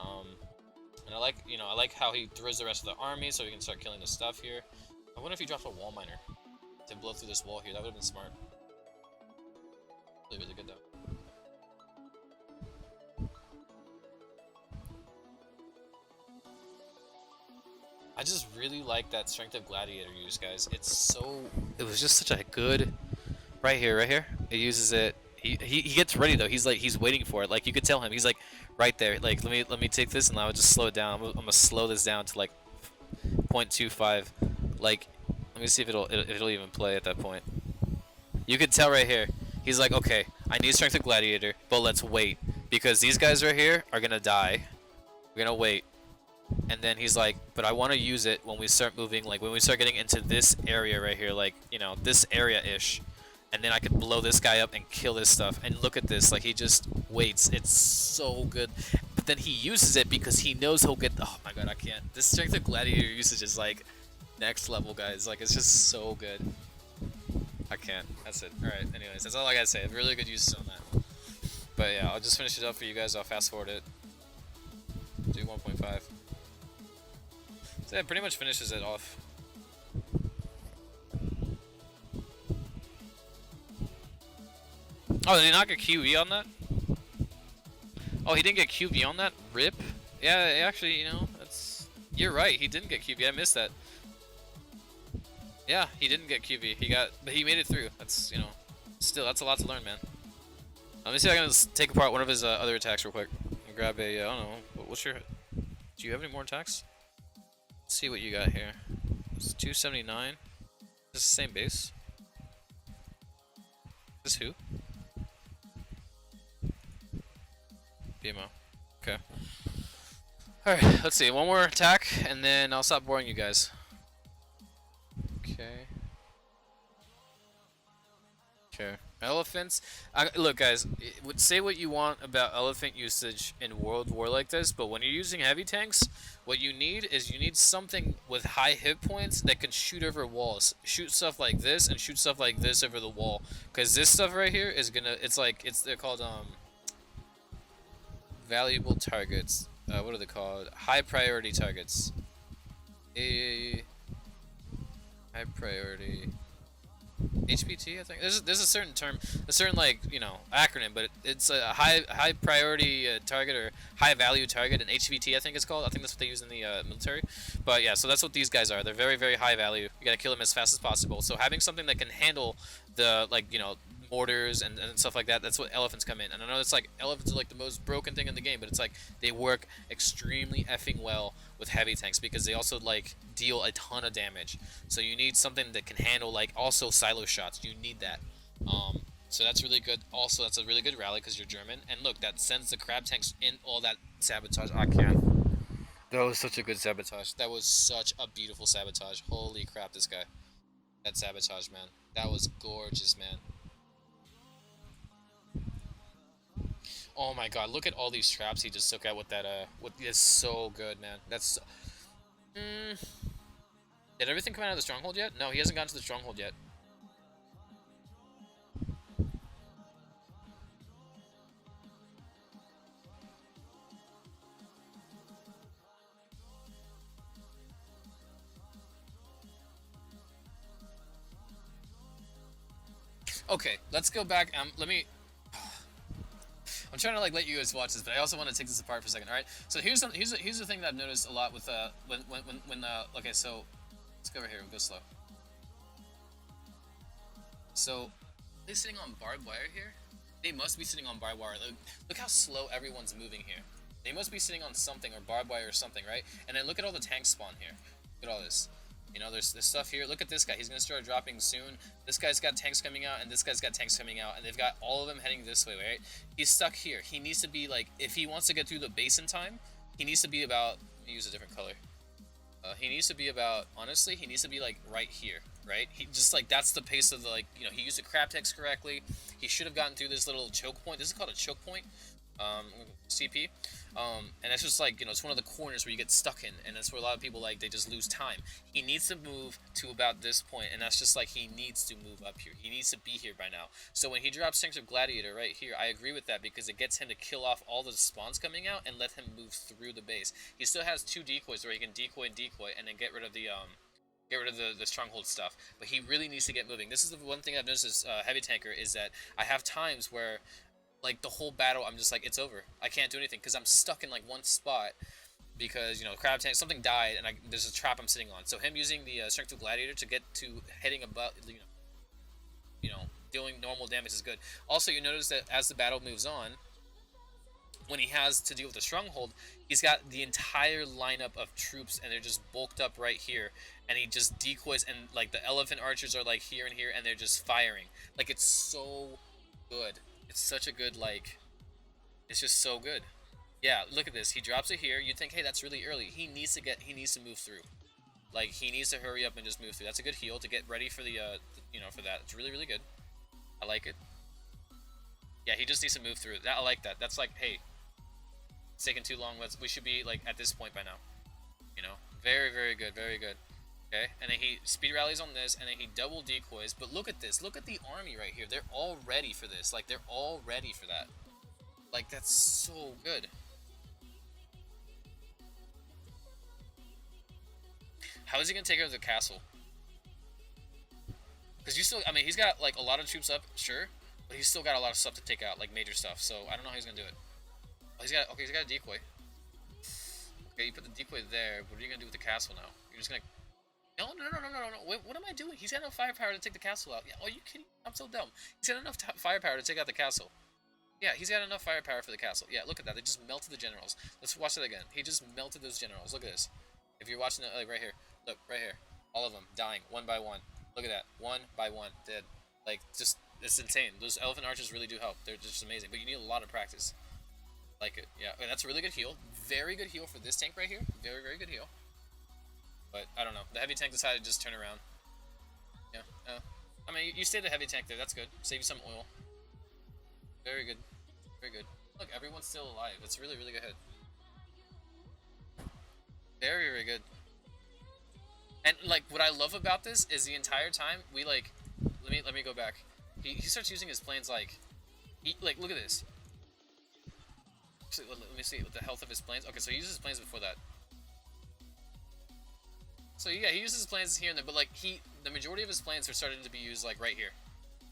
And I like, you know, I like how he throws the rest of the army so he can start killing the stuff here. I wonder if he drops a wall miner to blow through this wall here. That would have been smart. Really, really good though. I just really like that Strength of Gladiator use, guys. It was just such a good, right here. It uses it. He gets ready though. He's waiting for it. Like you could tell him. He's like right there. Like let me take this and I would just slow it down. I'm gonna slow this down to like 0.25. Like let me see if it'll even play at that point. You could tell right here. He's like, okay, I need Strength of Gladiator, but let's wait because these guys right here are gonna die. We're gonna wait. And then he's like, but I want to use it when we start moving, like when we start getting into this area right here, like, you know, this area-ish. And then I could blow this guy up and kill this stuff. And look at this, like he just waits. It's so good. But then he uses it because he knows he'll get, oh my god, I can't. This Strength of Gladiator usage is like next level, guys. Like it's just so good. I can't. That's it. Alright, anyways, that's all I gotta say. Really good use on that. But yeah, I'll just finish it up for you guys. I'll fast forward it. Do 1.5. So that pretty much finishes it off. Oh, did he knock a QE on that? Oh, he didn't get QB on that? Rip? Yeah, actually, you know, that's... You're right, he didn't get QB. I missed that. Yeah, he didn't get QB. But he made it through. That's, you know, still, that's a lot to learn, man. Let me see if I can just take apart one of his other attacks real quick. And grab a, I don't know, what's your... Do you have any more attacks? Let's see what you got here. It's 279. Is this the same base? Is this who? BMO. Okay. Alright, let's see. One more attack, and then I'll stop boring you guys. Okay. Okay. Elephants. Look, guys, say what you want about elephant usage in World War like this, but when you're using heavy tanks, what you need is you need something with high hit points that can shoot over walls. Shoot stuff like this and shoot stuff like this over the wall. Because this stuff right here is gonna, they're called, valuable targets. What are they called? High priority targets. High priority. HPT, I think. There's a certain term, a certain like acronym, but it's a high priority target or high value target, and HPT I think it's called. I think that's what they use in the military. But yeah, so that's what these guys are. They're very very high value. You gotta kill them as fast as possible. So having something that can handle the mortars and stuff like that, that's what elephants come in. And I know it's like elephants are like the most broken thing in the game, but it's like they work extremely effing well with heavy tanks because they also like deal a ton of damage. So you need something that can handle like also silo shots. You need that. So that's really good. Also, that's a really good rally because you're German. And look, that sends the crab tanks in all that sabotage. I can't. That was such a good sabotage. That was such a beautiful sabotage. Holy crap, this guy. That sabotage, man. That was gorgeous, man. Oh my god, look at all these traps he just took out with that, it's so good, man. That's... Did everything come out of the stronghold yet? No, he hasn't gotten to the stronghold yet. Okay, let's go back, let me... I'm trying to like let you guys watch this, but I also want to take this apart for a second. All right. So here's the thing that I've noticed a lot with okay, so let's go over here. We'll go slow. So they're sitting on barbed wire here. They must be sitting on barbed wire. Look how slow everyone's moving here. They must be sitting on something or barbed wire or something, right? And then look at all the tanks spawn here. Look at all this. You know, there's stuff here. Look at this guy. He's going to start dropping soon. This guy's got tanks coming out, and this guy's got tanks coming out, and they've got all of them heading this way, right? He's stuck here. He needs to be, like, if he wants to get through the base in time, he needs to be about, let me use a different color. He needs to be about, honestly, he needs to be, like, right here, right? He just, like, that's the pace of the, like, he used the crab text correctly. He should have gotten through this little choke point. This is called a choke point. CP, and that's just like, it's one of the corners where you get stuck in, and that's where a lot of people, like, they just lose time. He needs to move to about this point, and that's just like, he needs to move up here. He needs to be here by now. So when he drops Strength of Gladiator right here, I agree with that, because it gets him to kill off all the spawns coming out and let him move through the base. He still has 2 decoys where he can decoy and then get rid of the stronghold stuff, but he really needs to get moving. This is the one thing I've noticed as heavy tanker, is that I have times where, like, the whole battle, I'm just like, it's over. I can't do anything because I'm stuck in, like, one spot because, crab tank, something died, and there's a trap I'm sitting on. So him using the Strength of Gladiator to get to hitting about, dealing normal damage is good. Also, you notice that as the battle moves on, when he has to deal with the stronghold, he's got the entire lineup of troops, and they're just bulked up right here, and he just decoys, and, like, the elephant archers are, like, here and here, and they're just firing. Like, it's so good. It's such a good, like, it's just so good. Yeah, look at this. He drops it here. You'd think, hey, that's really early. He needs to move through. Like, he needs to hurry up and just move through. That's a good heal to get ready for the, for that. It's really, really good. I like it. Yeah, he just needs to move through. I like that. That's like, hey, it's taking too long. We should be, like, at this point by now. Very, very good. Very good. Okay, and then he speed rallies on this, and then he double decoys. But look at this. Look at the army right here. They're all ready for this. Like, they're all ready for that. Like, that's so good. How is he going to take over the castle? Because he's got, like, a lot of troops up, sure. But he's still got a lot of stuff to take out, like, major stuff. So, I don't know how he's going to do it. Oh, he's got, okay, he's got a decoy. Okay, you put the decoy there. What are you gonna do with the castle now? You're just gonna... No, no, no, no, no, no, no. Wait, what am I doing? He's got enough firepower to take the castle out. Yeah, are you kidding? I'm so dumb. He's got enough firepower to take out the castle. Yeah, he's got enough firepower for the castle. Yeah, look at that. They just melted the generals. Let's watch that again. He just melted those generals. Look at this. If you're watching it, like right here. Look, right here. All of them dying, one by one. Look at that. One by one. Dead. Like, just, it's insane. Those elephant archers really do help. They're just amazing. But you need a lot of practice. Like it. Yeah, okay, that's a really good heal. Very good heal for this tank right here. Very, very good heal. But, I don't know. The heavy tank decided to just turn around. Yeah. I mean, you stayed a heavy tank there. That's good. Save you some oil. Very good. Very good. Look, everyone's still alive. It's really, really good hit. Very, very good. And like, what I love about this is the entire time we like, let me go back. He starts using his planes like, like look at this. So, let me see with the health of his planes. Okay, so he uses his planes before that. So yeah, he uses his planes here and there, but like the majority of his planes are starting to be used like right here.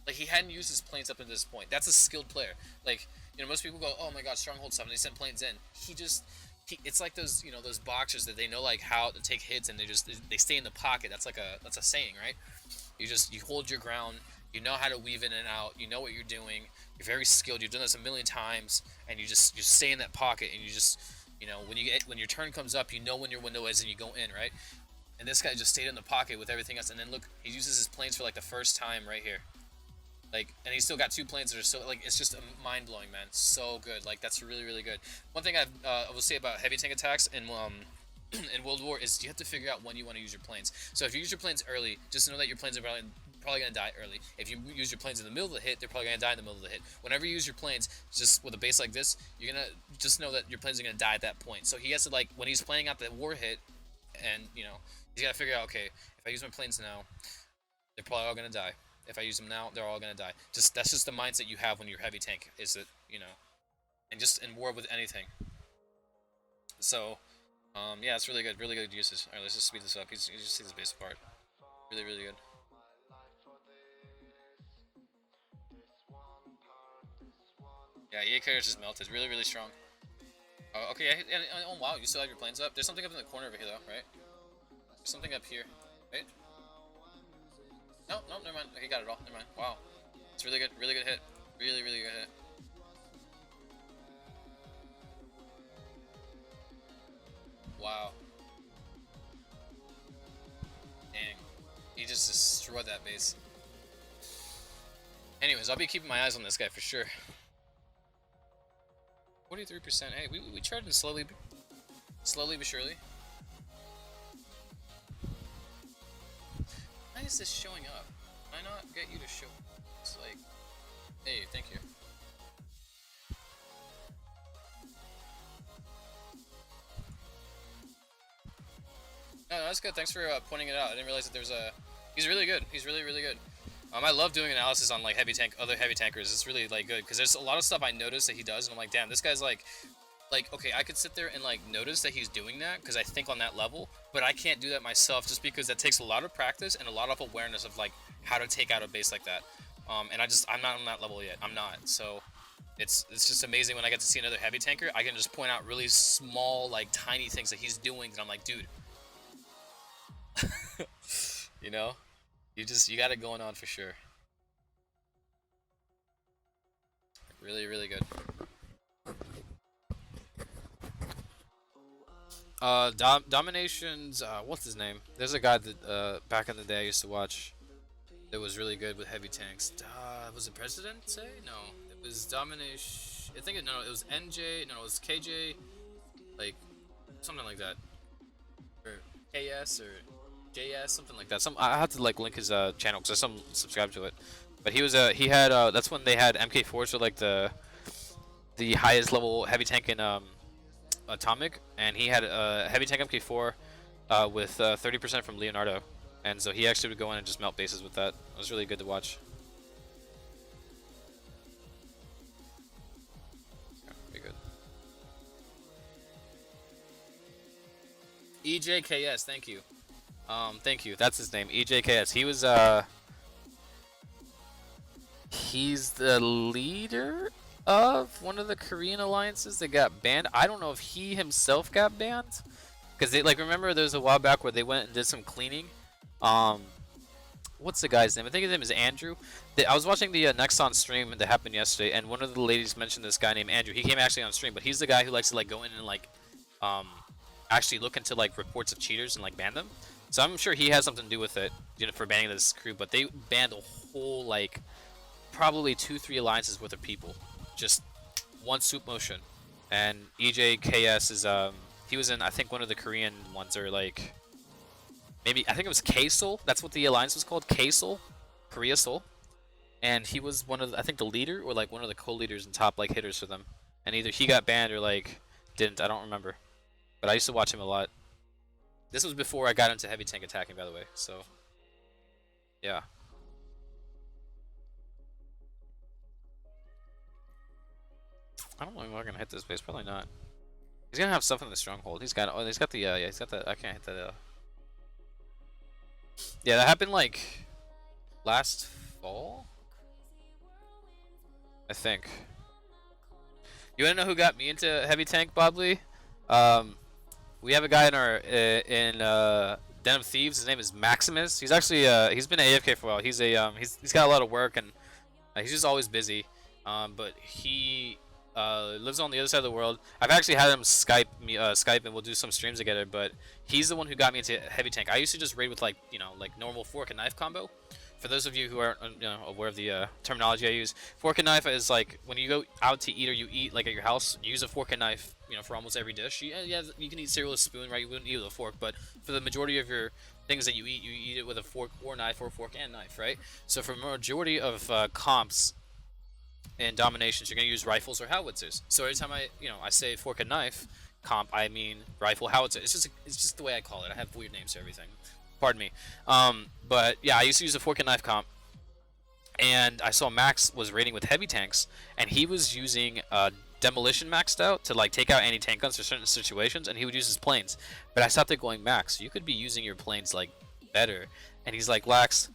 Like he hadn't used his planes up to this point. That's a skilled player. Like, you know, most people go, oh my god, stronghold stuff, and they send planes in. It's like those, you know, those boxers that they know like how to take hits and they stay in the pocket. That's a saying, right? You hold your ground. You know how to weave in and out. You know what you're doing. You're very skilled. You've done this a million times, and you stay in that pocket, and you know, when your turn comes up, you know when your window is, and you go in, right? And this guy just stayed in the pocket with everything else, and then look, he uses his planes for like the first time right here. Like, and he's still got two planes that are so, like, it's just mind blowing, man. So good. Like, that's really, really good. One thing I will say about heavy tank attacks in in World War is you have to figure out when you want to use your planes. So if you use your planes early, just know that your planes are probably going to die early. If you use your planes in the middle of the hit, they're probably going to die in the middle of the hit. Whenever you use your planes, just with a base like this, you're going to just know that your planes are going to die at that point. So he has to, like, when he's planning out the war hit, and, you know, he's got to figure out, okay, if I use my planes now, they're probably all going to die. If I use them now, they're all gonna die. That's just the mindset you have when you're heavy tank. Is that, you know, and just in war with anything. So, yeah, it's really good usage. All right, let's just speed this up. You just see this base part. Really, really good. Yeah, EA carrier just melted. Really, really strong. Okay, oh wow, you still have your planes up. There's something up in the corner over here though, right? There's something up here, right? No, never mind. Okay, got it all. Never mind. Wow. It's really good hit. Really, really good hit. Wow. Dang. He just destroyed that base. Anyways, I'll be keeping my eyes on this guy for sure. 43%. Hey, we charged him slowly but surely. Why is this showing up? Can I not get you to show? It's like, hey, thank you. No, that's good. Thanks for pointing it out. I didn't realize that there was a. He's really good. He's really, really good. I love doing analysis on like other heavy tankers. It's really like good because there's a lot of stuff I notice that he does, and I'm like, damn, this guy's like okay, I could sit there and like notice that he's doing that because I think on that level, but I can't do that myself just because that takes a lot of practice and a lot of awareness of like how to take out a base like that. And I'm not on that level yet. I'm not. So it's just amazing when I get to see another heavy tanker. I can just point out really small, like tiny things that he's doing, and I'm like, dude, you know, you got it going on for sure. Really, really good. DomiNations, what's his name? There's a guy that back in the day I used to watch that was really good with heavy tanks. Was it President say? No, it was DomiNation. I think it was NJ. No, it was KJ. Like something like that, or KS or JS, something like that. I have to like link his channel because I subscribe to it. But he had that's when they had MK4s for like the highest level heavy tank in Atomic, and he had a heavy tank MK4 with 30% from Leonardo, and so he actually would go in and just melt bases with that. It was really good to watch. Yeah, very good. EJKS, thank you. Thank you. That's his name, EJKS. He was he's the leader of one of the Korean alliances that got banned. I don't know if he himself got banned, because they like remember there was a while back where they went and did some cleaning. Um, what's the guy's name? I think his name is Andrew. I was watching the Nexon stream that happened yesterday, and one of the ladies mentioned this guy named Andrew. He came actually on stream, but he's the guy who likes to like go in and like um, actually look into like reports of cheaters and like ban them. So I'm sure he has something to do with it, you know, for banning this crew. But they banned a whole like probably 2-3 alliances worth of people, just one swoop motion. And EJKS is he was in I think one of the Korean ones, or like maybe I think it was K-Soul. That's what the alliance was called, K-Soul, Korea Soul. And he was one of I think the leader or like one of the co-leaders and top like hitters for them. And either he got banned or like didn't. I don't remember. But I used to watch him a lot. This was before I got into heavy tank attacking, by the way. So yeah. I don't know if I'm gonna hit this base. Probably not. He's gonna have stuff in the stronghold. He's got. Oh, he's got the. Yeah, he's got the. I can't hit the. Yeah, that happened like last fall, I think. You wanna know who got me into heavy tank, Bob Lee? We have a guy in our Den of Thieves. His name is Maximus. He's actually he's been AFK for a while. He's a he's got a lot of work and he's just always busy. But he lives on the other side of the world. I've actually had him Skype me, Skype, and we'll do some streams together. But he's the one who got me into heavy tank. I used to just raid with like like normal fork and knife combo. For those of you who aren't aware of the terminology I use, fork and knife is like when you go out to eat or you eat like at your house, you use a fork and knife. For almost every dish. Yeah, you can eat cereal with a spoon, right? You wouldn't eat with a fork, but for the majority of your things that you eat it with a fork or knife, or fork and knife, right? So for majority of comps in DomiNations, you're gonna use rifles or howitzers. So every time I say fork and knife comp, I mean rifle howitzer. It's just the way I call it. I have weird names for everything. Pardon me. But yeah, I used to use a fork and knife comp, and I saw Max was raiding with heavy tanks, and he was using demolition maxed out to like take out anti-tank guns for certain situations, and he would use his planes. But I stopped there going, Max, you could be using your planes like better. And he's like, Lax,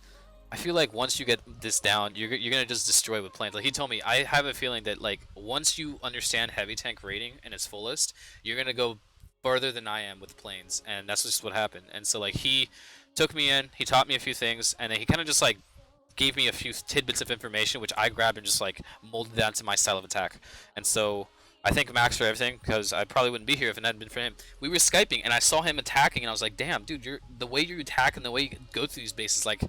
I feel like once you get this down, you're gonna just destroy with planes. Like he told me, I have a feeling that like once you understand heavy tank raiding in its fullest, you're gonna go farther than I am with planes, and that's just what happened. And so like he took me in, he taught me a few things, and then he kind of just like gave me a few tidbits of information, which I grabbed and just like molded that into my style of attack. And so I thank Max for everything, because I probably wouldn't be here if it hadn't been for him. We were Skyping, and I saw him attacking, and I was like, damn, dude, the way you attack and the way you go through these bases, like,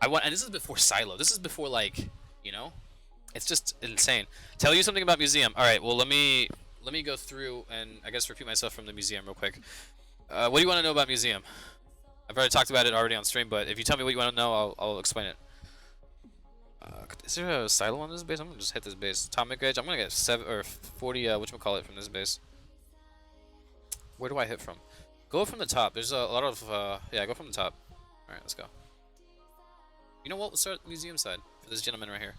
and this is before Silo. This is before, like, it's just insane. Tell you something about Museum. All right, well, let me go through and I guess repeat myself from the Museum real quick. What do you want to know about Museum? I've already talked about it already on stream, but if you tell me what you want to know, I'll explain it. Is there a silo on this base? I'm gonna just hit this base. Atomic edge. I'm gonna get 7 or 40. Whatchamacallit from this base. Where do I hit from? Go from the top. There's a lot of. Yeah, go from the top. All right, let's go. You know what? We'll start at the museum side for this gentleman right here.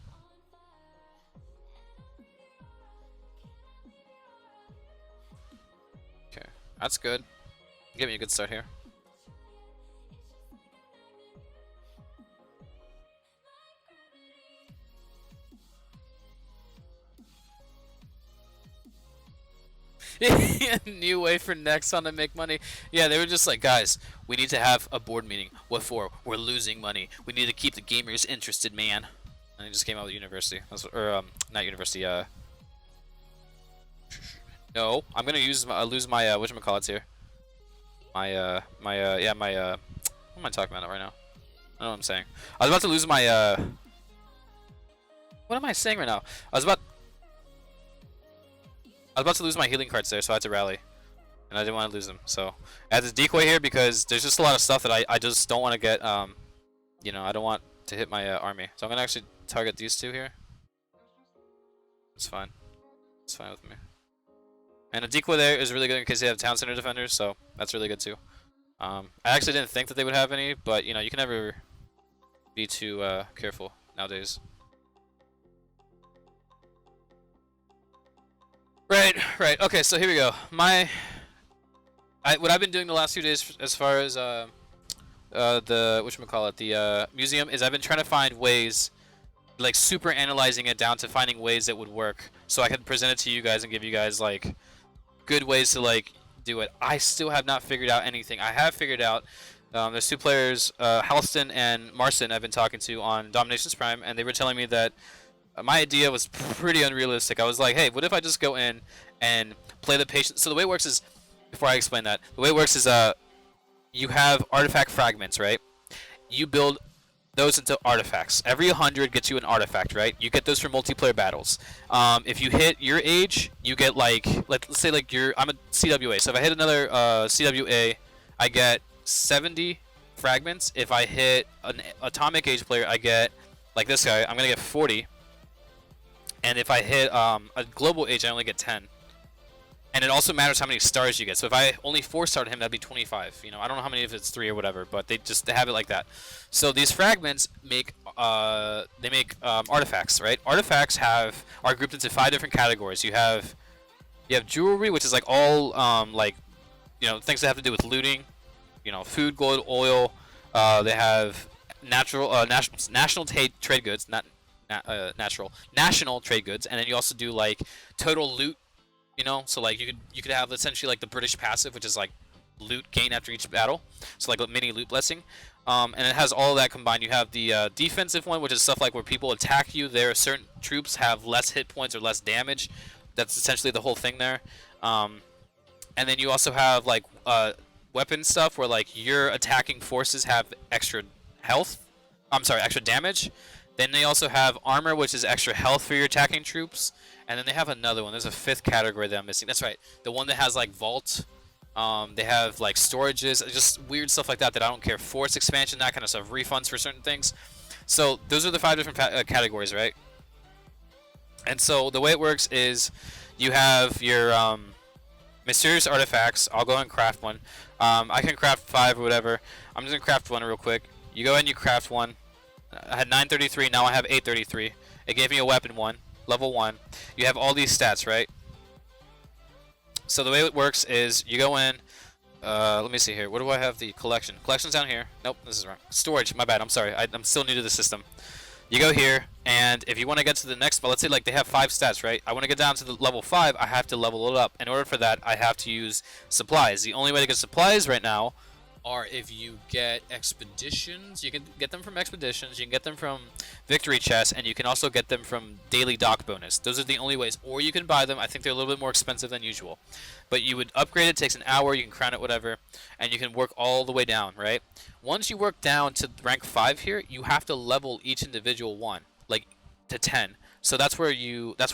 Okay, that's good. Give me a good start here. New way for Nexon to make money. Yeah, they were just like, guys, we need to have a board meeting. What for? We're losing money. We need to keep the gamers interested, man. And he just came out with university. Or not university. No, I'm gonna lose my whatchamacallits here. My what am I talking about right now? I don't know what I'm saying. I was about to lose my what am I saying right now? I was about to lose my healing cards there, so I had to rally. And I didn't want to lose them, so I had to decoy here because there's just a lot of stuff that I just don't want to get, I don't want to hit my army. So I'm going to actually target these two here. It's fine. It's fine with me. And a decoy there is really good in case they have town center defenders, so that's really good too. I actually didn't think that they would have any, but, you can never be too careful nowadays. Right. Okay, so here we go. What I've been doing the last few days as far as the museum is I've been trying to find ways like super analyzing it down to finding ways that would work, so I could present it to you guys and give you guys like good ways to like do it. I still have not figured out anything. I have figured out there's two players, Halston and Marston, I've been talking to on DomiNations Prime, and they were telling me that my idea was pretty unrealistic. I was like, hey, what if I just go in and play the patient? So the way it works is, before I explain that, the way it works is you have artifact fragments, right? You build those into artifacts. Every 100 gets you an artifact, right? You get those for multiplayer battles. If you hit your age, you get like, let's say like I'm a CWA. So if I hit another CWA, I get 70 fragments. If I hit an atomic age player, I get, like this guy, I'm gonna get 40. And if I hit a global age, I only get 10. And it also matters how many stars you get. So if I only 4-starred him, that'd be 25. You know, I don't know how many, if it's 3 or whatever, but they have it like that. So these fragments make artifacts, right? Artifacts are grouped into 5 different categories. You have jewelry, which is like all like, you know, things that have to do with looting. You know, food, gold, oil. They have national trade goods, national trade goods, and then you also do like total loot. You know, so like you could have essentially like the British passive, which is like loot gain after each battle, so like a mini loot blessing, and it has all of that combined. You have the defensive one, which is stuff like where people attack you. There are certain troops have less hit points or less damage. That's essentially the whole thing there. And then you also have like weapon stuff where like your attacking forces have extra health. I'm sorry, extra damage. Then they also have armor, which is extra health for your attacking troops. And then they have another one. There's a 5th category that I'm missing. That's right. The one that has like vault. They have like storages, just weird stuff like that that I don't care. Force expansion, that kind of stuff. Refunds for certain things. So those are the 5 different categories, right? And so the way it works is you have your mysterious artifacts. I'll go ahead and craft one. I can craft 5 or whatever. I'm just going to craft one real quick. You go ahead and you craft one. I had 933, now I have 833. It gave me a weapon 1. Level 1. You have all these stats, right? So the way it works is you go in. Let me see here. Where do I have the collection? Collection's down here. Nope, this is wrong. Storage. My bad. I'm sorry. I'm still new to the system. You go here, and if you want to get to the next, but let's say like they have 5 stats, right? I want to get down to the level 5. I have to level it up. In order for that, I have to use supplies. The only way to get supplies right now are if you get expeditions. You can get them from expeditions, you can get them from victory chests, and you can also get them from daily dock bonus. Those are the only ways. Or you can buy them. I think they're a little bit more expensive than usual. But you would upgrade it, takes an hour, you can crown it, whatever, and you can work all the way down, right? Once you work down to rank 5 here, you have to level each individual one, like to 10. So that's where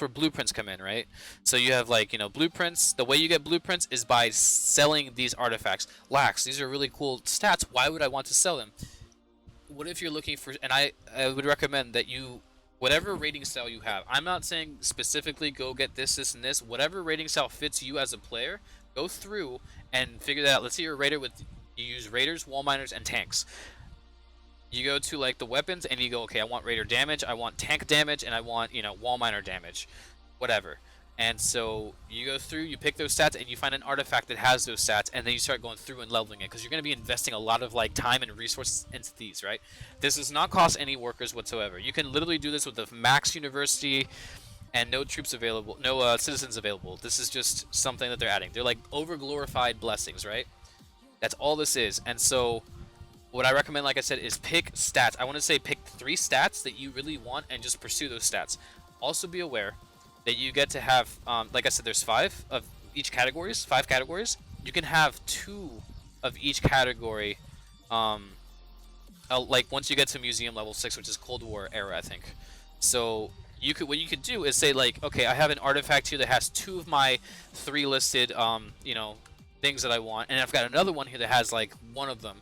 blueprints come in, right? So you have like, you know, blueprints. The way you get blueprints is by selling these artifacts. Lax, these are really cool stats. Why would I want to sell them? What if you're looking for, and I would recommend that you, whatever rating style you have. I'm not saying specifically go get this, this, and this. Whatever rating style fits you as a player, go through and figure that out. Let's say you're a raider you use raiders, wall miners, and tanks. You go to like the weapons and you go, okay, I want raider damage, I want tank damage, and I want, you know, wall miner damage, whatever. And so you go through, you pick those stats, and you find an artifact that has those stats, and then you start going through and leveling it, because you're going to be investing a lot of like time and resources into these, right? This does not cost any workers whatsoever. You can literally do this with the max university and no troops available, no citizens available. This is just something that they're adding. They're like over glorified blessings, right? That's all this is. And so what I recommend, like I said, is pick stats. I want to say pick 3 stats that you really want and just pursue those stats. Also be aware that you get to have, like I said, there's 5 of each categories, 5 categories. You can have 2 of each category, like once you get to museum level 6, which is Cold War era, I think. So what you could do is say like, okay, I have an artifact here that has 2 of my 3 listed, you know, things that I want, and I've got another one here that has like 1 of them.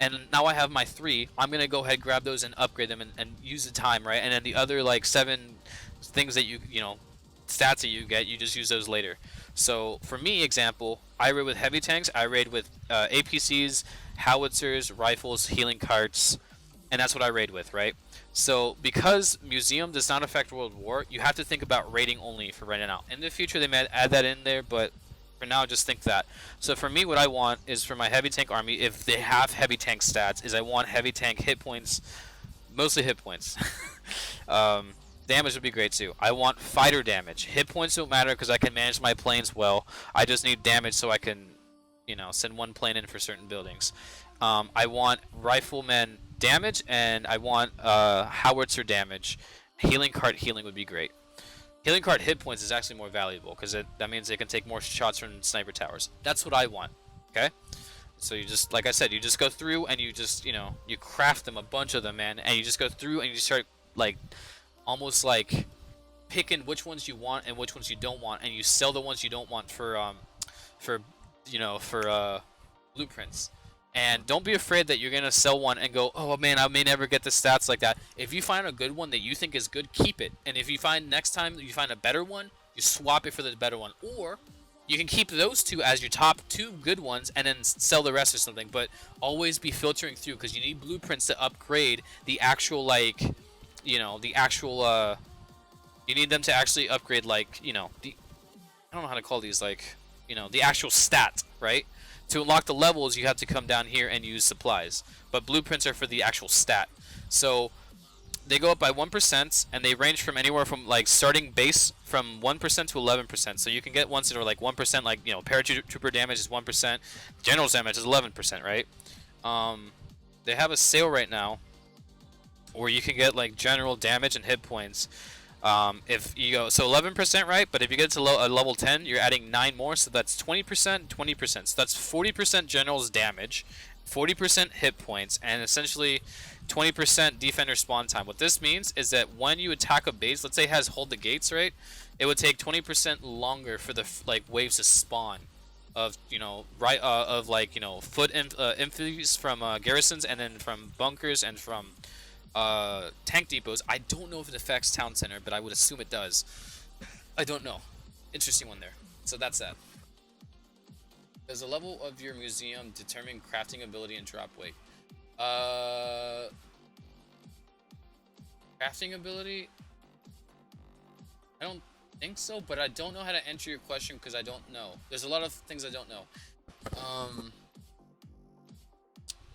And now I have my 3. I'm gonna go ahead, grab those, and upgrade them, and use the time, right? And then the other like 7 things that you know, stats that you get, you just use those later. So for me, example, I raid with heavy tanks. I raid with APCs, howitzers, rifles, healing carts, and that's what I raid with, right? So because museum does not affect World War, you have to think about raiding only for right now. In the future, they might add that in there, but for now, just think that. So for me, what I want is for my heavy tank army, if they have heavy tank stats, is I want heavy tank hit points, mostly hit points. Um, damage would be great too. I want fighter damage. Hit points don't matter because I can manage my planes well. I just need damage so I can, send one plane in for certain buildings. I want rifleman damage, and I want howitzer damage. Healing cart healing would be great. Healing cart hit points is actually more valuable because that means they can take more shots from sniper towers. That's what I want. Okay. So you just, like I said, you just go through and you just, you craft them, a bunch of them, man, and you just go through and you start like almost like picking which ones you want and which ones you don't want, and you sell the ones you don't want for blueprints. And don't be afraid that you're gonna sell one and go, oh man, I may never get the stats like that. If you find a good one that you think is good, keep it. And if you find next time you find a better one, you swap it for the better one. Or you can keep those two as your top two good ones and then sell the rest or something. But always be filtering through because you need blueprints to upgrade the actual you need them to actually upgrade I don't know how to call these, the actual stat, right? To unlock the levels, you have to come down here and use supplies. But blueprints are for the actual stat. So they go up by 1%, and they range from anywhere from starting base from 1% to 11%. So you can get ones that are 1%, paratrooper damage is 1%, general's damage is 11%, right? They have a sale right now where you can get general damage and hit points. If you go 11%, right? But if you get to level 10, you're adding 9 more, so that's 20%, 20%. So that's 40% general's damage, 40% hit points, and essentially 20% defender spawn time. What this means is that when you attack a base, let's say it has hold the gates, right? It would take 20% longer for the waves to spawn of foot infantries from garrisons, and then from bunkers and from tank depots. I don't know if it affects town center, but I would assume it does. I don't know. Interesting one there. So that's that. Does the level of your museum determine crafting ability and drop weight? Crafting ability? I don't think so, but I don't know how to answer your question because I don't know. There's a lot of things I don't know.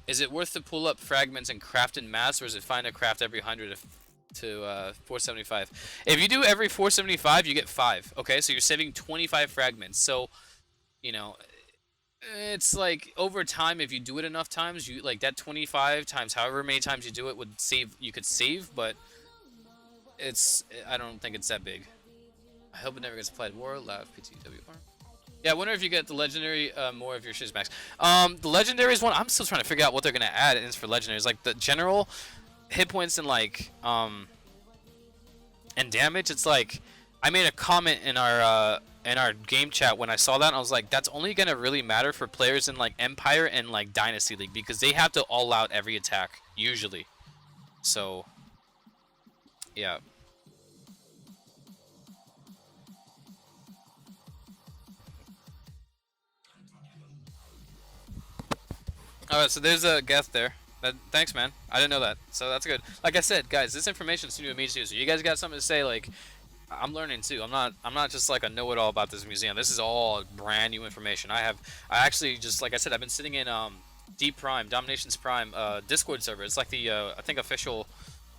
Is it worth to pull up fragments and craft in mass, or is it fine to craft every 100 to 475? If you do every 475, you get 5. Okay, so you're saving 25 fragments. So, it's over time, if you do it enough times, you that 25 times however many times you do it would save. You could save, but I don't think it's that big. I hope it never gets applied. War, laugh, PTWR. Yeah, I wonder if you get the legendary more of your shiz max. The legendaries one, I'm still trying to figure out what they're gonna add in for legendaries. The general hit points and and damage. It's I made a comment in our game chat when I saw that, and I was like, that's only gonna really matter for players in Empire and Dynasty League because they have to all out every attack usually. So yeah. Alright, so there's a Geth there. Thanks, man. I didn't know that, so that's good. Like I said, guys, this information is new to me too. So you guys got something to say? I'm learning too. I'm not just a know-it-all about this museum. This is all brand new information. I actually just, like I said, I've been sitting in Deep Prime, DomiNations Prime Discord server. It's the I think official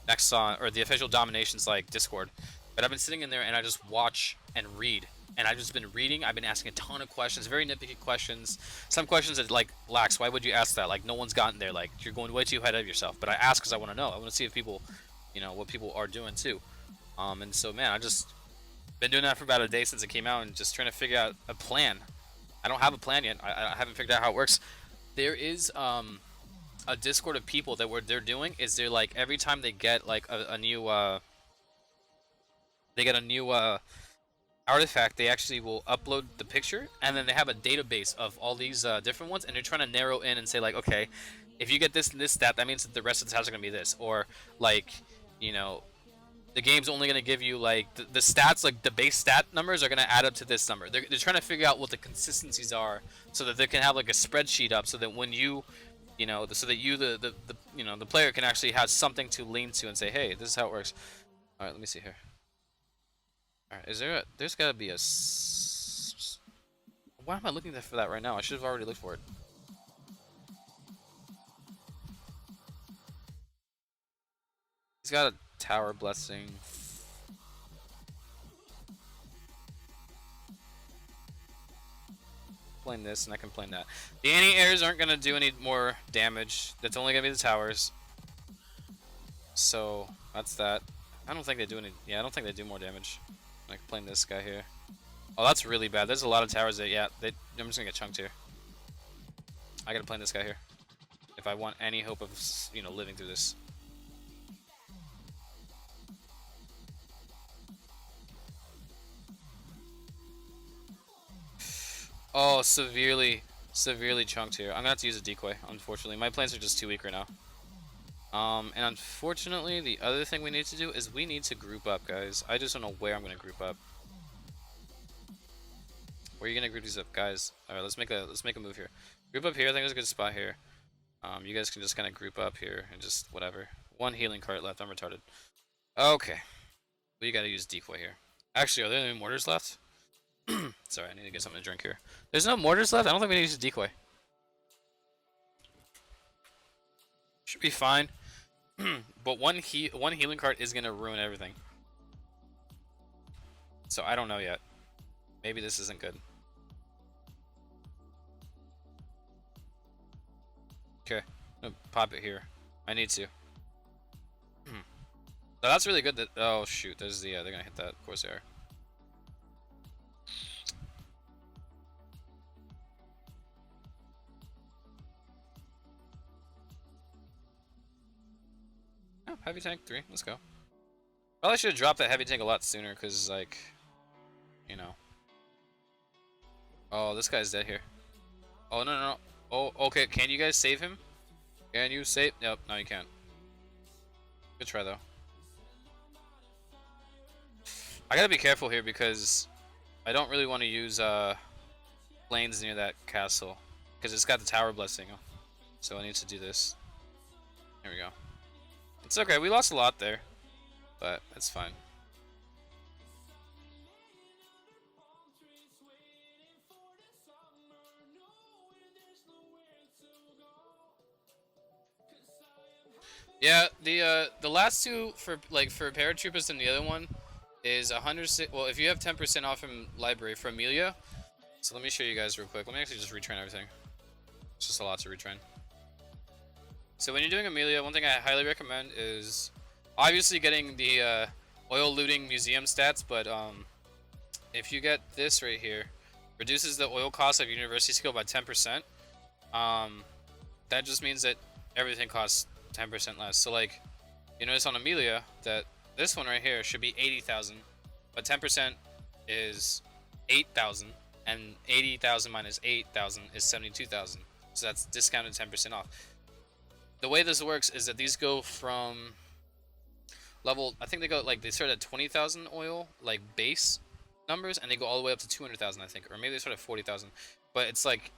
Nexon or the official DomiNations Discord. But I've been sitting in there and I just watch and read. And I've just been reading. I've been asking a ton of questions, very nitpicky questions. Some questions that Lax, why would you ask that? No one's gotten there. You're going way too ahead of yourself. But I ask because I want to know. I want to see if people, what people are doing too. And so, man, I just been doing that for about a day since it came out and just trying to figure out a plan. I don't have a plan yet. I haven't figured out how it works. There is a Discord of people that what they're doing is they're every time they get a new artifact, they actually will upload the picture, and then they have a database of all these different ones, and they're trying to narrow in and say okay, if you get this and this stat, that means that the rest of the stats are gonna be this, or the game's only gonna give you the stats, the base stat numbers are gonna add up to this number. They're trying to figure out what the consistencies are, so that they can have a spreadsheet up, so that when you so that you the player can actually have something to lean to and say, hey, this is how it works. All right, let me see here. Alright, there's gotta be why am I looking for that right now? I should have already looked for it. He's got Tower blessing. Plane this, and I can plane that. The anti-airs aren't gonna do any more damage. That's only gonna be the towers. So that's that. I don't think they do any. Yeah, I don't think they do more damage. I can plane this guy here. Oh, that's really bad. There's a lot of towers that, yeah, I'm just gonna get chunked here. I gotta plane this guy here if I want any hope of, you know, living through this. Oh, severely chunked here. I'm gonna have to use a decoy, unfortunately. My planes are just too weak right now. And unfortunately, the other thing we need to do is we need to group up, guys. I just don't know where I'm gonna group up. Where are you gonna group these up, guys? All right, let's make a move here. Group up here. I think there's a good spot here. You guys can just kind of group up here and just whatever. One healing cart left. I'm retarded. Okay, we gotta use decoy here. Actually, are there any mortars left? Sorry, I need to get something to drink here. There's no mortars left? I don't think we need to use a decoy. Should be fine. But one healing cart is gonna ruin everything. So I don't know yet. Maybe this isn't good. Okay, I'm gonna pop it here. I need to. So that's really good. That, oh shoot, there's the they're gonna hit that. Of course they are. Oh, heavy tank 3. Let's go. Probably should have dropped that heavy tank a lot sooner, cause like, you know. Oh, this guy's dead here. Oh no. Oh, okay. Can you guys save him? Can you save? Nope. No, you can't. Good try though. I gotta be careful here because I don't really want to use planes near that castle because it's got the tower blessing. So I need to do this. Here we go. It's okay. We lost a lot there, but it's fine. Yeah, the last two for paratroopers and the other one is 100. Well, if you have 10% off from library for Amelia. So let me show you guys real quick. Let me actually just retrain everything. It's just a lot to retrain. So when you're doing Amelia, one thing I highly recommend is obviously getting the oil looting museum stats, but if you get this right here, reduces the oil cost of your university skill by 10%. That just means that everything costs 10% less. So like, you notice on Amelia that this one right here should be 80,000, but 10% is 8,000, and 80,000 minus 8,000 is 72,000. So that's discounted 10% off. The way this works is that these go from level, I think they go like they start at 20,000 oil, like base numbers, and they go all the way up to 200,000, I think, or maybe they start at 40,000. But it's like,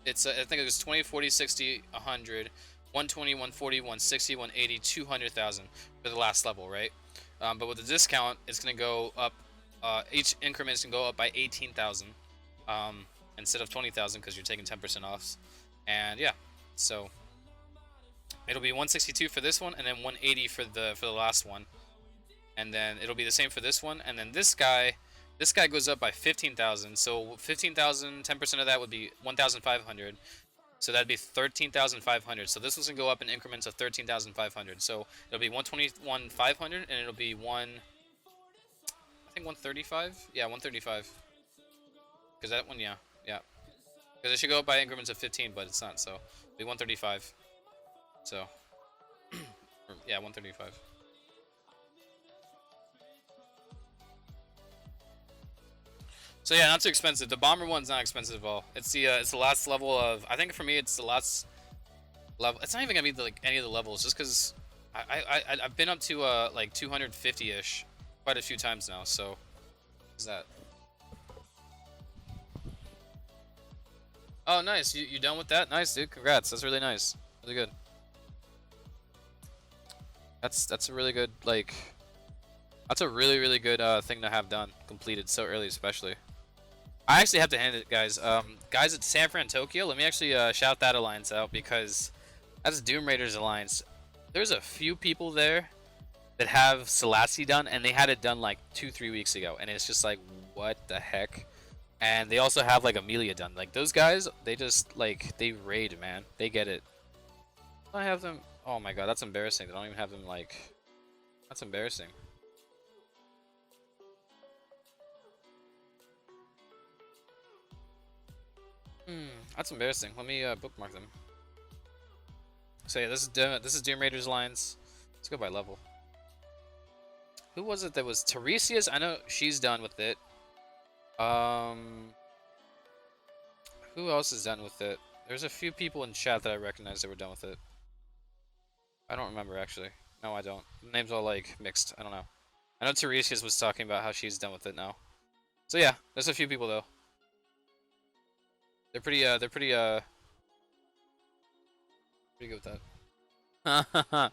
it's I think it was 20, 40, 60, 100. 120, 140, 160, 180, 200,000 for the last level, right? But with the discount, it's going to go up, each increment is going to go up by 18,000 instead of 20,000 because you're taking 10% off. And yeah, so it'll be 162 for this one and then 180 for the last one. And then it'll be the same for this one. And then this guy goes up by 15,000. So 15,000, 10% of that would be 1,500. So that'd be 13,500. So this one's gonna go up in increments of 13,500. So it'll be 121,500, and it'll be I think 135. Yeah, 135. Because that one, yeah. Because it should go up by increments of 15, but it's not. So it'll be 135. So yeah, 135. So yeah, not too expensive. The bomber one's not expensive at all. It's the last level of, I think for me it's the last level. It's not even gonna be like any of the levels, just because I've been up to like 250-ish quite a few times now. So is that? Oh, nice. You done with that? Nice, dude. Congrats. That's really nice. Really good. That's a really good like. That's a really good thing to have done, completed so early, especially. I actually have to hand it, guys. Guys at San Fran, Tokyo, let me actually shout that alliance out because that's Doom Raiders alliance. There's a few people there that have Selassie done, and they had it done like 2-3 weeks ago, and it's just like, what the heck? And they also have like Amelia done. Like those guys, they just like they raid, man. They get it. I have them. Oh my god, that's embarrassing. They don't even have them like. That's embarrassing. That's embarrassing. Let me bookmark them. So yeah, this is Doom Raiders lines. Let's go by level. Who was it that was Tiresias? I know she's done with it. Um, who else is done with it? There's a few people in chat that I recognize that were done with it. I don't remember actually. No, I don't. The name's all like mixed. I don't know. I know Tiresias was talking about how she's done with it now. So yeah, there's a few people though. They're pretty good with that.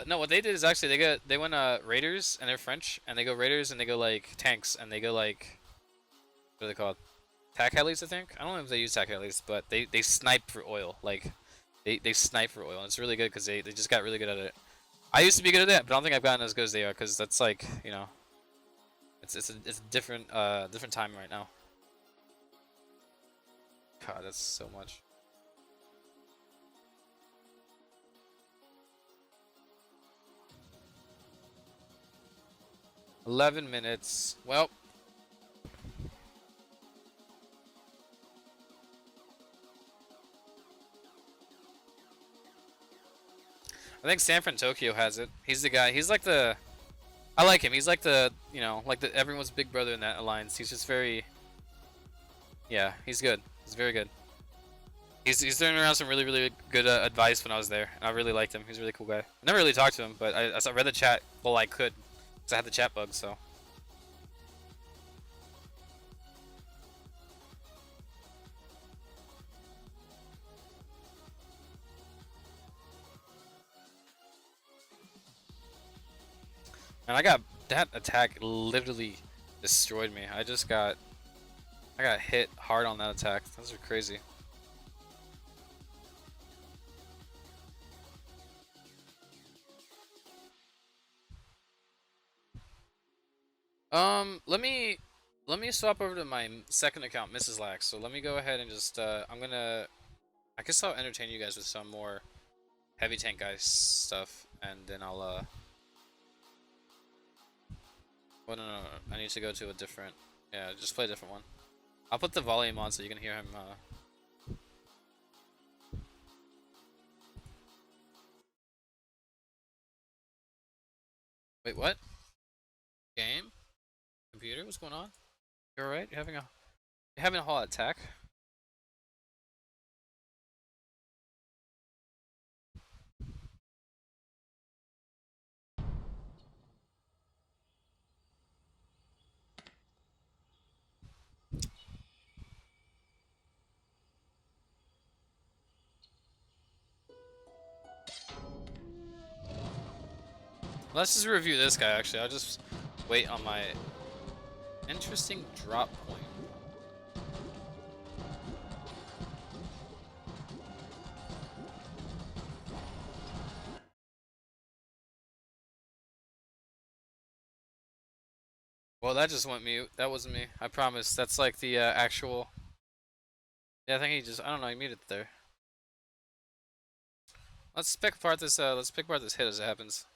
No, what they did is actually they went raiders and they're French and they go raiders and they go like tanks and they go like what are they called? Tac helis, I think. I don't know if they use tac helis, but they snipe for oil. Like they snipe for oil. And it's really good because they just got really good at it. I used to be good at that, but I don't think I've gotten as good as they are because that's like it's a different different time right now. God, that's so much. $11 minutes. Well, I think Sanford Tokyo has it. He's the guy. He's like the. I like him. He's like the like the everyone's big brother in that alliance. He's just very. Yeah, he's good. He's very good. He's throwing around some really good advice when I was there, and I really liked him. He's a really cool guy. I never really talked to him, but I read the chat. Well, I could, because I had the chat bug. So. And I got that attack literally destroyed me. I got hit hard on that attack. Those are crazy. Let me swap over to my second account, Mrs. Lax. So let me go ahead and just I guess I'll entertain you guys with some more heavy tank guys stuff, and then I'll well, no, I need to go to a different. Yeah, just play a different one. I'll put the volume on so you can hear him. Wait, what? Game? Computer? What's going on? You alright? You're having a whole attack? Let's just review this guy. Actually, I'll just wait on my interesting drop point. Well, that just went mute. That wasn't me. I promise. That's like the actual. Yeah, I think he just. I don't know. He muted there. Let's pick apart this. Let's pick apart this hit as it happens.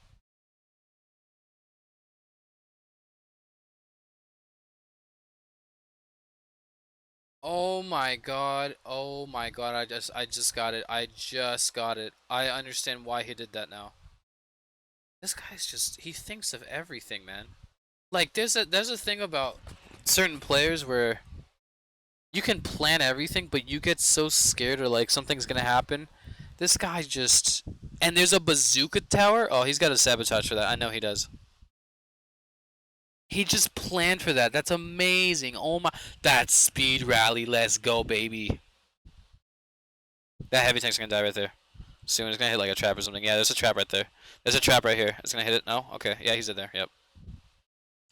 Oh my god. Oh my god. I just got it. I just got it. I understand why he did that now. This guy's just. He thinks of everything, man. Like there's a thing about certain players where you can plan everything, but you get so scared or like something's gonna happen. This guy just. And there's a bazooka tower. Oh, he's got a sabotage for that. I know he does. He just planned for that. That's amazing. Oh my. That's speed rally. Let's go, baby. That heavy tank's gonna die right there. Soon it's gonna hit like a trap or something. Yeah, there's a trap right there. There's a trap right here. It's gonna hit it. No? Okay. Yeah, he's in there. Yep.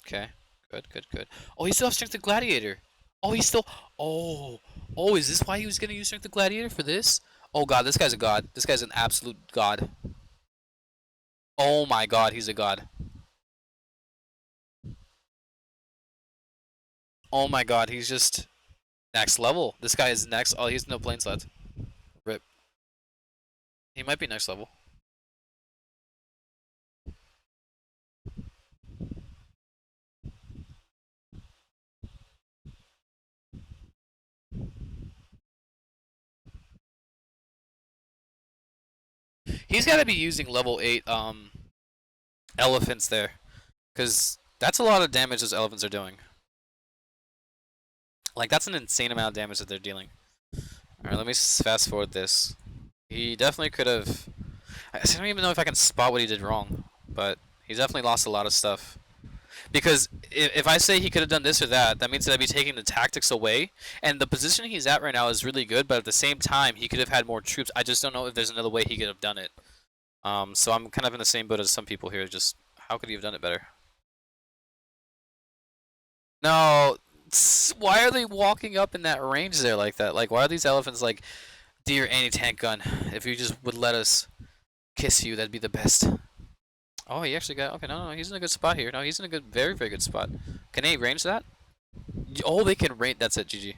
Okay. Good. Oh, he still has Strength of Gladiator. Oh, he's still. Oh. Oh, is this why he was gonna use Strength of Gladiator for this? Oh god, this guy's a god. This guy's an absolute god. Oh my god, he's a god. Oh my god, he's just next level. This guy is next. Oh, he's no planes left. Rip. He might be next level. He's got to be using level 8 elephants there, because that's a lot of damage those elephants are doing. Like, that's an insane amount of damage that they're dealing. Alright, let me fast forward this. He definitely could have... I don't even know if I can spot what he did wrong, but he definitely lost a lot of stuff. Because if I say he could have done this or that, that means that I'd be taking the tactics away. And the position he's at right now is really good, but at the same time, he could have had more troops. I just don't know if there's another way he could have done it. So I'm kind of in the same boat as some people here. Just how could he have done it better? No, why are they walking up in that range there like that? Like, why are these elephants like, dear anti-tank gun? If you just would let us kiss you, that'd be the best. Oh, he actually got. Okay, no, no, he's in a good spot here. No, he's in a good, very, very good spot. Can they range that? Oh, they can range. That's it, GG.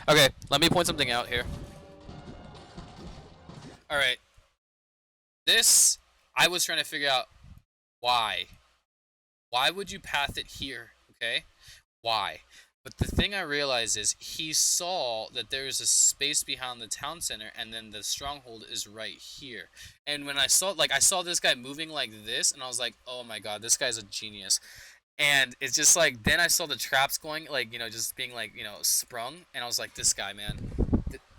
Okay, let me point something out here. All right, this I was trying to figure out why. Why would you path it here? Okay, why? But the thing I realized is he saw that there is a space behind the town center, and then the stronghold is right here. And when I saw, like, I saw this guy moving like this, and I was like, oh my god, this guy's a genius. And it's just like, then I saw the traps going, like, just being like, sprung, and I was like, this guy, man.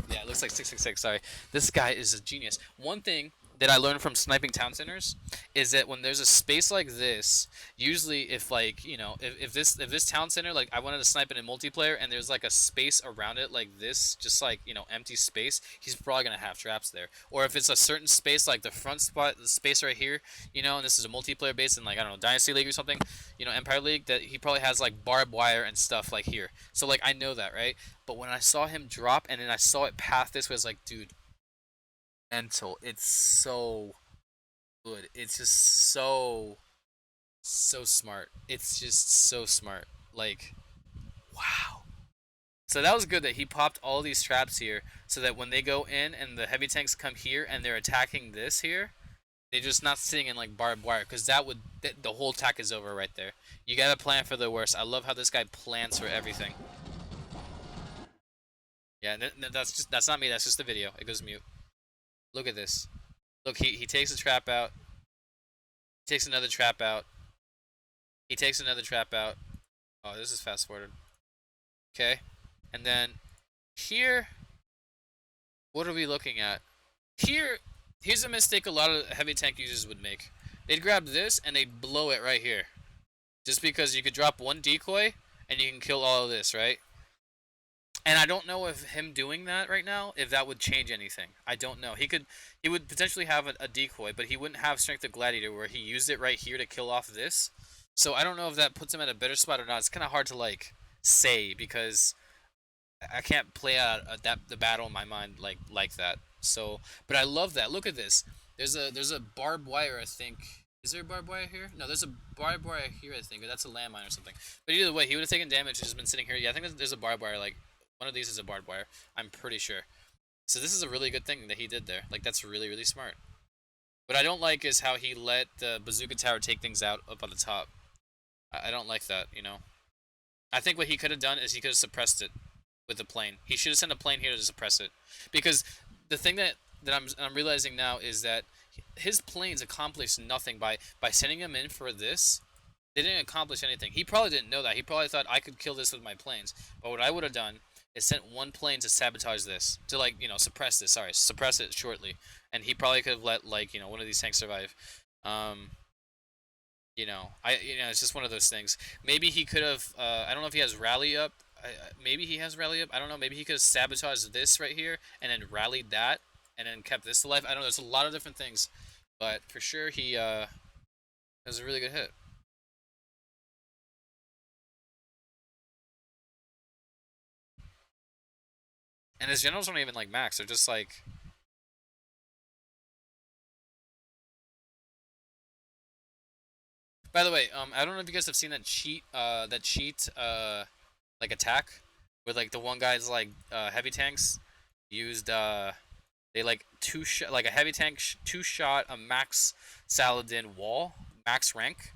Yeah, it looks like 666, sorry. This guy is a genius. One thing that I learned from sniping town centers is that when there's a space like this, usually if like, if this town center, like I wanted to snipe it in multiplayer and there's like a space around it like this, just like, empty space, he's probably gonna have traps there. Or if it's a certain space like the front spot, the space right here, and this is a multiplayer base in like, I don't know, Dynasty League or something, Empire League, that he probably has like barbed wire and stuff like here. So like I know that, right? But when I saw him drop and then I saw it path this way, I was like, dude, mental. It's so good. It's just so smart. It's just so smart. Like, wow. So that was good that he popped all these traps here so that when they go in and the heavy tanks come here and they're attacking this here, they're just not sitting in like barbed wire, because the whole attack is over right there. You gotta plan for the worst. I love how this guy plans for everything. Yeah, that's not me. That's just the video. It goes mute. Look at this. Look, he takes a trap out. He takes another trap out. He takes another trap out. Oh, this is fast forwarded. Okay, and then here, what are we looking at? Here, here's a mistake a lot of heavy tank users would make. They'd grab this and they'd blow it right here, just because you could drop one decoy and you can kill all of this, right? And I don't know if him doing that right now, if that would change anything. I don't know. He would potentially have a decoy, but he wouldn't have Strength of Gladiator where he used it right here to kill off this. So I don't know if that puts him at a better spot or not. It's kind of hard to like say, because I can't play out the battle in my mind like that. So, but I love that. Look at this. There's a barbed wire, I think. Is there a barbed wire here? No, there's a barbed wire here, I think. Or that's a landmine or something. But either way, he would have taken damage and just been sitting here. Yeah, I think there's a barbed wire. Like, one of these is a barbed wire. I'm pretty sure. So this is a really good thing that he did there. Like, that's really, really smart. What I don't like is how he let the bazooka tower take things out up on the top. I don't like that. I think what he could have done is he could have suppressed it with the plane. He should have sent a plane here to suppress it. Because the thing that I'm realizing now is that his planes accomplished nothing by sending him in for this. They didn't accomplish anything. He probably didn't know that. He probably thought I could kill this with my planes. But what I would have done is sent one plane to sabotage this, to like, suppress this. Sorry, suppress it shortly. And he probably could have let like, one of these tanks survive. Um, it's just one of those things. Maybe he could have. I don't know if he has rally up. Maybe he has rally up. I don't know. Maybe he could have sabotaged this right here and then rallied that and then kept this alive. I don't know. There's a lot of different things, but for sure he it was a really good hit. And his generals aren't even like max. They're just like By the way, I don't know if you guys have seen that cheat, like attack, where like the one guy's like heavy tanks used they like like a heavy tank two-shot a max Saladin wall, max rank.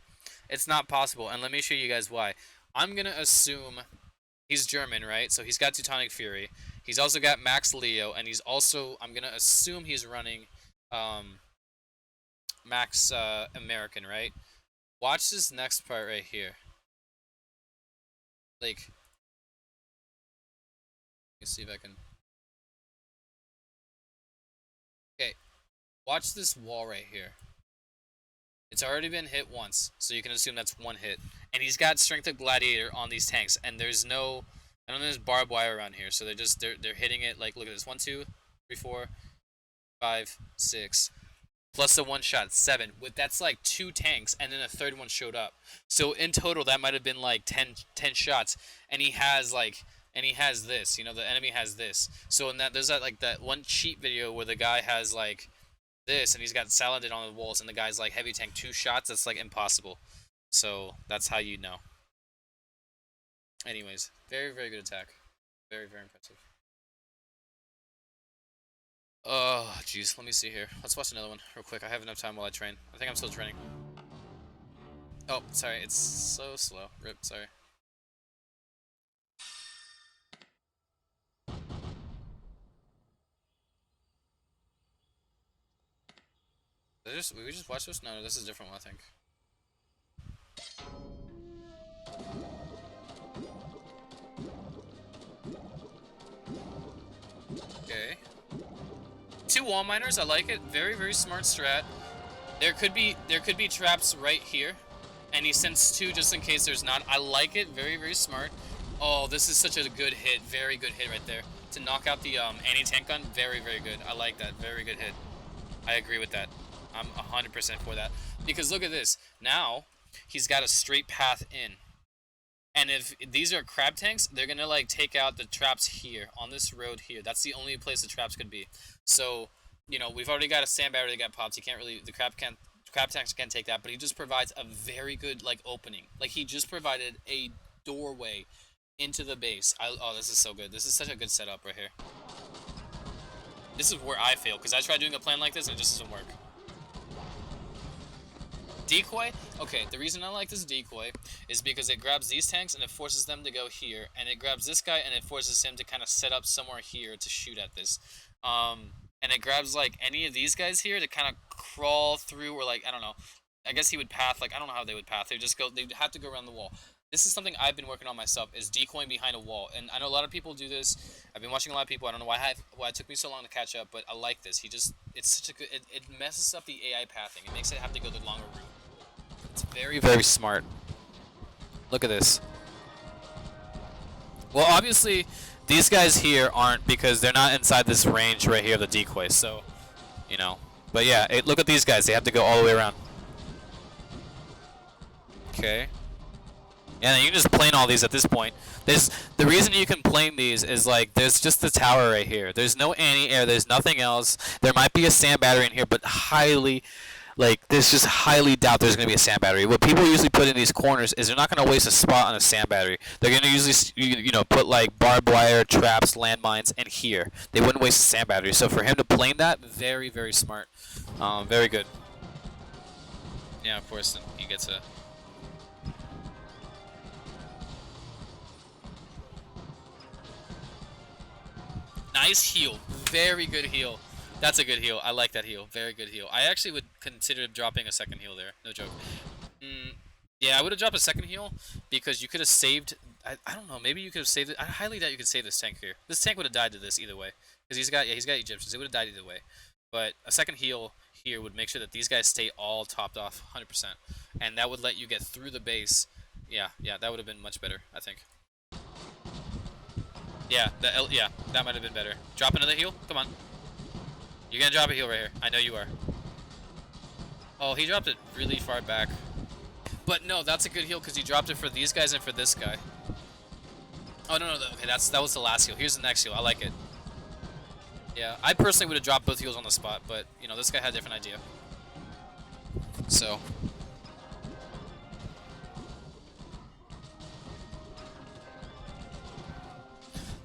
It's not possible, and let me show you guys why. I'm gonna assume he's German, right? So he's got Teutonic Fury. He's also got Max Leo, and he's also, I'm gonna assume he's running Max American, right? Watch this next part right here. Like, let me see if I can. Okay, watch this wall right here. It's already been hit once, so you can assume that's one hit. And he's got Strength of Gladiator on these tanks, and there's no, I don't know, there's barbed wire around here, so they're hitting it like, look at this, 1, 2, 3, 4, 5, 6, plus the one shot, 7. That's like 2 tanks, and then a third one showed up. So in total, that might have been like 10 shots, and he has like, and he has this, you know, the enemy has this. So in that, there's that one cheat video where the guy has like this, and he's got Saladin on the walls, and the guy's like heavy tank 2 shots. That's like impossible. So that's how you know. Anyways, very, very good attack. Very, very impressive. Oh, jeez. Let me see here. Let's watch another one real quick. I have enough time while I train. I think I'm still training. Oh, sorry. It's so slow. Rip, sorry. Did we just watch this? No, this is a different one, I think. Okay. 2 wall miners, I like it. Very, very smart strat. There could be traps right here, and he sends 2 just in case there's not. I like it. Very, very smart. Oh, this is such a good hit. Very good hit right there. To knock out the anti-tank gun, very, very good. I like that. Very good hit. I agree with that. I'm 100% for that. Because look at this. Now, he's got a straight path in. And if these are crab tanks, they're going to like take out the traps here, on this road here. That's the only place the traps could be. So, you know, we've already got a sand battery that got popped. He can't really, the crab tanks can't take that, but he just provides a very good, like, opening. Like, he just provided a doorway into the base. Oh, this is so good. This is such a good setup right here. This is where I fail, because I tried doing a plan like this and it just doesn't work. Decoy? Okay, the reason I like this decoy is because it grabs these tanks and it forces them to go here, and it grabs this guy and it forces him to kind of set up somewhere here to shoot at this. And it grabs like any of these guys here to kind of crawl through, or like, I don't know. I guess he would path, like, I don't know how they would path. They'd have to go around the wall. This is something I've been working on myself, is decoying behind a wall. And I know a lot of people do this. I've been watching a lot of people. I don't know why it took me so long to catch up, but I like this. It's such a good, it messes up the AI pathing. It makes it have to go the longer route. It's very, very smart. Look at this. Well, obviously, these guys here aren't, because they're not inside this range right here of the decoy, so, you know. But yeah, look at these guys. They have to go all the way around. Okay. Yeah, you can just plane all these at this point. The reason you can plane these is like there's just the tower right here. There's no anti-air. There's nothing else. There might be a sand battery in here, but there's just highly doubt there's going to be a sand battery. What people usually put in these corners is they're not going to waste a spot on a sand battery. They're going to usually, you know, put like barbed wire, traps, landmines, and here. They wouldn't waste a sand battery. So for him to plane that, very, very smart. Very good. Yeah, of course, then he gets a... Nice heal. Very good heal. That's a good heal. I like that heal. Very good heal. I actually would consider dropping a second heal there. No joke. Yeah, I would have dropped a second heal because you could have saved... I don't know. Maybe you could have saved it. I highly doubt you could save this tank here. This tank would have died to this either way. Because he's got Egyptians. It would have died either way. But a second heal here would make sure that these guys stay all topped off 100%. And that would let you get through the base. Yeah, that would have been much better, I think. Yeah, that might have been better. Drop another heal? Come on. You're gonna drop a heal right here. I know you are. Oh, he dropped it really far back. But no, that's a good heal because he dropped it for these guys and for this guy. Oh, no. Okay, that was the last heal. Here's the next heal. I like it. Yeah, I personally would have dropped both heals on the spot, but, you know, this guy had a different idea. So.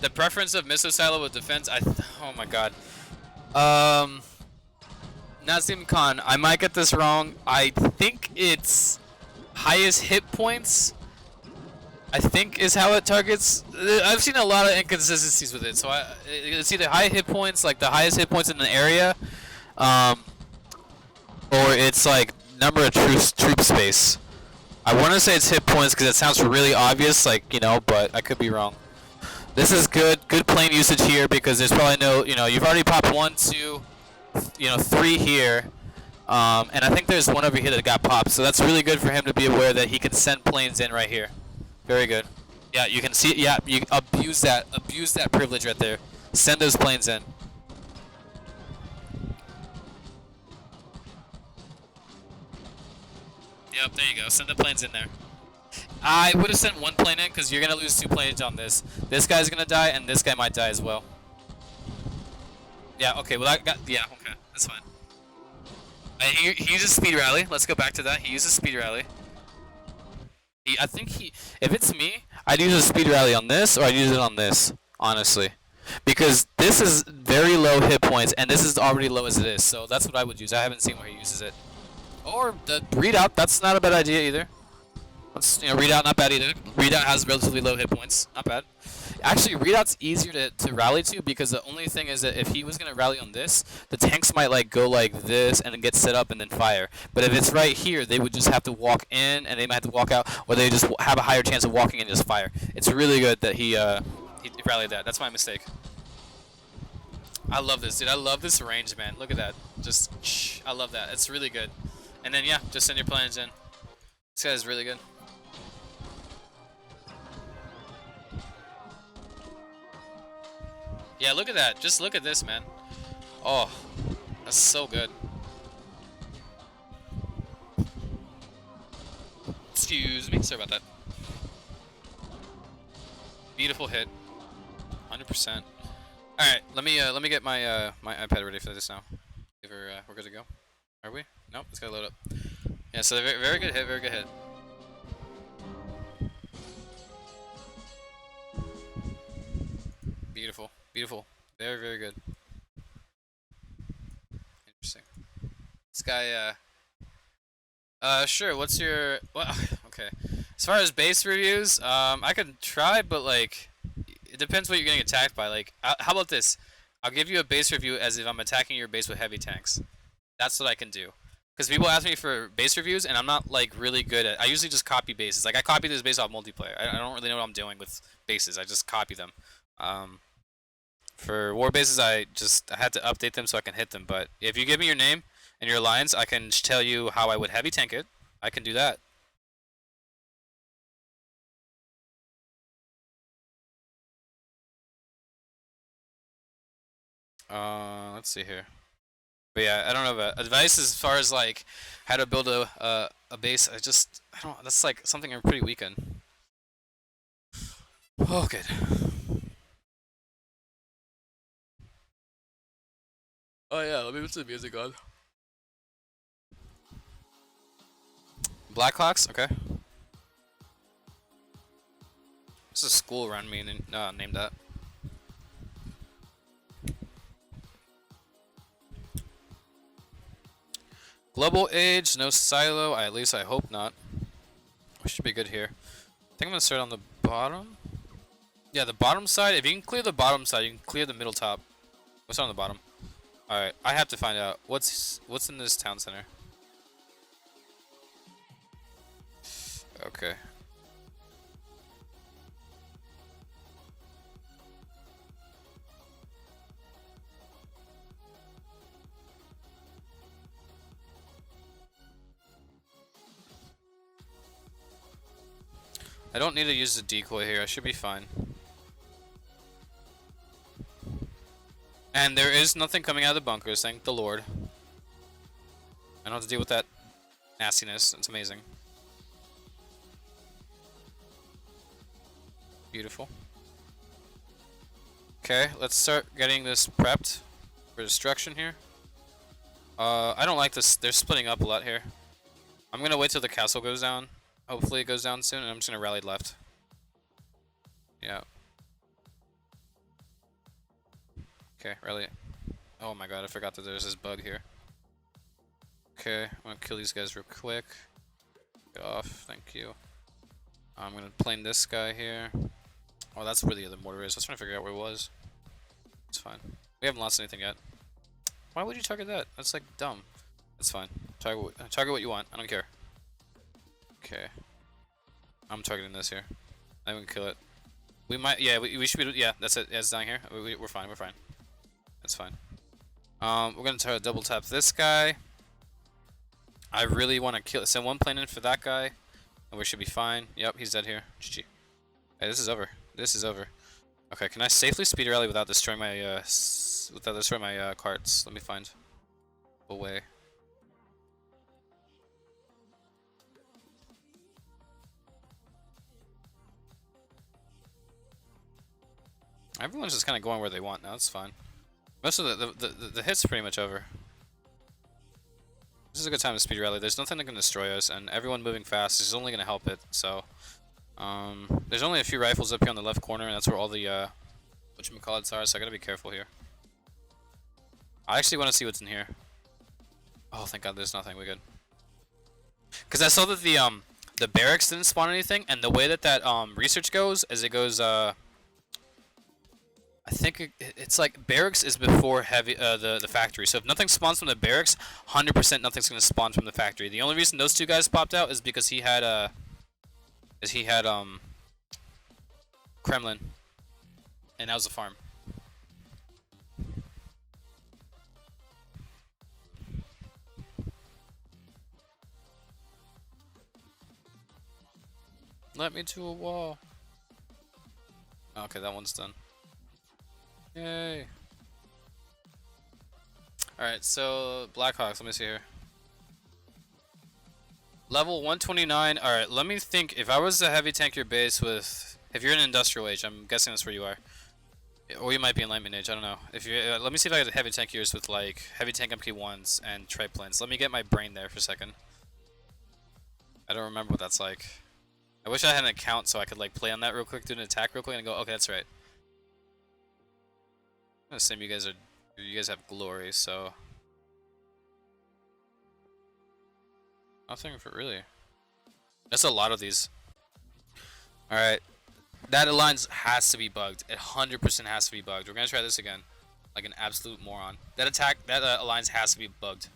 The preference of missile silo with defense. Oh my god. Nazim Khan. I might get this wrong. I think it's highest hit points. I think is how it targets. I've seen a lot of inconsistencies with it, so it's either high hit points, like the highest hit points in an area, or it's like number of troop space. I want to say it's hit points because it sounds really obvious, like, you know, but I could be wrong. This is good plane usage here because there's probably no, you know, you've already popped 1, 2, you know, 3 here, and I think there's one over here that got popped, so that's really good for him to be aware that he can send planes in right here. Very good. Yeah, you can see. Yeah, you abuse that privilege right there. Send those planes in. Yep, there you go. Send the planes in there. I would have sent 1 plane in because you're gonna lose 2 planes on this. This guy's gonna die, and this guy might die as well. Yeah. Okay. Well, yeah. Okay. That's fine. He uses speed rally. Let's go back to that. He uses speed rally. I think if it's me, I'd use a speed rally on this, or I'd use it on this, honestly. Because this is very low hit points, and this is already low as it is, so that's what I would use. I haven't seen where he uses it. Or the readout, that's not a bad idea either. Let's, you know, readout, not bad either. Readout has relatively low hit points, not bad. Actually, readout's easier to rally to because the only thing is that if he was gonna rally on this, the tanks might like go like this and then get set up and then fire. But if it's right here, they would just have to walk in and they might have to walk out, or they just have a higher chance of walking in and just fire. It's really good that he rallied that. That's my mistake. I love this, dude. I love this range, man. Look at that. Just, I love that. It's really good. And then yeah, just send your planes in. This guy's really good. Yeah, look at that. Just look at this, man. Oh, that's so good. Excuse me. Sorry about that. Beautiful hit. 100%. All right, let me get my my iPad ready for this now. We're good to go. Are we? Nope. It's gotta load up. Yeah. So very, very good hit. Very good hit. Beautiful. Beautiful. Very, very good. Interesting. This guy, sure, what's your, well, okay. As far as base reviews, I could try, but, like, it depends what you're getting attacked by. Like, how about this? I'll give you a base review as if I'm attacking your base with heavy tanks. That's what I can do. Because people ask me for base reviews, and I'm not, like, really good at, I usually just copy bases. Like, I copy this base off multiplayer. I don't really know what I'm doing with bases. I just copy them. For war bases, I had to update them so I can hit them. But if you give me your name and your alliance, I can tell you how I would heavy tank it. I can do that. Let's see here. But yeah, I don't have advice as far as like how to build a base. I don't. That's like something I'm pretty weak in. Oh, good. Oh yeah, let me put some music on. Blackhawks, okay. There's a school around me named that. Global age, no silo. At least I hope not. We should be good here. I think I'm gonna start on the bottom. Yeah, the bottom side. If you can clear the bottom side, you can clear the middle top. What's on the bottom? All right, I have to find out what's in this town center. Okay. I don't need to use the decoy here. I should be fine. And there is nothing coming out of the bunkers, thank the Lord. I don't have to deal with that nastiness. It's amazing. Beautiful. Okay, let's start getting this prepped for destruction here. I don't like this. They're splitting up a lot here. I'm gonna wait till the castle goes down. Hopefully it goes down soon, and I'm just gonna rally left. Yeah. Okay, really. Oh my god, I forgot that there's this bug here. Okay, I'm gonna kill these guys real quick. Get off, thank you. I'm gonna plane this guy here. Oh, that's where the other mortar is. I was trying to figure out where it was. It's fine. We haven't lost anything yet. Why would you target that? That's like dumb. That's fine. Target what you want. I don't care. Okay. I'm targeting this here. I can kill it. We might. Yeah, we should be. Yeah, that's it. Yeah, it's down here. We're fine. We're fine. That's fine. We're gonna try to double tap this guy. I really want to send one plane in for that guy, and we should be fine. Yep, he's dead here. GG. Hey, this is over. This is over. Okay, can I safely speed rally without destroying my carts? Let me find a way. Everyone's just kind of going where they want now. It's fine. Most of the hits are pretty much over. This is a good time to speed rally. There's nothing that can destroy us, and everyone moving fast is only going to help it. So, there's only a few rifles up here on the left corner, and that's where all the whatchamacallits are. So I gotta be careful here. I actually want to see what's in here. Oh, thank God, there's nothing. We're good. Because I saw that the barracks didn't spawn anything, and the way that research goes is it goes I think it's like barracks is before the factory. So if nothing spawns from the barracks, 100% nothing's gonna spawn from the factory. The only reason those two guys popped out is because he had Kremlin, and that was a farm. Let me to a wall. Okay, that one's done. Yay. Alright, so Blackhawks, let me see here. Level 129. Alright, let me think. If I was a heavy tanker base with... If you're in industrial age, I'm guessing that's where you are. Or you might be enlightenment age, I don't know. If you let me see if I get heavy tankers with like heavy tank MK1s and triplanes. Let me get my brain there for a second. I don't remember what that's like. I wish I had an account so I could like play on that real quick, do an attack real quick, and go, okay, that's right. I'm gonna assume you guys have glory, so nothing for really. That's a lot of these. All right, that alliance has to be bugged. It 100% has to be bugged. We're gonna try this again, like an absolute moron. That alliance has to be bugged.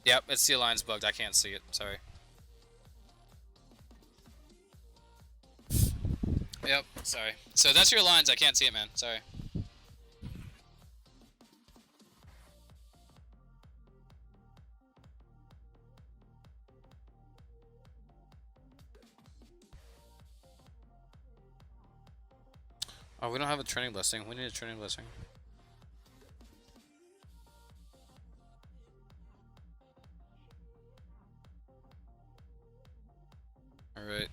Yep, it's the alliance bugged. I can't see it. Sorry. Yep, sorry. So that's your lines. I can't see it, man. Sorry. Oh, we don't have a training blessing. We need a training blessing. Alright.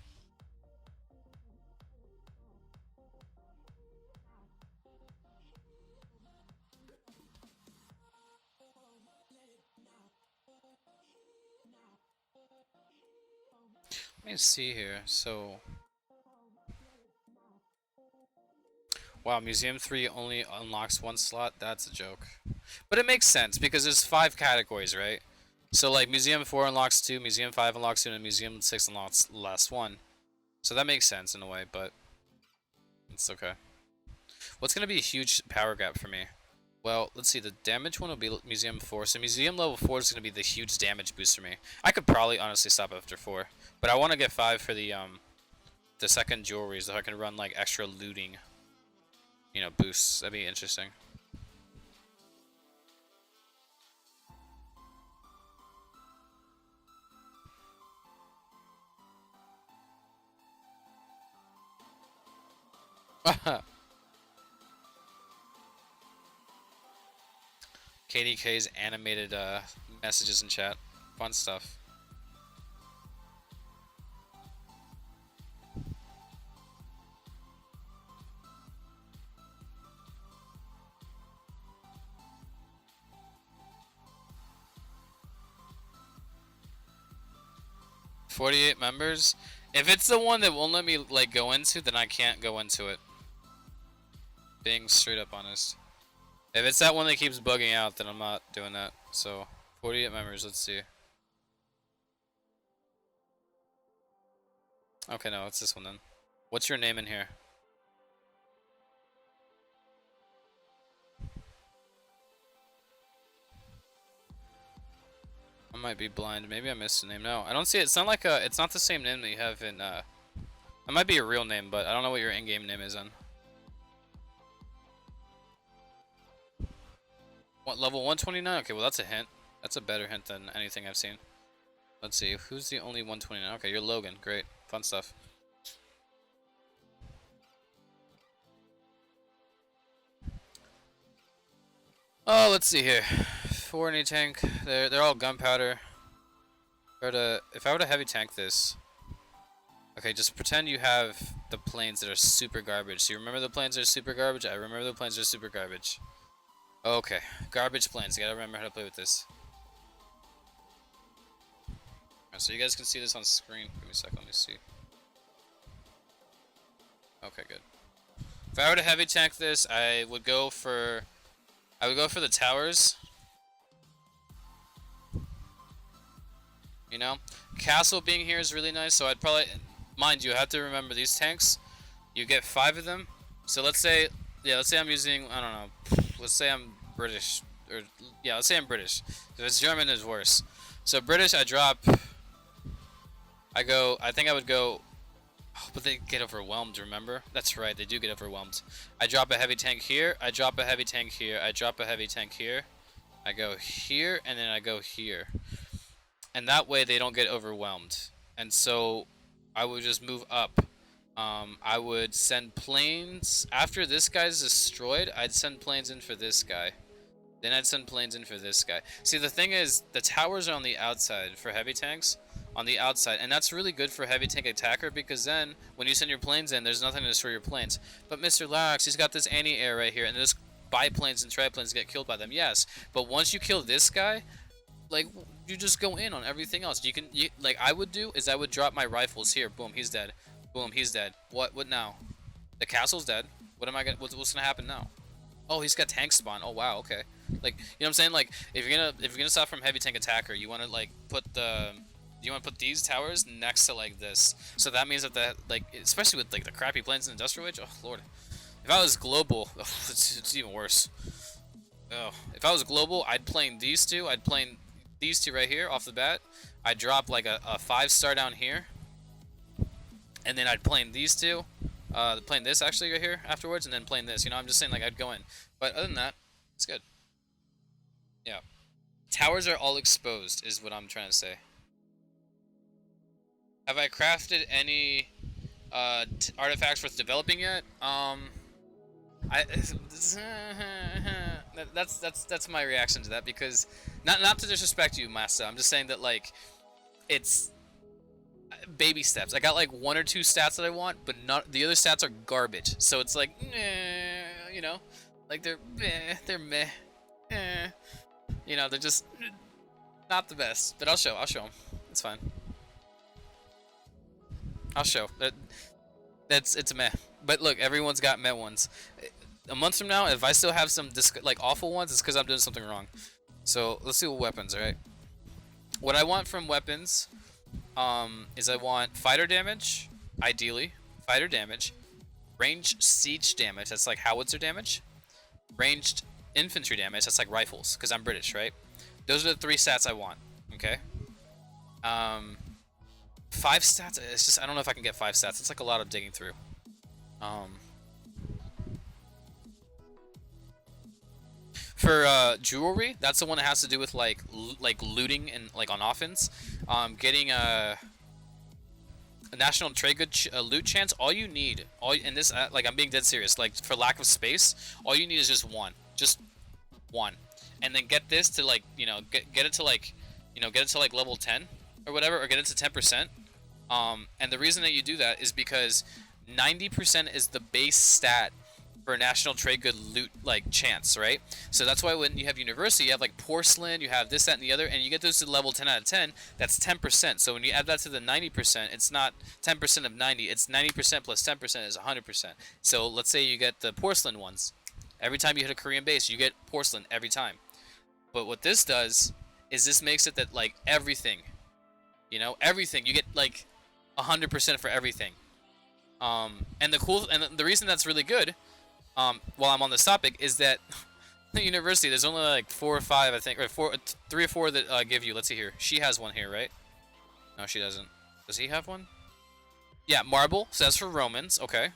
Let me see here. So, wow, Museum 3 only unlocks one slot? That's a joke. But it makes sense because there's 5 categories, right? So like Museum 4 unlocks 2, Museum 5 unlocks 2, and Museum 6 unlocks the last one. So that makes sense in a way, but it's okay. What's going to be a huge power gap for me? Well, let's see, the damage one will be Museum 4. So Museum level 4 is going to be the huge damage boost for me. I could probably honestly stop after 4. But I want to get 5 for the second jewelry so I can run like extra looting, you know, boosts. That'd be interesting. KDK's animated messages in chat. Fun stuff. 48 members. If it's the one that won't let me like go into, then I can't go into it. Being straight up honest. If it's that one that keeps bugging out, then I'm not doing that. So 48 members. Let's see. Okay, no, it's this one then. What's your name in here? I might be blind. Maybe I missed a name. No, I don't see it. It's not like a. It's not the same name that you have in. It might be a real name, but I don't know what your in-game name is on. What, level 129? Okay, well that's a hint. That's a better hint than anything I've seen. Let's see. Who's the only 129? Okay, you're Logan. Great, fun stuff. Oh, let's see here. 4 any tank. They're all gunpowder. If I were to heavy tank this. Okay, just pretend you have the planes that are super garbage. So you remember the planes that are super garbage? I remember the planes that are super garbage. Okay, garbage planes. You gotta remember how to play with this. Alright, so you guys can see this on screen. Give me a second, let me see. Okay, good. If I were to heavy tank this, I would go for the towers. You know, castle being here is really nice. So I'd probably, mind you, I have to remember these tanks. You get 5 of them. So let's say, yeah, let's say I'm using, I don't know. Let's say I'm British, or yeah, let's say I'm British. If it's German, it's worse. So British, I drop. I think I would go. Oh, but they get overwhelmed, remember? That's right, they do get overwhelmed. I drop a heavy tank here, I drop a heavy tank here, I drop a heavy tank here. I go here, and then I go here. And that way they don't get overwhelmed. And so I would just move up. I would send planes. After this guy's destroyed, I'd send planes in for this guy. Then I'd send planes in for this guy. See, the thing is, the towers are on the outside for heavy tanks. On the outside, and that's really good for heavy tank attacker, because then when you send your planes in, there's nothing to destroy your planes. But Mr. Lax, he's got this anti-air right here, and this biplanes and triplanes get killed by them. Yes, but once you kill this guy, like, you just go in on everything else. Like I would do is I would drop my rifles here. Boom, he's dead. Boom, he's dead. What now? The castle's dead. What am I gonna? What's gonna happen now? Oh, he's got tank spawn. Oh wow, okay. Like, you know what I'm saying? Like, if you're gonna stop from heavy tank attacker, you want to like put these towers next to like this. So that means that like, especially with like the crappy planes in Industrial Age, oh lord. If I was global, oh, it's even worse. Oh, if I was global, I'd plane these two. I'd plane these two right here off the bat. I'd drop like a 5-star down here, and then I'd plane these two. Plane this actually right here afterwards, and then plane this. You know, I'm just saying like I'd go in. But other than that, it's good. Yeah. Towers are all exposed, is what I'm trying to say. Have I crafted any artifacts worth developing yet? That's my reaction to that, because not to disrespect you, Master. I'm just saying that like it's baby steps. I got like 1 or 2 stats that I want, but not the other stats are garbage. So it's like, you know, like they're meh, you know, they're just not the best. But I'll show them. It's fine. I'll show. It's meh. But look, everyone's got meh ones. A month from now, if I still have some like awful ones, it's because I'm doing something wrong. So let's see what weapons. All right. What I want from weapons, is I want fighter damage, ideally fighter damage, ranged siege damage. That's like howitzer damage, ranged infantry damage. That's like rifles, because I'm British, right? Those are the 3 stats I want. Okay. 5 stats, it's just, I don't know if I can get 5 stats. It's like a lot of digging through. For jewelry, that's the one that has to do with like looting and like on offense. Getting a national trade good loot chance. All you need, in this, like I'm being dead serious. Like for lack of space, all you need is just one, and then get this to like, you know, get it to like, you know, get it to like level 10 or whatever, or get it to 10%. And the reason that you do that is because 90% is the base stat for a national trade good loot like chance, right? So that's why when you have university, you have like porcelain, you have this, that, and the other, and you get those to level 10 out of 10. That's 10%. So when you add that to the 90%, it's not 10% of 90. It's 90% plus 10% is 100%. So let's say you get the porcelain ones. Every time you hit a Korean base, you get porcelain every time. But what this does is this makes it that like everything, you know, everything you get like 100% for everything. And the reason that's really good, while I'm on this topic, is that the university there's only like 4 or 5 I think, or 3 or 4 that give you. Let's see here. She has one here, right? No, she doesn't. Does he have one? Yeah, marble. So that's for Romans. Okay.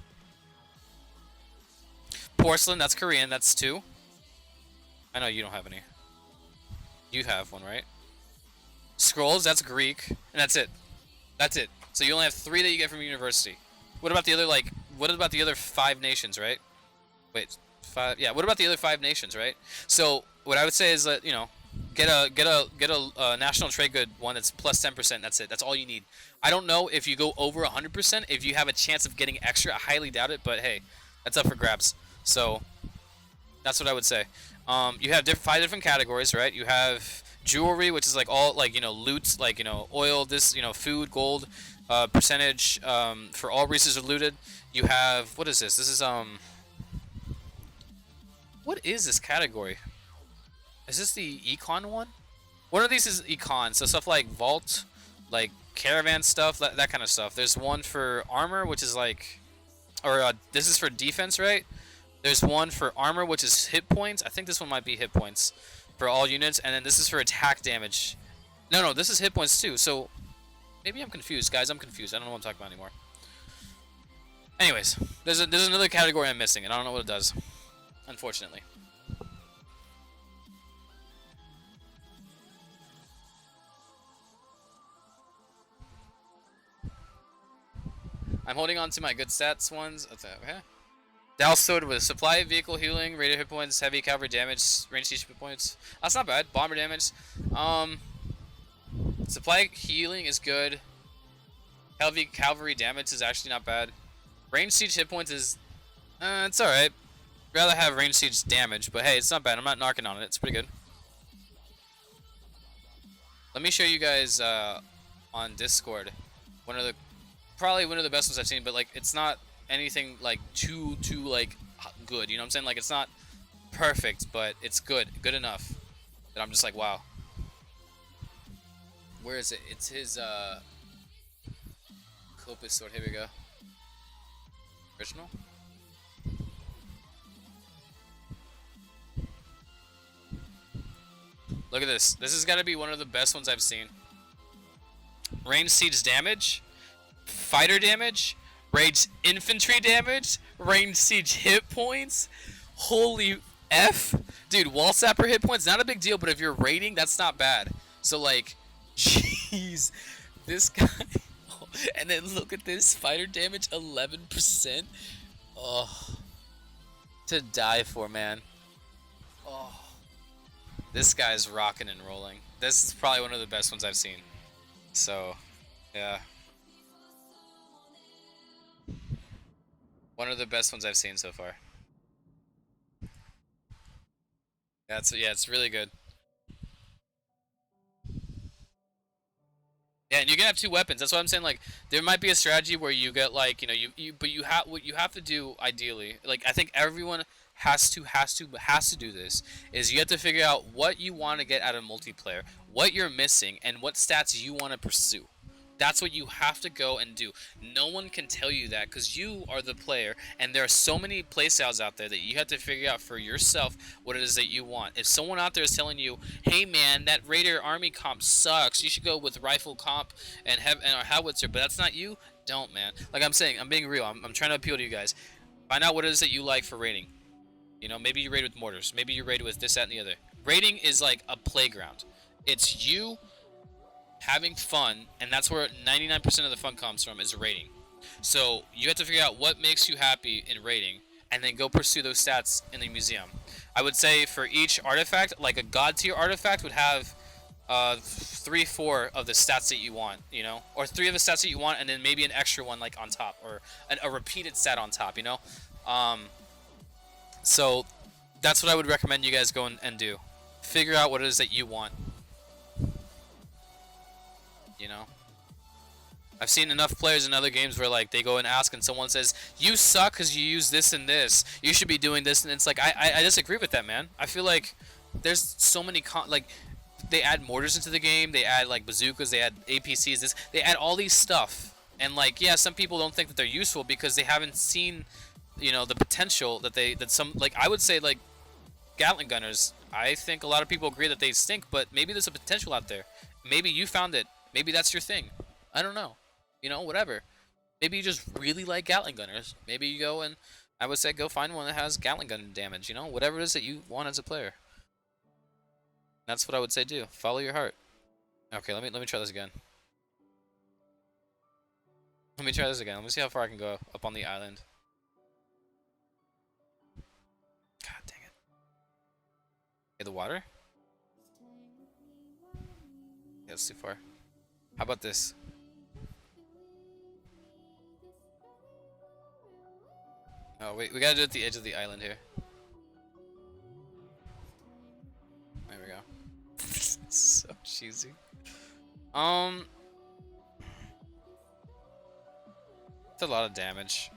Porcelain. That's Korean. That's 2. I know you don't have any. You have one, right? Scrolls. That's Greek, and that's it. That's it. So you only have 3 that you get from university. What about the other like? What about the other 5 nations, right? Wait, 5. Yeah. What about the other 5 nations, right? So what I would say is that get a national trade good one that's plus 10%. That's it. That's all you need. I don't know if you go over 100% if you have a chance of getting extra. I highly doubt it, but hey, that's up for grabs. So that's what I would say. You have 5 different categories, right? You have jewelry, which is like all like loot, like oil, this food, gold, percentage for all resources are looted. You have what is this? This is what is this category? Is this the econ one? One of these is econ, so stuff like vault, like caravan stuff, that kind of stuff. There's one for armor, which is like, or this is for defense, right? There's one for armor, which is hit points. I think this one might be hit points for all units, and then this is for attack damage. No, this is hit points too. So maybe I'm confused, guys. I'm confused. I don't know what I'm talking about anymore. Anyways, there's another category I'm missing, and I don't know what it does, unfortunately. I'm holding on to my good stats ones. Okay. Dow sword with supply vehicle healing, radiant hit points, heavy cavalry damage, range siege hit points. That's not bad. Bomber damage. Supply healing is good. Heavy cavalry damage is actually not bad. Range siege hit points is, it's all right. Rather have range siege damage, but hey, it's not bad. I'm not knocking on it. It's pretty good. Let me show you guys on Discord probably one of the best ones I've seen, but like it's not anything like too like good, you know what I'm saying? Like it's not perfect, but it's good enough that I'm just like, wow. Where is it? It's his Copus sword. Here we go. Original. Look at this. This has got to be one of the best ones I've seen. Range siege damage, fighter damage, range infantry damage, range siege hit points. Holy F. Dude, wall sapper hit points, not a big deal, but if you're raiding, that's not bad. So like, jeez, this guy. And then look at this, fighter damage 11%. Oh, to die for, man. Oh, this guy's rocking and rolling. This is probably one of the best ones I've seen. So, yeah. One of the best ones I've seen so far. Yeah, it's really good. Yeah, and you can have 2 weapons. That's what I'm saying. Like, there might be a strategy where you get like, but you have what you have to do ideally. Like, I think everyone has to do this. Is you have to figure out what you want to get out of multiplayer, what you're missing, and what stats you want to pursue. That's what you have to go and do. No one can tell you that because you are the player, and there are so many playstyles out there that you have to figure out for yourself what it is that you want. If someone out there is telling you, "Hey man, that Raider Army comp sucks. You should go with rifle comp and our howitzer," but that's not you. Don't, man. Like I'm saying, I'm being real. I'm trying to appeal to you guys. Find out what it is that you like for raiding. Maybe you raid with mortars. Maybe you raid with this, that, and the other. Raiding is like a playground. It's you having fun, and that's where 99% of the fun comes from, is raiding. So you have to figure out what makes you happy in raiding, and then go pursue those stats in the museum. I would say for each artifact, like a god tier artifact would have 3-4 of the stats that you want, or 3 of the stats that you want, and then maybe an extra one like on top, or a repeated stat on top, So that's what I would recommend you guys go and do. Figure out what it is that you want. You know? I've seen enough players in other games where like they go and ask and someone says, you suck because you use this and this. You should be doing this, and it's like I disagree with that, man. I feel like there's so many like they add mortars into the game, they add like bazookas, they add APCs, they add all these stuff. And like yeah, some people don't think that they're useful because they haven't seen, you know, the potential that some like I would say like Gatling gunners. I think a lot of people agree that they stink, but maybe there's a potential out there. Maybe you found it. Maybe that's your thing. I don't know. You know, whatever. Maybe you just really like Gatling gunners. Maybe you go and I would say go find one that has Gatling gun damage. You know, whatever it is that you want as a player. That's what I would say do. Follow your heart. Okay, let me try this again. Let me try this again. Let me see how far I can go up on the island. God dang it. Okay, the water? Yeah, that's too far. How about this? Oh wait, we gotta do it at the edge of the island here. There we go. So cheesy. It's a lot of damage,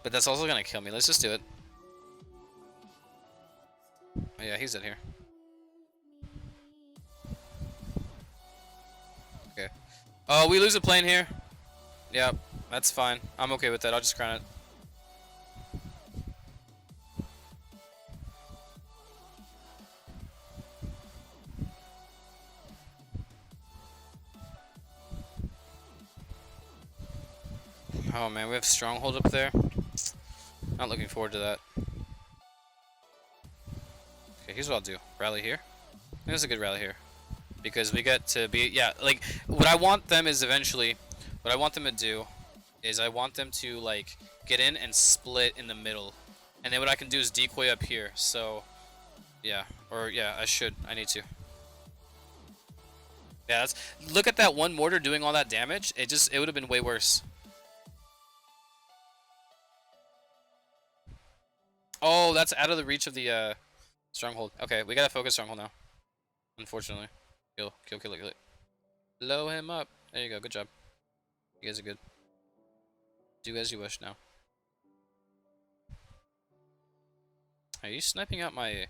but that's also gonna kill me. Let's just do it. Oh yeah, he's in here. Okay. Oh, we lose a plane here. Yep, that's fine. I'm okay with that. I'll just crown it. Oh man, we have stronghold up there. Not looking forward to that. Okay, here's what I'll do. Rally here. I think that's a good rally here. Because we get to be, yeah, like, what I want them is eventually, what I want them to do is I want them to, like, get in and split in the middle. And then what I can do is decoy up here, so, yeah, or, yeah, I need to. Yeah, that's, look at that one mortar doing all that damage, it would have been way worse. Oh, that's out of the reach of the, stronghold. Okay, we gotta focus stronghold now. Unfortunately. Kill it. Blow him up. There you go, good job. You guys are good. Do as you wish now. Are you sniping out my...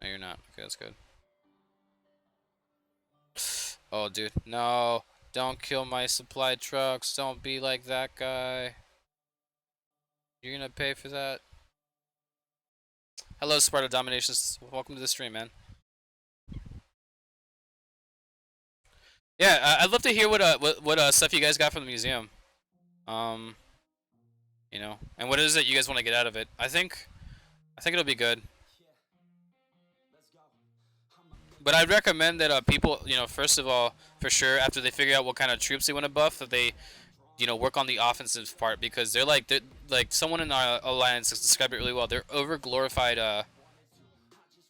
No, you're not. Okay, that's good. Oh, dude. No. Don't kill my supply trucks. Don't be like that guy. You're gonna pay for that. Hello, Sparta DomiNations. Welcome to the stream, man. Yeah, I'd love to hear what stuff you guys got from the museum. You know, and what it is that you guys want to get out of it. I think it'll be good. But I'd recommend that people, you know, first of all, for sure, after they figure out what kind of troops they want to buff, that they, you know, work on the offensive part, because they're like someone in our alliance described it really well. They're over glorified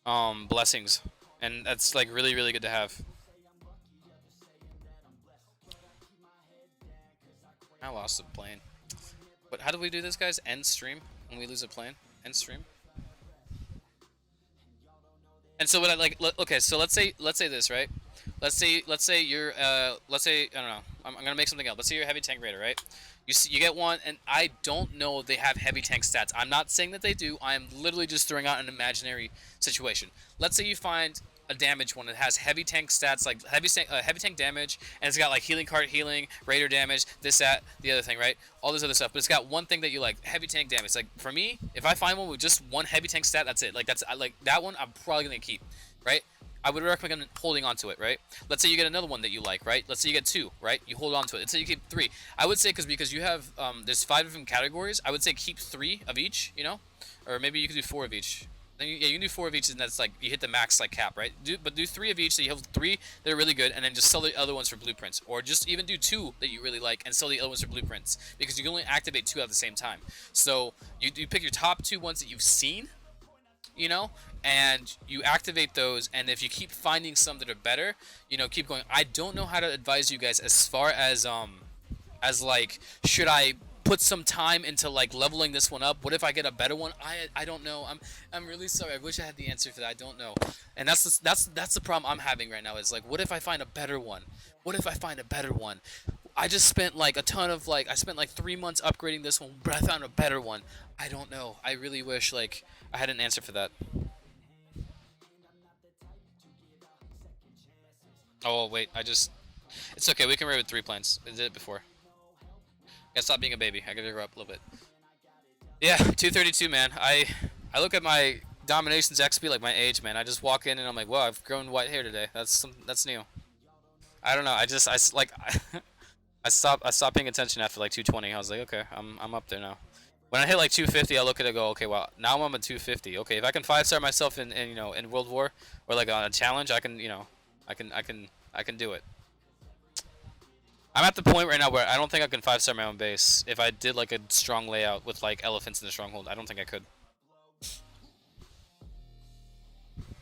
blessings, and that's like really good to have. I lost a plane. But how do we do this, guys? End stream when we lose a plane. End stream. And so what I like, okay, so let's say this, right? Let's say you're let's say I don't know. I'm gonna make something up. Let's say you're a heavy tank raider, right? You get one, and I don't know if they have heavy tank stats. I'm not saying that they do. I'm literally just throwing out an imaginary situation. Let's say you find a damage one that has heavy tank stats, like heavy tank damage, and it's got like healing cart healing, raider damage, this, that, the other thing, right? All this other stuff, but it's got one thing that you like, heavy tank damage. Like for me, if I find one with just one heavy tank stat, that's it. Like like that one, I'm probably gonna keep, right? I would recommend holding on to it, right? Let's say you get another one that you like, right? Let's say you get two, right? You hold on to it. Let's say you keep three. I would say because you have there's 5 different categories. I would say keep 3 of each, you know, or maybe you could do 4 of each. Then yeah, you can do 4 of each, and that's like you hit the max like cap, right? But do 3 of each, so you have 3 that are really good, and then just sell the other ones for blueprints, or just even do 2 that you really like and sell the other ones for blueprints, because you can only activate 2 at the same time. So you pick your top 2 ones that you've seen, you know, and you activate those, and if you keep finding some that are better, you know, keep going. I don't know how to advise you guys as far as like should I put some time into like leveling this one up? What if I get a better one? I don't know. I'm really sorry. I wish I had the answer for that. I don't know. And that's the problem I'm having right now is like, what if I find a better one? What if I find a better one? I just spent like a ton of like I spent like 3 months upgrading this one, but I found a better one. I don't know. I really wish like I had an answer for that. Oh wait, it's okay. We can raid with 3 planes. I did it before. Gotta stop being a baby. I gotta grow up a little bit. Yeah, 232, man. I look at my DomiNations XP like my age, man. I just walk in and I'm like, wow, I've grown white hair today. That's new. I don't know. Like I stopped paying attention after like 220. I was like, okay, I'm up there now. When I hit like 250, I look at it and go, okay, well, now I'm at 250. Okay, if I can 5-star myself in in World War or like on a challenge, I can I can do it. I'm at the point right now where I don't think I can 5-star my own base. If I did like a strong layout with like elephants in the stronghold, I don't think I could.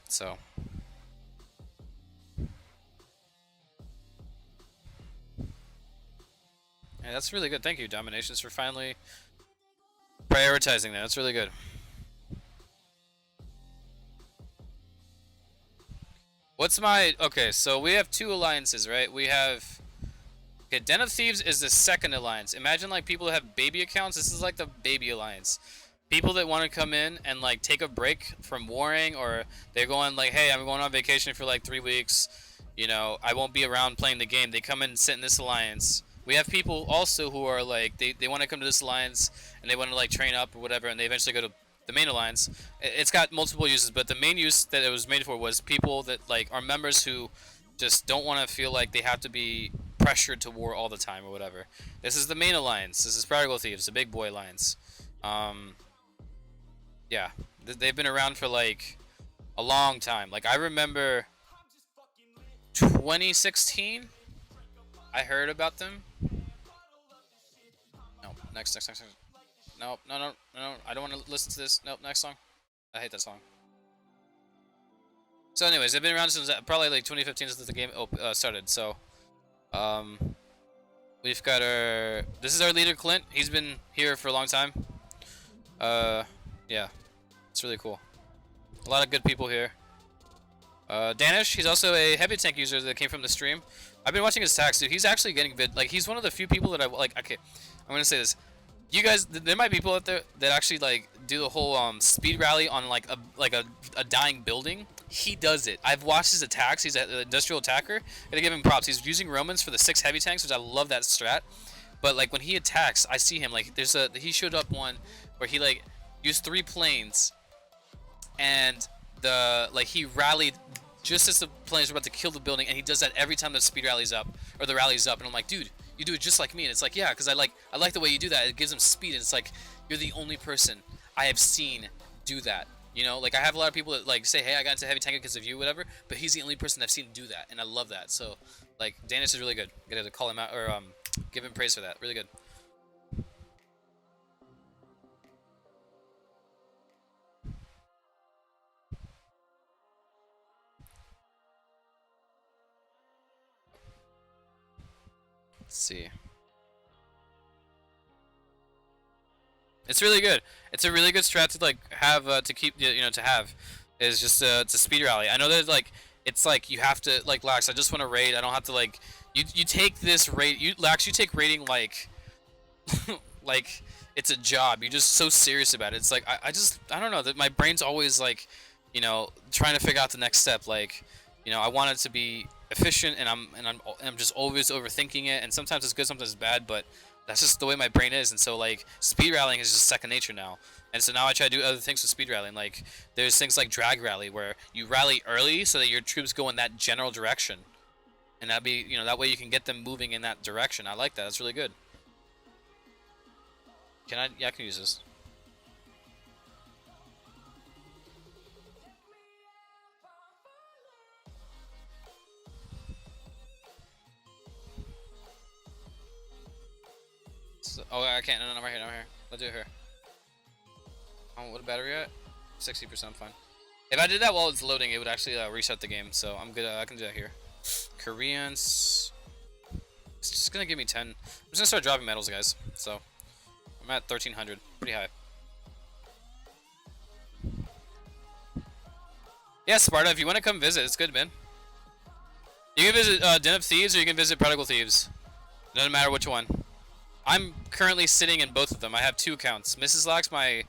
So, yeah, that's really good. Thank you, DomiNations, for finally prioritizing that. That's really good. What's my... Okay, so we have two alliances, right? We have... Okay, Den of Thieves is the second alliance. Imagine like people that have baby accounts. This is like the baby alliance. People that want to come in and like take a break from warring, or they're going like, hey, I'm going on vacation for like 3 weeks. You know, I won't be around playing the game. They come in and sit in this alliance. We have people also who are like, they want to come to this alliance and they want to like train up or whatever, and they eventually go to the main alliance. It's got multiple uses, but the main use that it was made for was people that like are members who just don't want to feel like they have to be pressured to war all the time or whatever. This is the main alliance. This is Prodigal Thieves, the big boy alliance. Um, yeah, they've been around for like a long time. Like I remember 2016, I heard about them. No, next. No, no. I don't want to listen to this. Nope, next song. I hate that song. So, anyways, they've been around since probably like 2015 since the game started. So, um, we've got our. This is our leader, Clint. He's been here for a long time. Yeah, it's really cool. A lot of good people here. Danish, he's also a heavy tank user that came from the stream. I've been watching his tax, dude. He's actually getting vid. Like, he's one of the few people that I like. Okay, I'm gonna say this. You guys, there might be people out there that actually like do the whole speed rally on like a dying building. He does it. I've watched his attacks. He's an industrial attacker. Gotta give him props. He's using Romans for the 6 heavy tanks, which I love that strat. But like when he attacks, I see him like he showed up one where he like used 3 planes, and he rallied just as the planes were about to kill the building, and he does that every time the speed rally's up or the rally's up, and I'm like, dude, you do it just like me. And it's like, yeah, because I like the way you do that. It gives him speed, and it's like you're the only person I have seen do that. You know, like I have a lot of people that like say, hey, I got into heavy tank because of you, whatever. But he's the only person I've seen do that, and I love that. So, like, Danis is really good. Gotta call him out or give him praise for that. Really good. Let's see. It's really good. It's a really good strat to like have to keep to have is just it's a speed rally. I know that like it's like you have to like Lax. I just want to raid. I don't have to like you take this raid. Lax, you take raiding like like it's a job. You're just so serious about it. It's like I don't know that my brain's always like trying to figure out the next step. Like I want it to be efficient, and I'm just always overthinking it. And sometimes it's good, sometimes it's bad, but that's just the way my brain is. And so like speed rallying is just second nature now. And so now I try to do other things with speed rallying. Like there's things like drag rally where you rally early so that your troops go in that general direction, and that be that way you can get them moving in that direction. I like that. That's really good. Can I? Yeah, I can use this. So, oh, I can't. No, I'm right here. I'm right here. Let's do it here. Oh, what battery at? 60%, fine. If I did that while it's loading, it would actually reset the game. So I'm good. I can do that here. Koreans. It's just gonna give me 10. I'm just gonna start dropping medals, guys. So I'm at 1300, pretty high. Yeah, Sparta, if you want to come visit, it's good, man. You can visit Den of Thieves or you can visit Prodigal Thieves. It doesn't matter which one. I'm currently sitting in both of them. I have 2 accounts. Mrs. Lax, my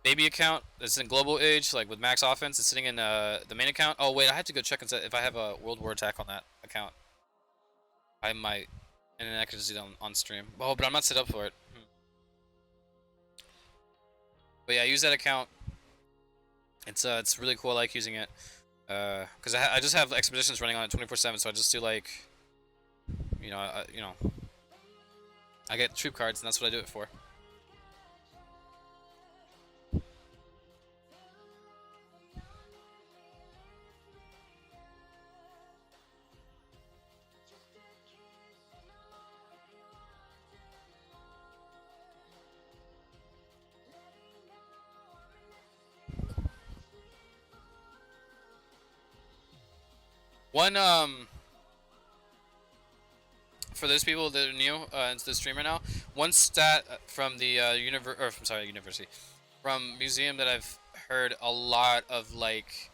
baby account, that's in Global Age, like with max offense, it's sitting in the main account. Oh wait, I have to go check if I have a World War attack on that account. I might, and then I can just do that on stream. Oh, but I'm not set up for it. But yeah, I use that account. It's really cool. I like using it. Cause I just have expeditions running on it 24/7, so I just do like, you know, I get troop cards, and that's what I do it for. One for those people that are new into the stream right now, one stat from the university, from museum that I've heard a lot of like,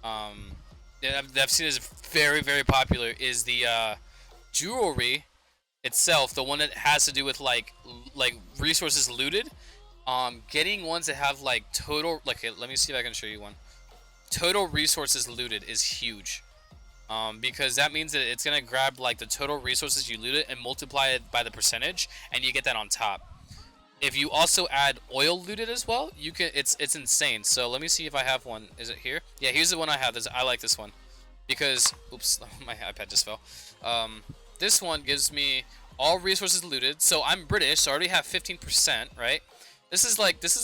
that I've seen is very popular is the jewelry itself, the one that has to do with like resources looted. Getting ones that have like total, like, let me see if I can show you one. Total resources looted is huge. Because that means that it's gonna grab like the total resources you looted and multiply it by the percentage, and you get that on top. If you also add oil looted as well, you can. It's insane. So let me see if I have one. Is it here? Yeah, here's the one I have. I like this one because oops, my iPad just fell. This one gives me all resources looted. So I'm British, so I already have 15%, right? This is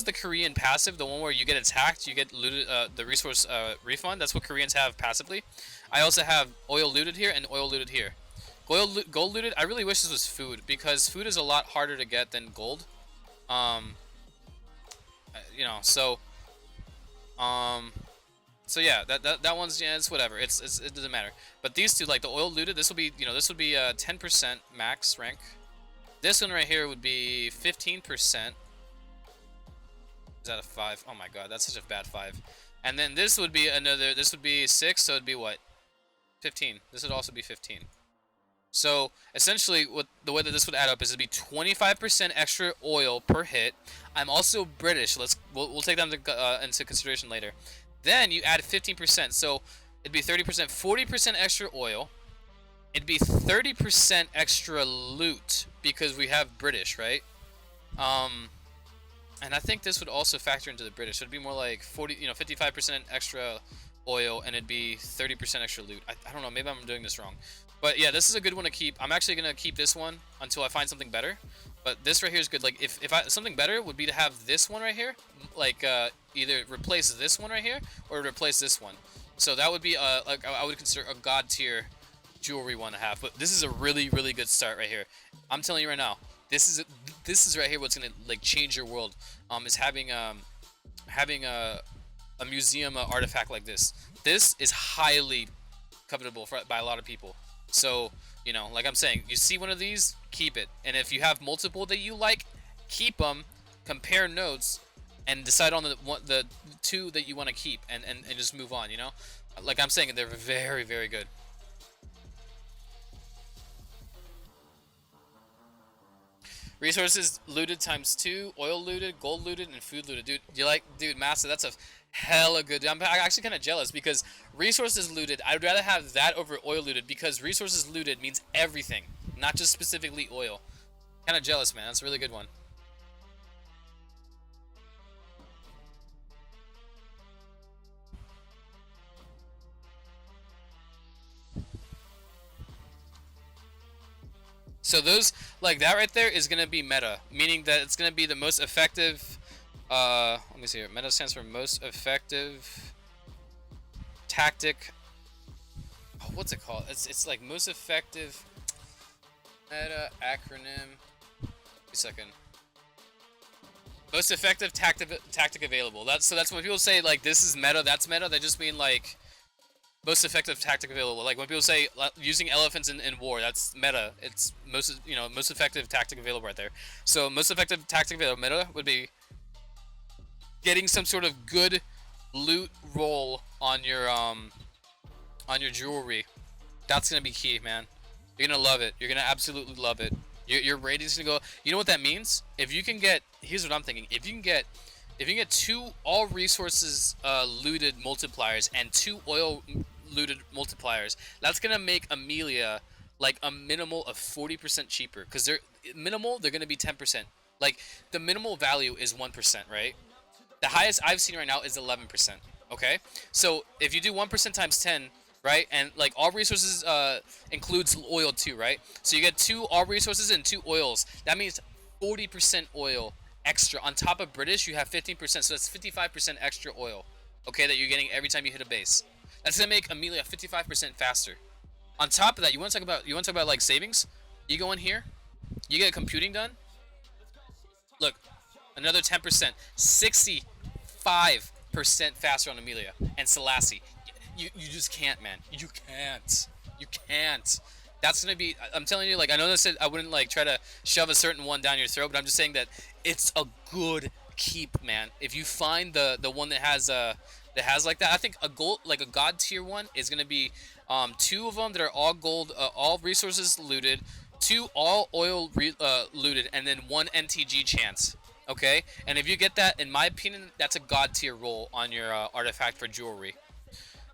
the Korean passive, the one where you get attacked, you get looted, the resource refund. That's what Koreans have passively. I also have oil looted here and oil looted here. Gold looted, I really wish this was food, because food is a lot harder to get than gold. You know, so yeah, that one's, yeah, it's whatever. It doesn't matter. But these two, like the oil looted, this will be 10% max rank. This one right here would be 15%. Is that a 5? Oh my god, that's such a bad 5. And then this would be this would be 6, so it'd be what? 15. This would also be 15. So essentially, the way that this would add up is it'd be 25% extra oil per hit. I'm also British. We'll take that into consideration later. Then you add 15%, so it'd be 30%, 40% extra oil. It'd be 30% extra loot because we have British, right? And I think this would also factor into the British. So it'd be more like 55% extra oil, and it'd be 30% extra loot. I don't know, maybe I'm doing this wrong. But yeah, this is a good one to keep. I'm actually going to keep this one until I find something better. But this right here is good. Like, if something better would be to have this one right here. Like, either replace this one right here, or replace this one. So that would be, like, I would consider a god tier jewelry one to have. But this is a really good start right here. I'm telling you right now. This is right here what's gonna like change your world. Is having a museum artifact like this. This is highly covetable by a lot of people. So like I'm saying, you see one of these, keep it. And if you have multiple that you like, keep them. Compare notes, and decide on the 2 that you want to keep, and just move on. Like I'm saying, they're very good. Resources looted times 2, oil looted, gold looted, and food looted. Dude, Massa, that's a hella good. I'm actually kind of jealous because resources looted, I would rather have that over oil looted because resources looted means everything, not just specifically oil. Kind of jealous, man. That's a really good one. So those, like that right there, is gonna be meta, meaning that it's gonna be the most effective. Let me see here. Meta stands for most effective tactic. Oh, what's it called? It's like most effective meta acronym. Wait a second. Most effective tactic available. That's when people say like this is meta, that's meta. They just mean like Most effective tactic available. Like when people say using elephants in war, that's meta. It's most effective tactic available right there. So most effective tactic available meta would be getting some sort of good loot roll on your jewelry. That's gonna be key, man. You're gonna love it. You're gonna absolutely love it. Your rating's gonna go. You know what that means? If you can get, here's what I'm thinking. If you can get 2 all resources looted multipliers and 2 oil looted multipliers, that's gonna make Amelia like a minimal of 40% cheaper. Cause they're gonna be 10%. Like the minimal value is 1%, right? The highest I've seen right now is 11%. Okay, so if you do 1% times 10, right, and like all resources includes oil too, right? So you get 2 all resources and 2 oils. That means 40% oil extra on top of British. You have 15%, so that's 55% extra oil. Okay, that you're getting every time you hit a base. That's gonna make Amelia 55% faster. On top of that, you want to talk about like savings? You go in here, you get computing done. Look, another 10%, 65% faster on Amelia and Selassie. You just can't, man. You can't. You can't. That's gonna be. I'm telling you, like I know that said I wouldn't like try to shove a certain one down your throat, but I'm just saying that it's a good keep, man. If you find the one that has like that, I think a gold like a god tier one is gonna be 2 of them that are all gold, all resources looted, 2 all oil looted, and then 1 NTG chance. Okay, and if you get that, in my opinion, that's a god tier roll on your artifact for jewelry.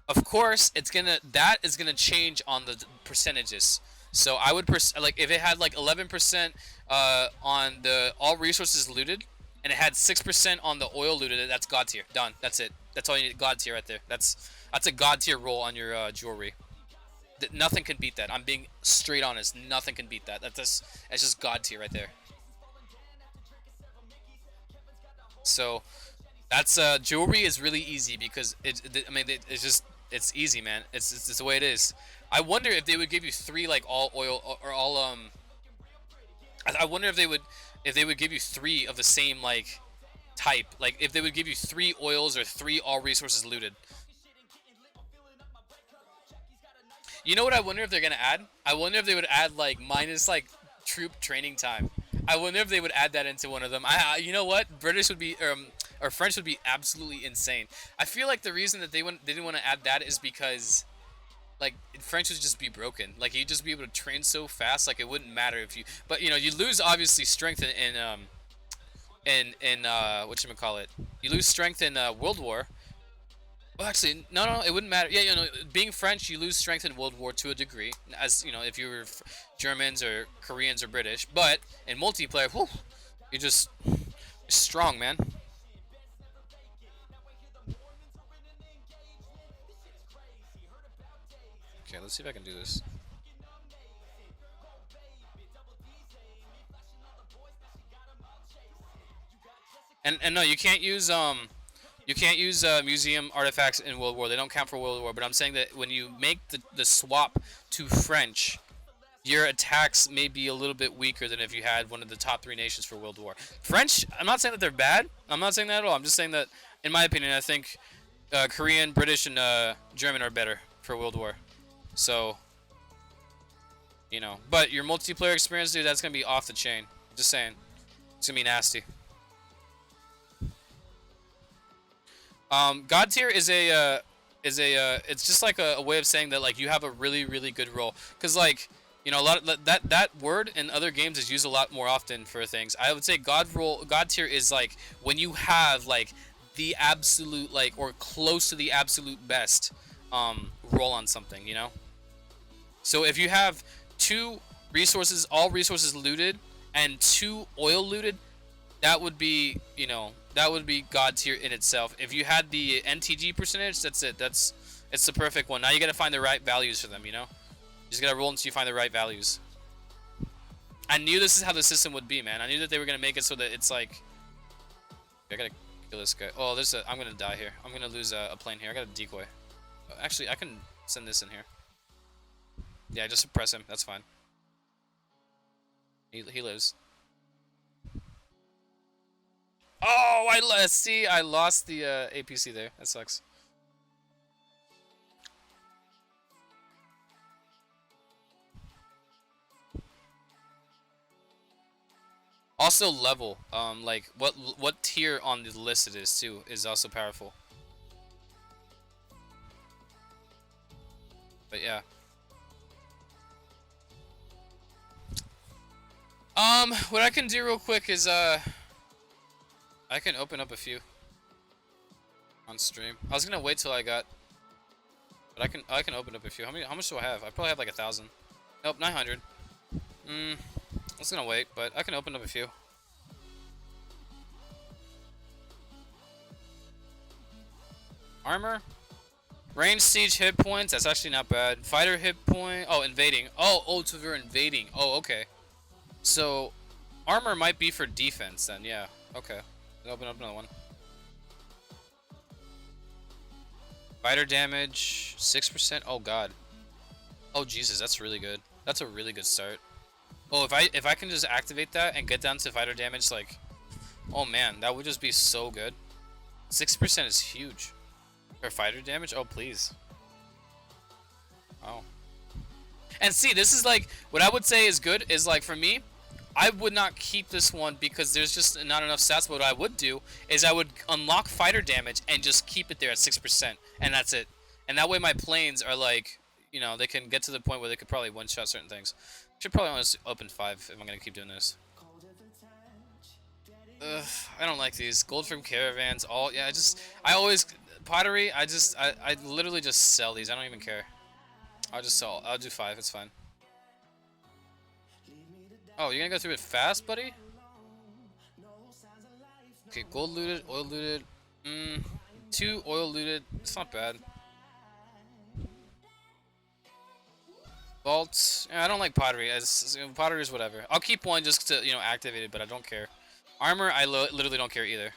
Of course, that is gonna change on the percentages. So I would like if it had like 11% on the all resources looted, and it had 6% on the oil looted. That's god tier. Done. That's it. That's all you need. God tier right there. That's a god tier roll on your jewelry. Nothing can beat that. I'm being straight honest. Nothing can beat that. That's just god tier right there. So that's jewelry is really easy because it's just it's easy, man. It's the way it is. I wonder if they would give you 3 like all oil or all I wonder if they would give you 3 of the same like type. Like if they would give you 3 oils or 3 all resources looted. You know what I wonder if they're gonna add? I wonder if they would add like minus like troop training time. I wonder if they would add that into one of them. You know what? British would be or French would be absolutely insane. I feel like the reason that they didn't want to add that is because like French would just be broken. Like you'd just be able to train so fast. Like it wouldn't matter if you. But you know you lose obviously strength in whatchamacallit. You lose strength in World War. Well, actually, no, it wouldn't matter. Yeah, you know, being French, you lose strength in World War to a degree, as you know, if you were Germans or Koreans or British. But in multiplayer, whew, you're strong, man. Okay, let's see if I can do this. And no, you can't use museum artifacts in World War. They don't count for World War. But I'm saying that when you make the swap to French, your attacks may be a little bit weaker than if you had one of the top 3 nations for World War. French, I'm not saying that they're bad. I'm not saying that at all. I'm just saying that, in my opinion, I think Korean, British, and German are better for World War. So, you know. But your multiplayer experience, dude, that's going to be off the chain. Just saying. It's going to be nasty. God tier is it's just like a way of saying that like you have a really really good role, because like you know a lot of that word in other games is used a lot more often for things. I would say God tier is like when you have like the absolute like or close to the absolute best roll on something, you know. So if you have 2 resources, all resources looted, and 2 oil looted, that would be, you know, that would be god tier in itself. If you had the NTG percentage, that's it. It's the perfect one. Now you gotta find the right values for them, you know? You just gotta roll until you find the right values. I knew this is how the system would be, man. I knew that they were gonna make it so that it's like... I gotta kill this guy. Oh, I'm gonna die here. I'm gonna lose a plane here. I got a decoy. Actually, I can send this in here. Yeah, just suppress him. That's fine. He lives. Oh, I lost the APC there. That sucks. Also level, like what tier on the list it is too is also powerful. But yeah. What I can do real quick is I can open up a few on stream. I was gonna wait till I got, but I can open up a few. How much do I have? I probably have like 1,000. Nope, 900. I was gonna wait, but I can open up a few. Armor, range siege hit points. That's actually not bad. Fighter hit point. Oh, invading. Oh, so we're invading. Oh, okay. So, armor might be for defense then. Yeah. Okay. Open up another one. Fighter damage 6%. Oh god. Oh Jesus, that's really good. That's a really good start. Oh, if I can just activate that and get down to fighter damage, like, oh man, that would just be so good. 6% is huge for fighter damage. Oh please. Oh. And see, this is like what I would say is good is like for me. I would not keep this one because there's just not enough stats. But what I would do is I would unlock fighter damage and just keep it there at 6%, and that's it. And that way my planes are like, you know, they can get to the point where they could probably one-shot certain things. Should probably only open 5 if I'm gonna keep doing this. Ugh, I don't like these gold from caravans. All yeah, I always pottery. I literally just sell these. I don't even care. I'll just sell. I'll do 5. It's fine. Oh, you're gonna go through it fast, buddy? Okay, gold looted, oil looted. 2 oil looted. It's not bad. Vaults. Yeah, I don't like pottery. Pottery is whatever. I'll keep one just to, you know, activate it, but I don't care. Armor, I literally don't care either.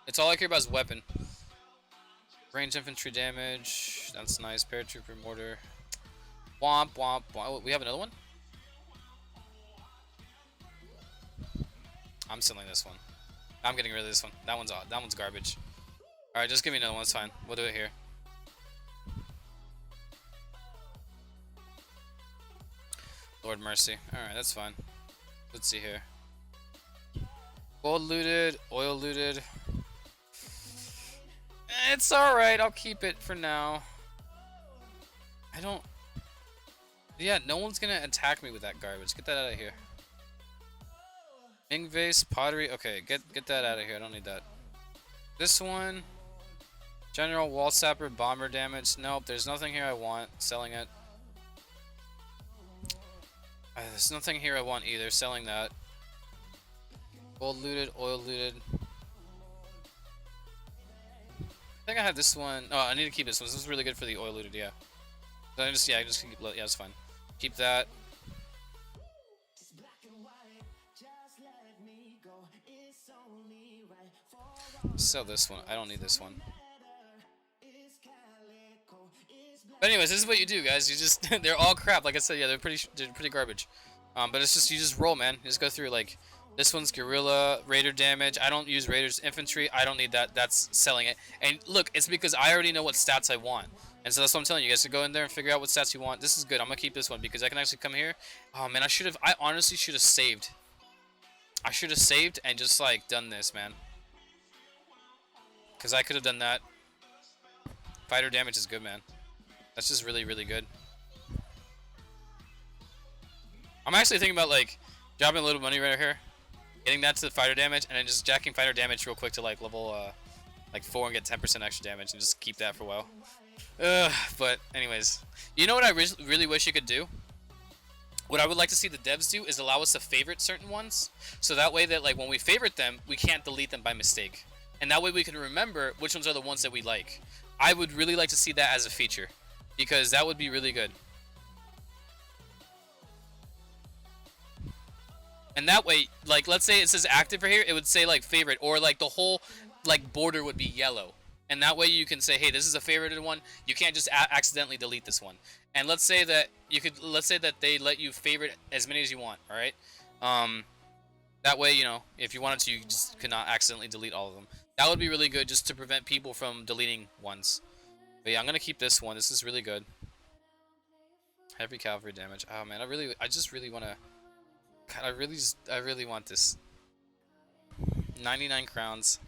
It's all I care about is weapon. Range infantry damage. That's nice. Paratrooper mortar. Womp womp womp. We have another one? I'm selling this one. I'm getting rid of this one. That one's garbage. Alright, just give me another one, it's fine. We'll do it here. Lord mercy. Alright, that's fine. Let's see here. Gold looted, oil looted. It's alright, I'll keep it for now. I don't... Yeah, no one's gonna attack me with that garbage. Get that out of here. Ming vase, pottery. Okay, get that out of here. I don't need that. This one. General wall sapper, bomber damage. Nope, there's nothing here I want. Selling it. There's nothing here I want either. Selling that. Gold looted, oil looted. I think I have this one. Oh, I need to keep this one. This is really good for the oil looted. Yeah. So I just keep. Yeah, it's fine. Keep that. Sell this one. I don't need this one. But anyways, this is what you do, guys. You just they're all crap. Like I said, yeah, they're pretty garbage. But it's just you just roll, man. You just go through like this one's guerrilla raider damage. I don't use raiders infantry. I don't need that. That's selling it. And look, it's because I already know what stats I want. And so that's what I'm telling you guys to go in there and figure out what stats you want. This is good. I'm gonna keep this one because I can actually come here. Oh man, I honestly should have saved. I should have saved and just like done this, man. Because I could have done that. Fighter damage is good, man. That's just really, really good. I'm actually thinking about like dropping a little money right here, getting that to the fighter damage, and then just jacking fighter damage real quick to like level like 4 and get 10% extra damage, and just keep that for a while. But anyways, you know what I really wish you could do? What I would like to see the devs do is allow us to favorite certain ones, so that way that like when we favorite them, we can't delete them by mistake. And that way we can remember which ones are the ones that we like. I would really like to see that as a feature, because that would be really good. And that way, like, let's say it says active right here, it would say like favorite, or like the whole like border would be yellow. And that way you can say, hey, this is a favorited one. You can't just accidentally delete this one. And let's say that they let you favorite as many as you want, all right? That way, you know, if you wanted to, you just could not accidentally delete all of them. That would be really good just to prevent people from deleting ones. But yeah, I'm gonna keep this one. This is really good. Heavy cavalry damage. Oh man, I just really wanna God, I really want this. 99 crowns.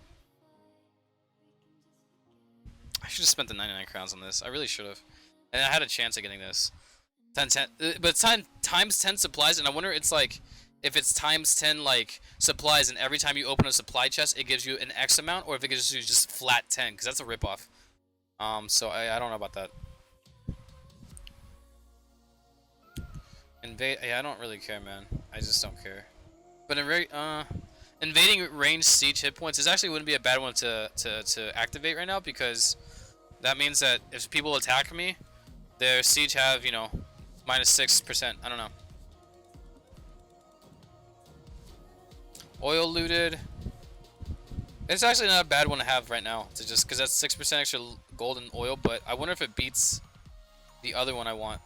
I should have spent the 99 crowns on this. I really should have. And I had a chance of getting this. 10, but times 10 supplies, and I wonder it's like if it's times 10 like supplies, and every time you open a supply chest, it gives you an X amount, or if it gives you just flat 10, because that's a ripoff. So I don't know about that. Invade. Yeah, I don't really care, man. I just don't care. But invading range siege hit points, this actually wouldn't be a bad one to activate right now, because that means that if people attack me, their siege have, you know, -6%. I don't know. Oil looted. It's actually not a bad one to have right now, to just because that's 6% extra gold and oil. But I wonder if it beats the other one I want.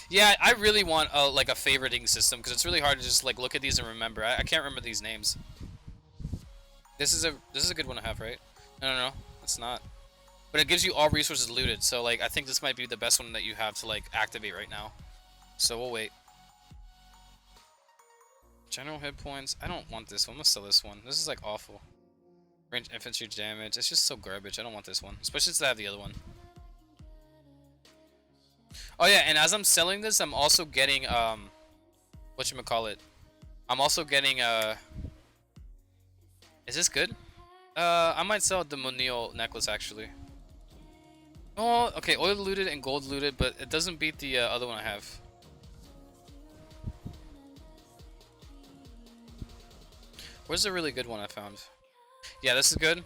Yeah, I really want like a favoriting system, because it's really hard to just like look at these and remember. I can't remember these names. This is a good one to have, right? No, it's not. But it gives you all resources looted, so like I think this might be the best one that you have to like activate right now. So we'll wait. General hit points. I don't want this one. Let's sell this one. This is like awful. Range infantry damage. It's just so garbage. I don't want this one, especially since I have the other one. Oh yeah, and as I'm selling this, I'm also getting whatchamacallit. I'm also getting is this good? I might sell the Monil necklace actually. Oh, okay, oil looted and gold looted, but it doesn't beat the other one I have. Where's the really good one I found? Yeah, this is good.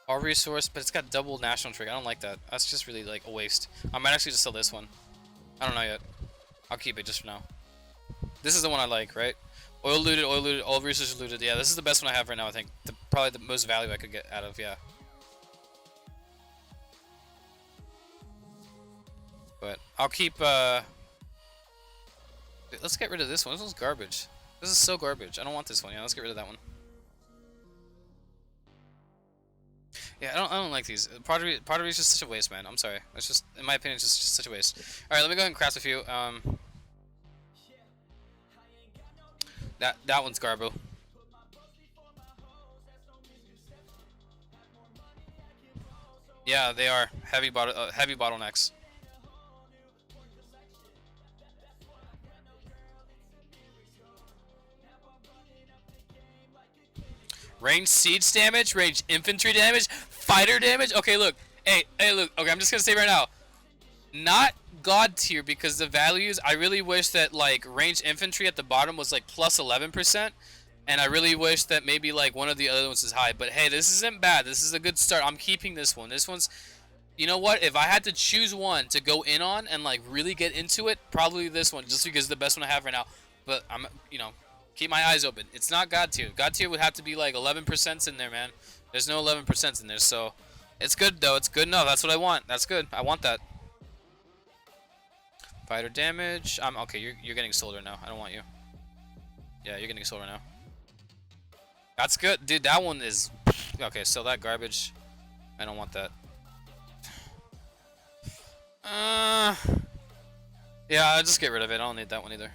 All resource, but it's got double national trig. I don't like that. That's just really like a waste. I might actually just sell this one. I don't know yet. I'll keep it just for now. This is the one I like, right? Oil looted, all resources looted. Yeah, this is the best one I have right now, I think. Probably the most value I could get out of, yeah. But I'll keep, let's get rid of this one. This one's garbage. This is so garbage. I don't want this one. Yeah, let's get rid of that one. Yeah, I don't like these. Pottery is just such a waste, man. I'm sorry. It's just, in my opinion, it's just such a waste. All right, let me go ahead and craft a few. That one's garbo. Yeah, they are heavy bottlenecks. Range siege damage, range infantry damage, fighter damage. Okay, look. Hey, look. Okay, I'm just gonna say right now, not god tier, because the values. I really wish that like range infantry at the bottom was like plus 11%, and I really wish that maybe like one of the other ones is high. But hey, this isn't bad. This is a good start. I'm keeping this one. This one's. You know what? If I had to choose one to go in on and like really get into it, probably this one, just because it's the best one I have right now. But I'm, you know. Keep my eyes open. It's not God tier. God tier would have to be like 11% in there, man. There's no 11% in there, so it's good though. It's good. No, that's what I want. That's good. I want that. Fighter damage. Okay. You're getting soldier now. I don't want you. Yeah, you're getting soldier now. That's good, dude. That one is okay. Sell that garbage. I don't want that. Yeah, I'll just get rid of it. I don't need that one either.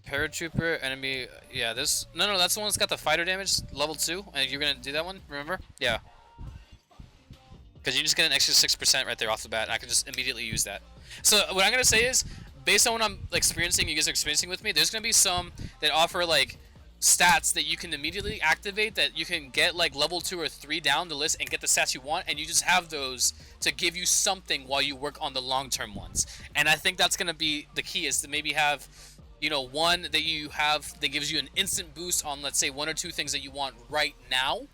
Paratrooper, enemy, yeah, this, no, that's the one that's got the fighter damage, level 2, and you're gonna do that one, remember? Yeah. Because you just get an extra 6% right there off the bat, and I can just immediately use that. So what I'm gonna say is, based on what I'm experiencing, you guys are experiencing with me, there's gonna be some that offer like stats that you can immediately activate, that you can get like level 2 or 3 down the list and get the stats you want, and you just have those to give you something while you work on the long-term ones. And I think that's gonna be the key, is to maybe have, you know, one that you have that gives you an instant boost on, let's say, 1 or 2 things that you want right now.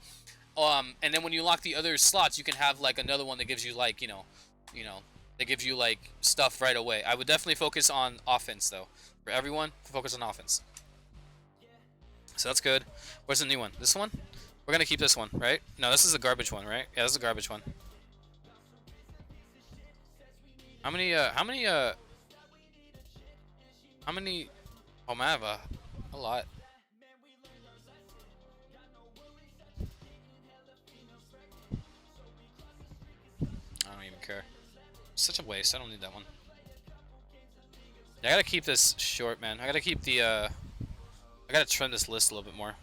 And then when you lock the other slots, you can have like another one that gives you like, you know, that gives you like stuff right away. I would definitely focus on offense though. For everyone, focus on offense. So that's good. Where's the new one? This one? We're gonna keep this one, right? No, this is a garbage one, right? Yeah, this is a garbage one. How many? Oh man, I have a lot. I don't even care. such a waste. I don't need that one. Yeah, I gotta keep this short, man. I gotta keep the, I gotta trim this list a little bit more.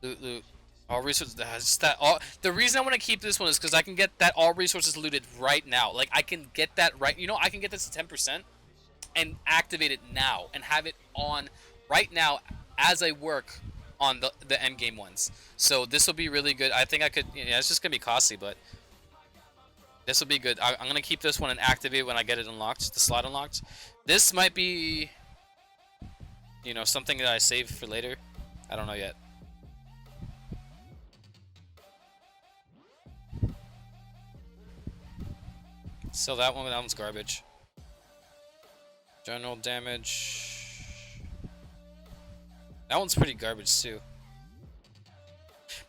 Loot, loot. All resources, the reason I want to keep this one is because I can get that all resources looted right now. Like, I can get that right, you know, I can get this to 10% and activate it now and have it on right now as I work on the end game ones. So this will be really good. I think I could, yeah, it's just gonna be costly, but this will be good. I'm gonna keep this one and activate when I get it unlocked, the slot unlocked. This might be, you know, something that I save for later. I don't know yet. So that one's garbage. General damage. That one's pretty garbage too.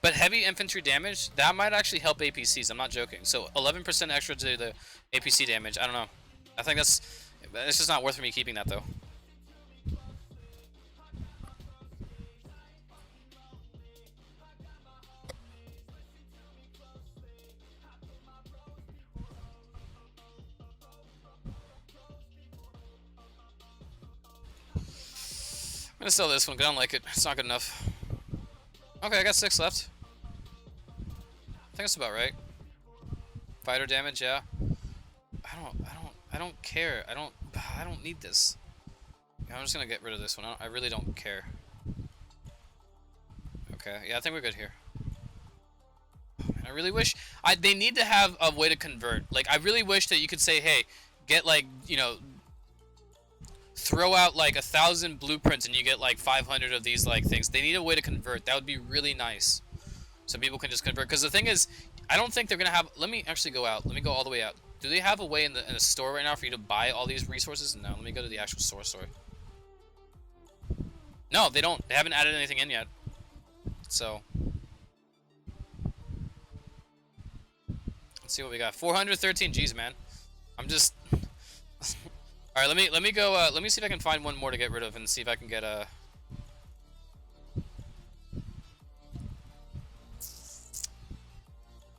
But heavy infantry damage, that might actually help APCs. I'm not joking. So 11% extra to the APC damage. I don't know. I think it's just not worth me keeping that though. I'm gonna sell this one, 'cause I don't like it. It's not good enough. Okay, I got 6 left. I think that's about right. Fighter damage, yeah. I don't care. I don't need this. Yeah, I'm just gonna get rid of this one. I really don't care. Okay, yeah, I think we're good here. I really wish they need to have a way to convert. Like, I really wish that you could say, hey, get like, you know, throw out like 1,000 blueprints and you get like 500 of these like things. They need a way to convert. That would be really nice, so people can just convert. Because the thing is, I don't think they're gonna have. Let me actually go out. Let me go all the way out. Do they have a way in the store right now for you to buy all these resources? No. Let me go to the actual store. No, they don't. They haven't added anything in yet. So let's see what we got. 413 G's, man. I'm just. All right, let me go. Let me see if I can find one more to get rid of, and see if I can get a.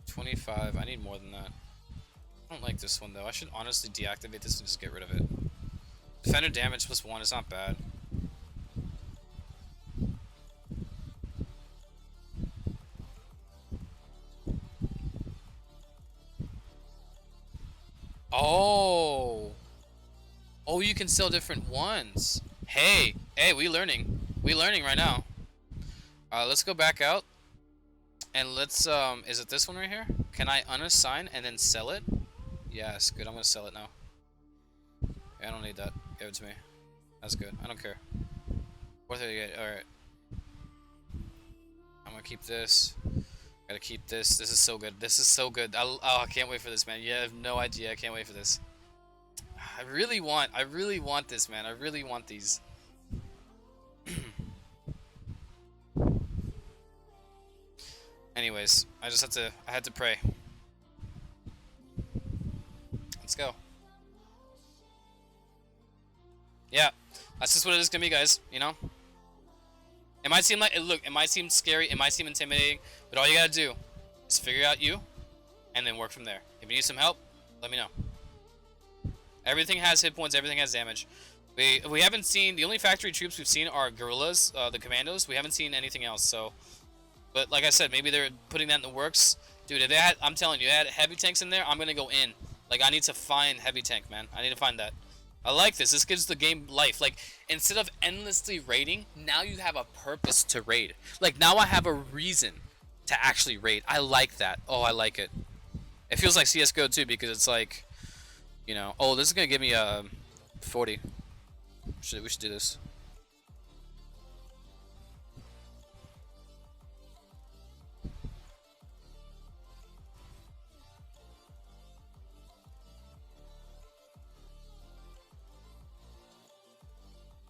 25. I need more than that. I don't like this one though. I should honestly deactivate this and just get rid of it. Defender damage +1 is not bad. Oh. Oh, you can sell different ones. Hey, we learning. We learning right now. Let's go back out. And let's, is it this one right here? Can I unassign and then sell it? Yes, good. I'm gonna sell it now. Yeah, I don't need that. Give it to me. That's good. I don't care. 438. Alright. I'm gonna keep this. Gotta keep this. This is so good. This is so good. Oh, I can't wait for this, man. You have no idea. I can't wait for this. I really want this, man. I really want these. Anyways, I had to pray. Let's go. Yeah, that's just what it is gonna be, guys, you know? It might seem like, look, it might seem scary, it might seem intimidating, but all you gotta do is figure out you, and then work from there. If you need some help, let me know. Everything has hit points, everything has damage. We haven't seen, the only factory troops we've seen are guerrillas, the commandos. We haven't seen anything else, so. But like I said, maybe they're putting that in the works. Dude, if they had, I'm telling you, they had heavy tanks in there, I'm gonna go in. Like, I need to find heavy tank, man. I need to find that. I like this. This gives the game life. Like, instead of endlessly raiding, now you have a purpose to raid. Like, now I have a reason to actually raid. I like that. Oh, I like it. It feels like CSGO too, because it's like, you know, oh, this is gonna give me a 40. We should do this.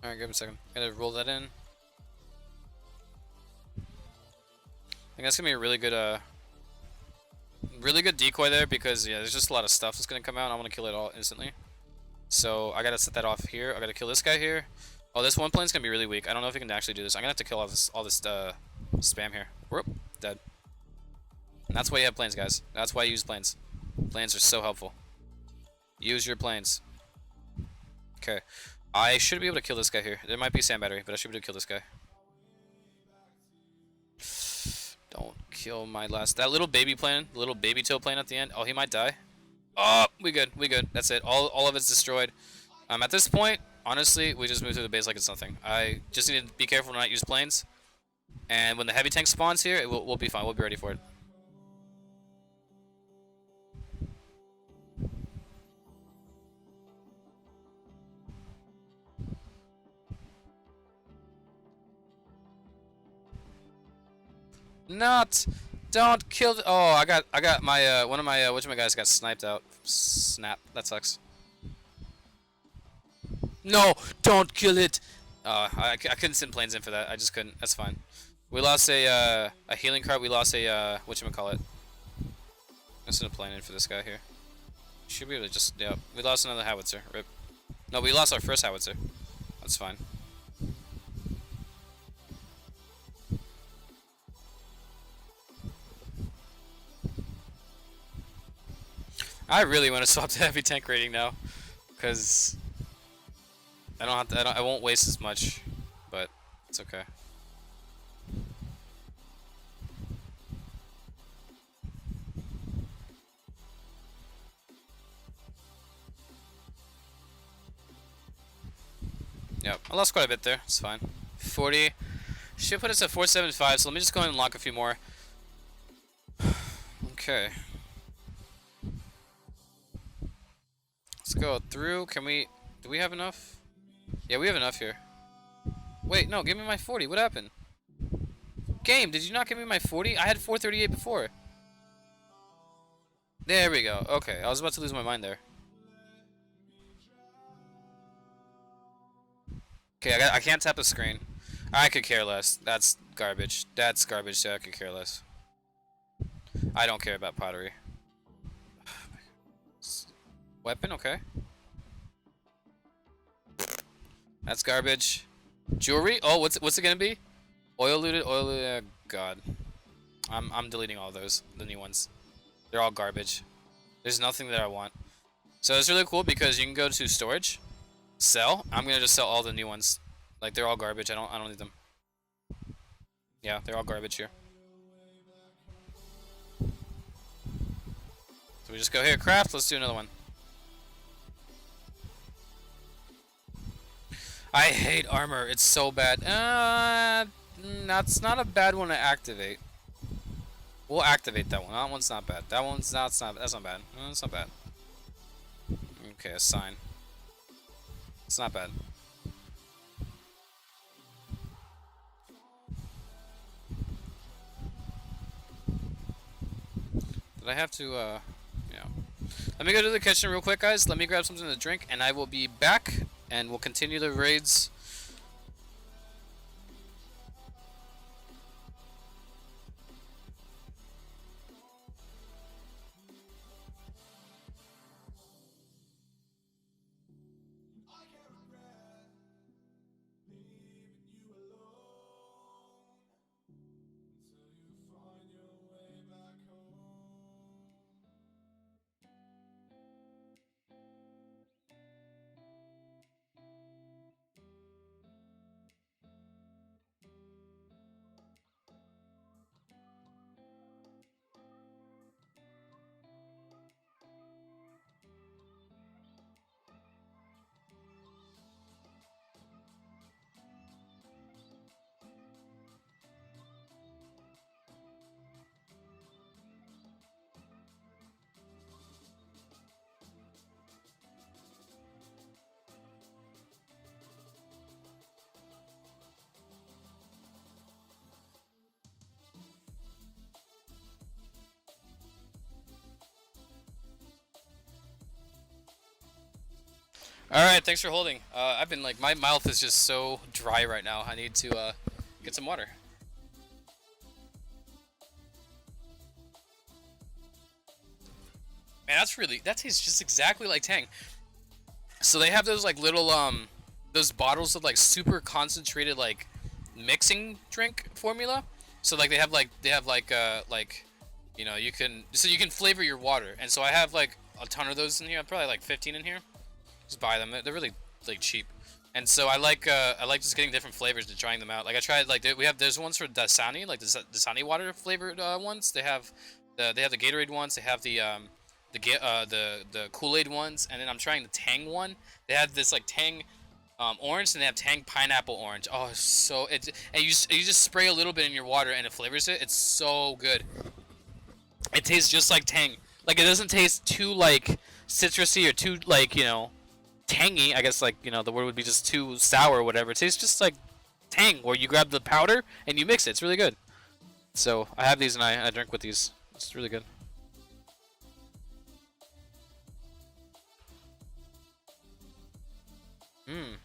Alright, give me a second. Gotta roll that in. I think that's gonna be a really good decoy there, because yeah, there's just a lot of stuff that's gonna come out and I wanna kill it all instantly. So I gotta set that off here. I gotta kill this guy here. Oh, this one plane's gonna be really weak. I don't know if we can actually do this. I'm gonna have to kill all this spam here. Whoop, dead. And that's why you have planes, guys. That's why you use planes. Planes are so helpful. Use your planes. Okay. I should be able to kill this guy here. There might be sand battery, but I should be able to kill this guy. Don't kill my last... That little baby plane, the little baby tail plane at the end. Oh, he might die. Oh, we good. We good. That's it. All of it's destroyed. At this point, honestly, we just move through the base like it's nothing. I just need to be careful to not use planes. And when the heavy tank spawns here, we'll be fine. We'll be ready for it. Not. Don't kill. Oh, I got my one of my which of my guys got sniped out. Snap. That sucks. No, don't kill it. I couldn't send planes in for that. I just couldn't. That's fine. We lost a healing card. We lost a whatchamacallit. I'm send a plane in for this guy here. Should be able to just, yeah. We lost another howitzer. Rip. No, we lost our first howitzer. That's fine. I really want to swap to heavy tank rating now, cause I don't have to. I won't waste as much, but it's okay. Yep, I lost quite a bit there. It's fine. 40. Should put us at 475. So let me just go ahead and lock a few more. Okay. Let's go through. Can we... Do we have enough? Yeah, we have enough here. Wait, no, give me my 40. What happened? Game, did you not give me my 40? I had 438 before. There we go. Okay, I was about to lose my mind there. Okay, I can't tap the screen. I could care less. That's garbage. That's garbage, so I could care less. I don't care about pottery. Weapon, okay. That's garbage. Jewelry? Oh, what's it gonna be? Oil looted, God. I'm deleting all those, the new ones. They're all garbage. There's nothing that I want. So it's really cool because you can go to storage, sell. I'm gonna just sell all the new ones. Like they're all garbage. I don't need them. Yeah, they're all garbage here. So we just go here, craft. Let's do another one. I hate armor. It's so bad. That's not a bad one to activate. We'll activate that one. That one's not bad. That one's not. That's not bad. No, that's not bad. Okay, a sign. It's not bad. Did I have to? Yeah. Let me go to the kitchen real quick, guys. Let me grab something to drink, and I will be back. And we'll continue the raids. Alright, thanks for holding. I've been like, my mouth is just so dry right now. I need to get some water. Man, that tastes just exactly like Tang. So they have those like little, those bottles of like super concentrated like mixing drink formula. So like they have like, you know, you can flavor your water. And so I have like a ton of those in here. Probably like 15 in here. Just buy them. They're really like cheap. And so I like just getting different flavors and trying them out. Like I tried like there's ones for Dasani, like the Dasani water flavored ones. They have the Gatorade ones. They have the Kool-Aid ones, and then I'm trying the Tang one. They have this like Tang orange, and they have Tang pineapple orange. Oh, and you just spray a little bit in your water, and it flavors it. It's so good. It tastes just like Tang. Like it doesn't taste too like citrusy or too like tangy. I guess like the word would be just too sour or whatever. It tastes just like Tang, where you grab the powder and you mix it. It's really good. So I have these and I drink with these. It's really good. Mmm.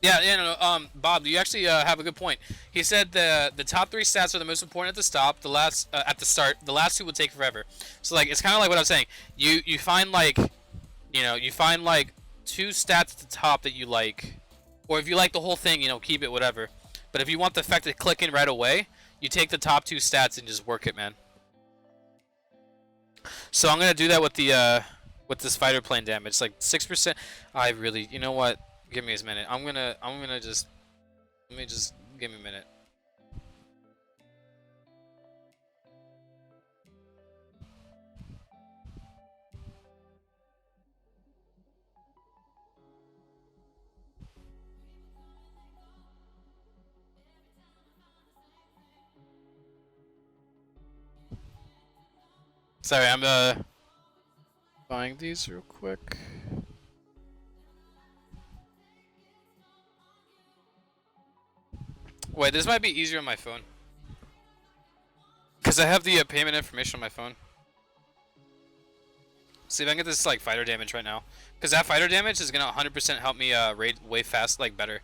Yeah, no, Bob, you actually have a good point. He said the top three stats are the most important at the stop. The last at the start. The last two will take forever. So like it's kind of like what I was saying. You find like, you find like two stats at the top that you like, or if you like the whole thing, keep it whatever. But if you want the effect to click in right away, you take the top two stats and just work it, man. So I'm gonna do that with this fighter plane damage, like 6%. I really, you know what? Give me a minute. I'm gonna just let me just give me a minute. Sorry, I'm buying these real quick. Wait, this might be easier on my phone. Because I have the payment information on my phone. See if I can get this like fighter damage right now. Because that fighter damage is going to 100% help me raid way fast, like better.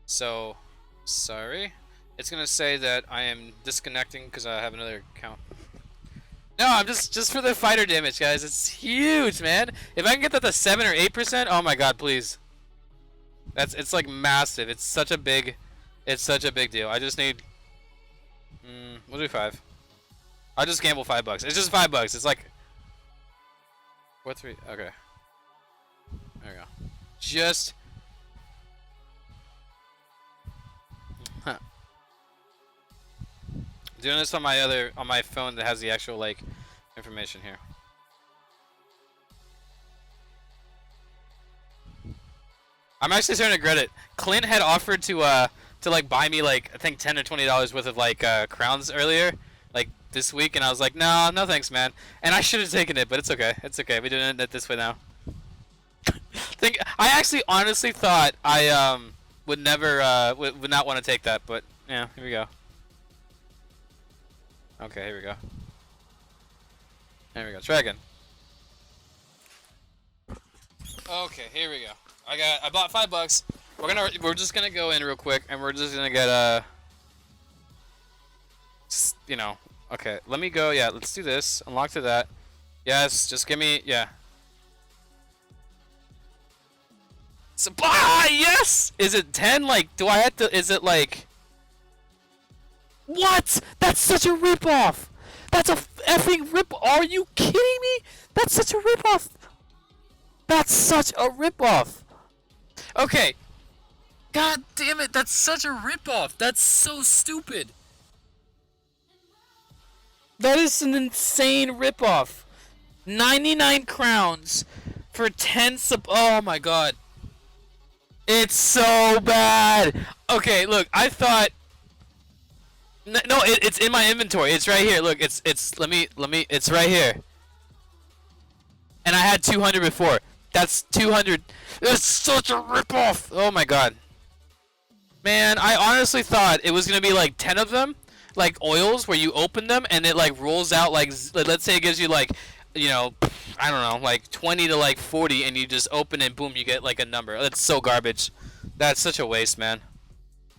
So, sorry. It's going to say that I am disconnecting because I have another account. No, I'm just for the fighter damage, guys. It's huge, man. If I can get that to 7 or 8%, oh my god, please. It's like massive. It's such a big deal. I just need we'll do 5. I'll just gamble $5. It's just $5. It's like 4 3. Okay. There we go. Just doing this on my phone that has the actual like information here. I'm actually starting to regret it. Clint had offered to like buy me like I think $10 or $20 worth of like crowns earlier, like this week, and I was like, no thanks, man. And I should have taken it, but it's okay. It's okay. We're doing it this way now. I actually honestly thought I would never would not want to take that, but yeah, here we go. Okay, here we go. There we go. Try again. Okay, here we go. I bought $5. We're just gonna go in real quick, and we're just gonna get okay. Let me go. Yeah, let's do this. Unlock to that. Yes, just give me. Yeah. Supply. Yes. Is it 10? Like, do I have to? Is it like? What? That's such a ripoff. That's a effing rip. Are you kidding me? That's such a ripoff. That's such a ripoff. Okay. God damn it, that's such a ripoff. That's so stupid. That is an insane ripoff. 99 crowns for 10 oh my god. It's so bad. Okay, look, I thought no, it's in my inventory. It's right here. Look, it's let me it's right here. And I had 200 before. That's 200. It's such a ripoff. Oh my god. Man, I honestly thought it was gonna be like 10 of them, like oils, where you open them and it like rolls out like let's say it gives you like, I don't know, like 20 to like 40, and you just open it, boom, you get like a number. That's so garbage. That's such a waste, man.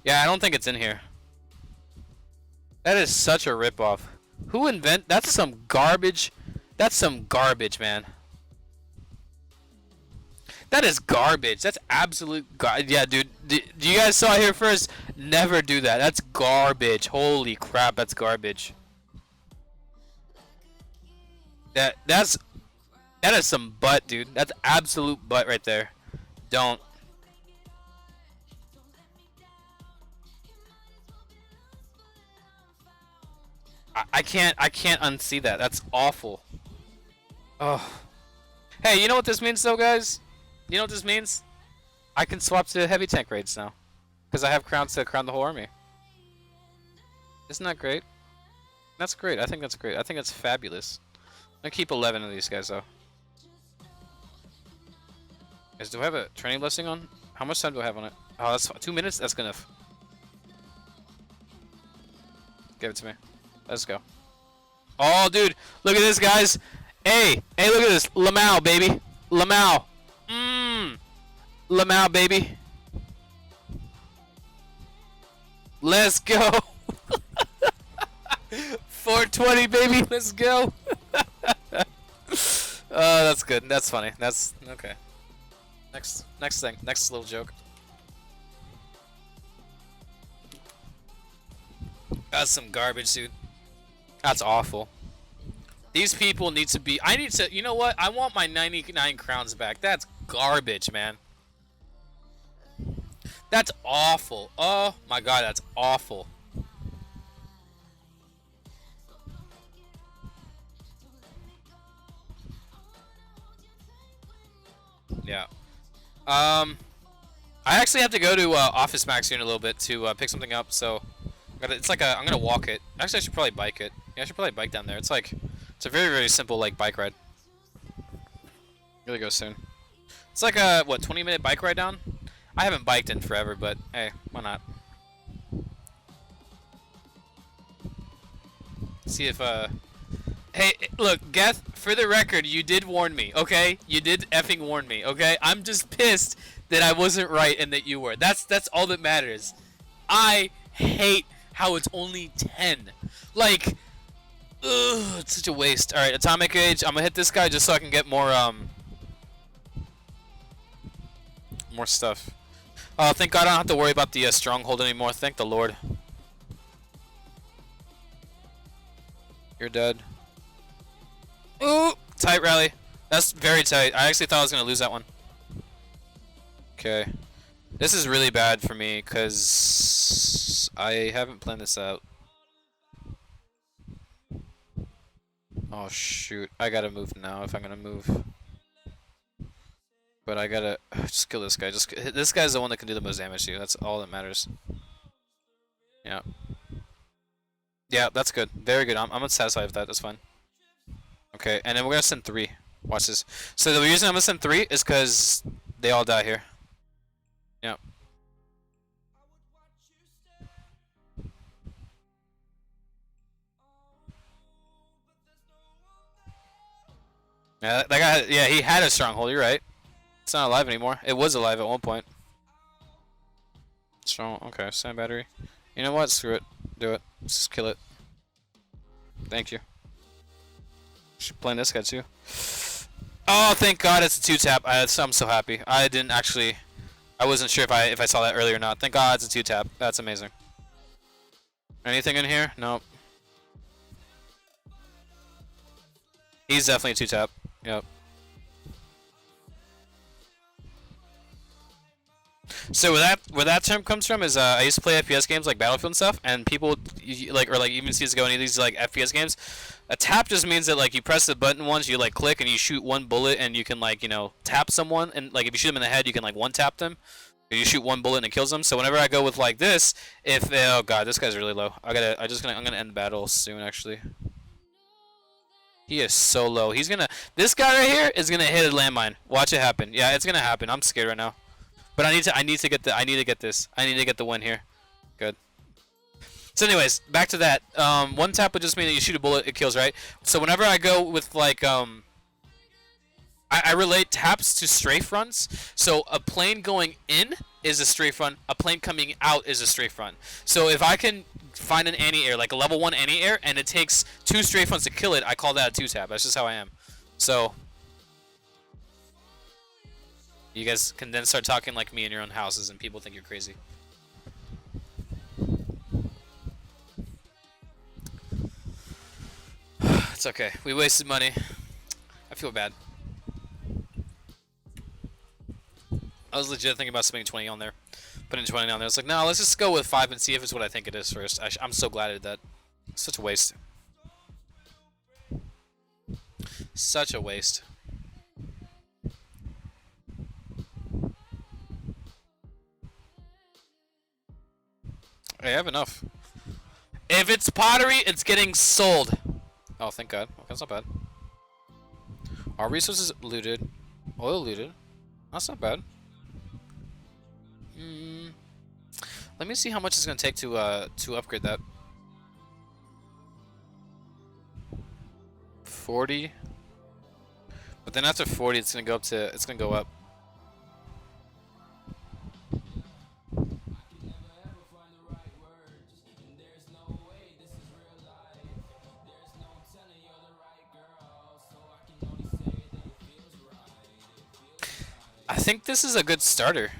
Yeah, I don't think it's in here. That is such a ripoff. Who that's some garbage. That's some garbage, man. That is garbage. That's absolute yeah, dude. You guys saw it here first. Never do that. That's garbage. Holy crap, that's garbage. That is some butt, dude. That's absolute butt right there. Don't. I can't unsee that. That's awful. Oh. Hey, you know what this means though, guys? You know what this means? I can swap to heavy tank raids now. Because I have crowns to crown the whole army. Isn't that great? That's great. I think that's great. I think that's fabulous. I'm gonna keep 11 of these guys though. Guys, do I have a training listing on? How much time do I have on it? Oh, that's 2 minutes? That's good enough. Give it to me. Let's go. Oh, dude. Look at this, guys. Hey, look at this. Lamau, baby. Lamau. Lamau, baby. Let's go. 420, baby. Let's go. That's good. That's funny. That's okay. Next thing. Next little joke. That's some garbage, dude. That's awful. These people need to be. I need to. You know what? I want my 99 crowns back. That's garbage, man. That's awful. Oh my god, that's awful. Yeah. I actually have to go to Office Max here in a little bit to pick something up. So, it's like I'm gonna walk it. Actually, I should probably bike it. Yeah, I should probably bike down there. It's like, it's a very simple like bike ride. Really go soon. It's like a what 20-minute bike ride down. I haven't biked in forever, but hey, why not? See if Hey, look, Geth, for the record, you did warn me, okay? You did effing warn me, okay? I'm just pissed that I wasn't right and that you were. That's all that matters. I hate how it's only 10. Like, ugh, it's such a waste. Alright, Atomic Age, I'm gonna hit this guy just so I can get more, more stuff. Oh, thank God I don't have to worry about the stronghold anymore. Thank the Lord. You're dead. Ooh, tight rally. That's very tight. I actually thought I was gonna lose that one. Okay, this is really bad for me because I haven't planned this out. Oh shoot! I gotta move now if I'm gonna move. But I gotta just kill this guy. This guy's the one that can do the most damage to you. That's all that matters. Yeah. Yeah, that's good. Very good. I'm satisfied with that. That's fine. Okay, and then we're gonna send 3. Watch this. So the reason I'm gonna send 3 is because they all die here. Yeah. Yeah, that guy. Yeah, he had a stronghold. You're right. It's not alive anymore. It was alive at one point. Strong. Okay, sand battery. You know what? Screw it. Do it. Let's just kill it. Thank you. Should play this guy too. Oh, thank God it's a 2-tap. I'm so happy. I didn't actually. I wasn't sure if I saw that earlier or not. Thank God it's a 2-tap. That's amazing. Anything in here? Nope. He's definitely a 2-tap. Yep. So where that term comes from is I used to play FPS games like Battlefield and stuff, and people like even CS:GO, any of these like FPS games, a tap just means that like you press the button once, you like click, and you shoot one bullet, and you can like tap someone, and like if you shoot them in the head, you can like one tap them. You shoot one bullet and it kills them. So whenever I go with like this, if oh god, this guy's really low. I'm gonna end the battle soon actually. He is so low. This guy right here is gonna hit a landmine. Watch it happen. Yeah, it's gonna happen. I'm scared right now. But I need to get this. I need to get the win here. Good. So anyways, back to that. One tap would just mean that you shoot a bullet, it kills, right? So whenever I go with like I relate taps to strafe runs. So a plane going in is a strafe run. A plane coming out is a strafe run. So if I can find an anti-air, like a level 1 anti-air, and it takes 2 strafe runs to kill it, I call that a 2-tap. That's just how I am. So You guys can then start talking like me in your own houses, and people think you're crazy. It's okay. We wasted money. I feel bad. I was legit thinking about spending 20 on there. Putting 20 on there. I was like, no, let's just go with 5 and see if it's what I think it is first. I'm so glad I did that. Such a waste. Such a waste. I have enough. If it's pottery, it's getting sold. Oh, thank God. Okay, that's not bad. Our resources looted. Oil looted. That's not bad. Let me see how much it's gonna take to upgrade that. 40. But then after 40, it's gonna go up. I think this is a good starter.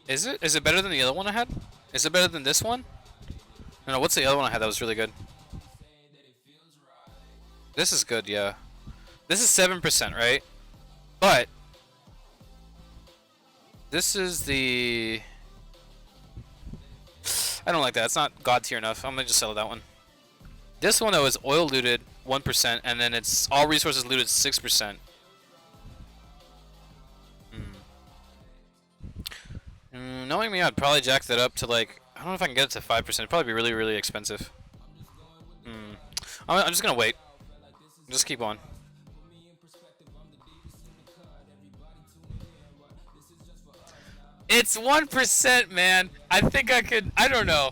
Is it? Is it better than the other one I had? Is it better than this one? No, what's the other one I had that was really good? This is good, yeah. This is 7%, right? But this is the... I don't like that. It's not god tier enough. I'm gonna just sell that one. This one though is oil looted 1%, and then it's all resources looted 6%. Knowing me, I'd probably jack that up to like, I don't know if I can get it to 5%. It'd probably be really, really expensive. I'm just gonna wait. Just keep on. It's 1%, man. I think I could. I don't know.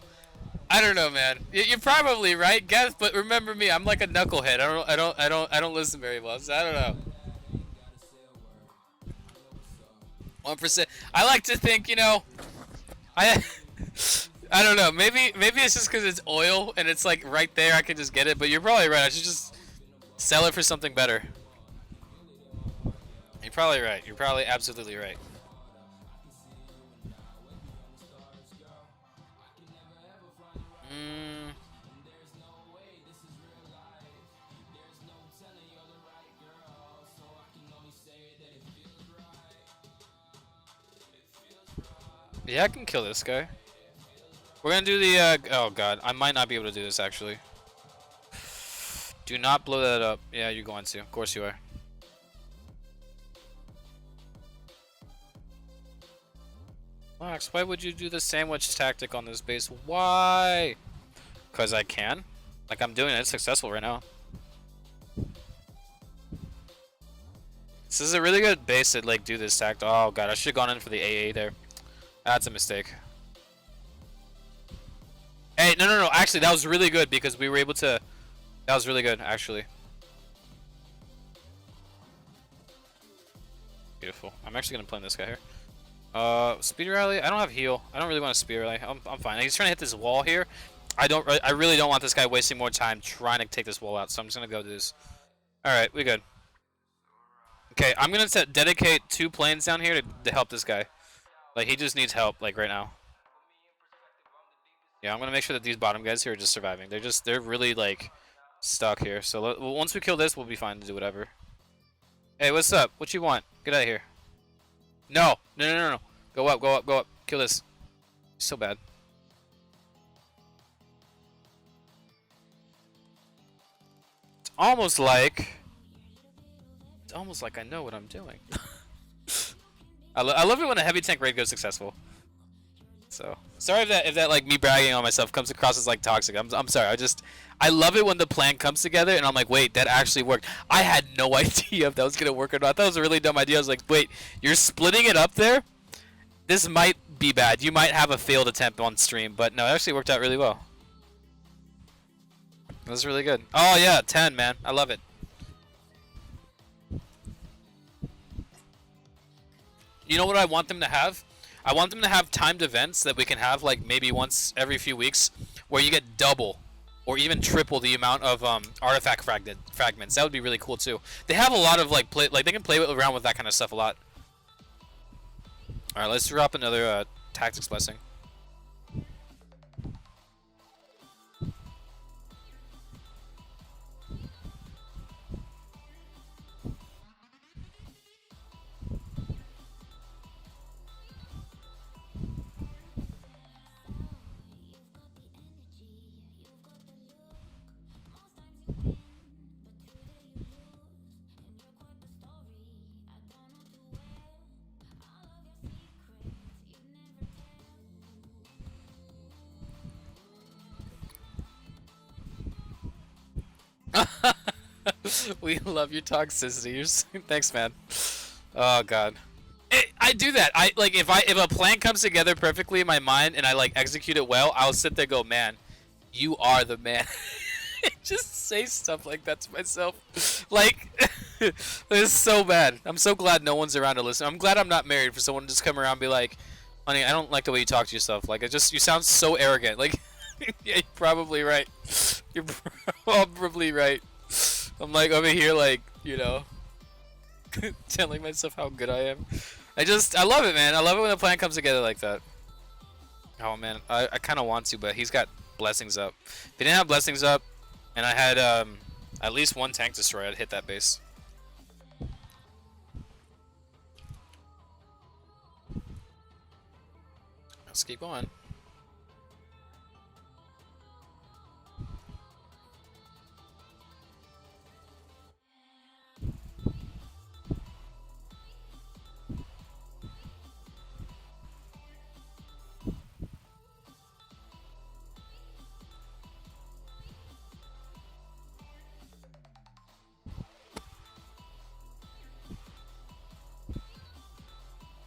I don't know, man. You're probably right, guess. But remember me, I'm like a knucklehead. I don't listen very well. So I don't know. 1%. I like to think, you know, I don't know. Maybe it's just because it's oil and it's like right there. I can just get it. But you're probably right. I should just sell it for something better. You're probably right. You're probably absolutely right. Yeah, I can kill this guy. We're gonna do the, oh god, I might not be able to do this actually. Do not blow that up. Yeah, you're going to. Of course you are. Max, why would you do the sandwich tactic on this base? Why? Because I can. Like, I'm doing it. It's successful right now. This is a really good base to, like, do this tact. Oh god, I should have gone in for the AA there. That's a mistake. Hey, no. Actually, that was really good because we were able to... That was really good, actually. Beautiful. I'm actually going to play this guy here. Speed rally? I don't have heal. I don't really want to speed rally. I'm fine. He's trying to hit this wall here. I really don't want this guy wasting more time trying to take this wall out, so I'm just going to go do this. Alright, we good. Okay, I'm going to dedicate 2 planes down here to help this guy. Like, he just needs help, like, right now. Yeah, I'm gonna make sure that these bottom guys here are just surviving. They're really, like, stuck here. So, once we kill this, we'll be fine to do whatever. Hey, what's up? What you want? Get out of here. No. Go up. Kill this. So bad. It's almost like I know what I'm doing. I love it when a heavy tank raid goes successful. So sorry if that like me bragging on myself comes across as like toxic. I'm sorry. I love it when the plan comes together and I'm like, wait, that actually worked. I had no idea if that was gonna work or not. I thought it was a really dumb idea. I was like, wait, you're splitting it up there? This might be bad. You might have a failed attempt on stream, but no, it actually worked out really well. That was really good. Oh yeah, 10, man. I love it. You know what I want them to have? I want them to have timed events that we can have like maybe once every few weeks where you get double or even triple the amount of artifact fragments. That would be really cool too. They have a lot of like they can play around with that kind of stuff a lot. Alright, let's drop another tactics blessing. We love your toxicity. Thanks, man. Oh god. I do that. I like if a plan comes together perfectly in my mind and I like execute it well, I'll sit there and go, man, you are the man. Just say stuff like that to myself. Like it's so bad. I'm so glad no one's around to listen. I'm glad I'm not married for someone to just come around and be like, honey, I don't like the way you talk to yourself. Like it just you sound so arrogant. Like yeah, you're probably right. You're probably right. I'm like over here like, you know, telling myself how good I am. I love it, man. I love it when a plan comes together like that. Oh man, I kind of want to, but he's got blessings up. If he didn't have blessings up, and I had at least one tank destroyer, I'd hit that base. Let's keep going.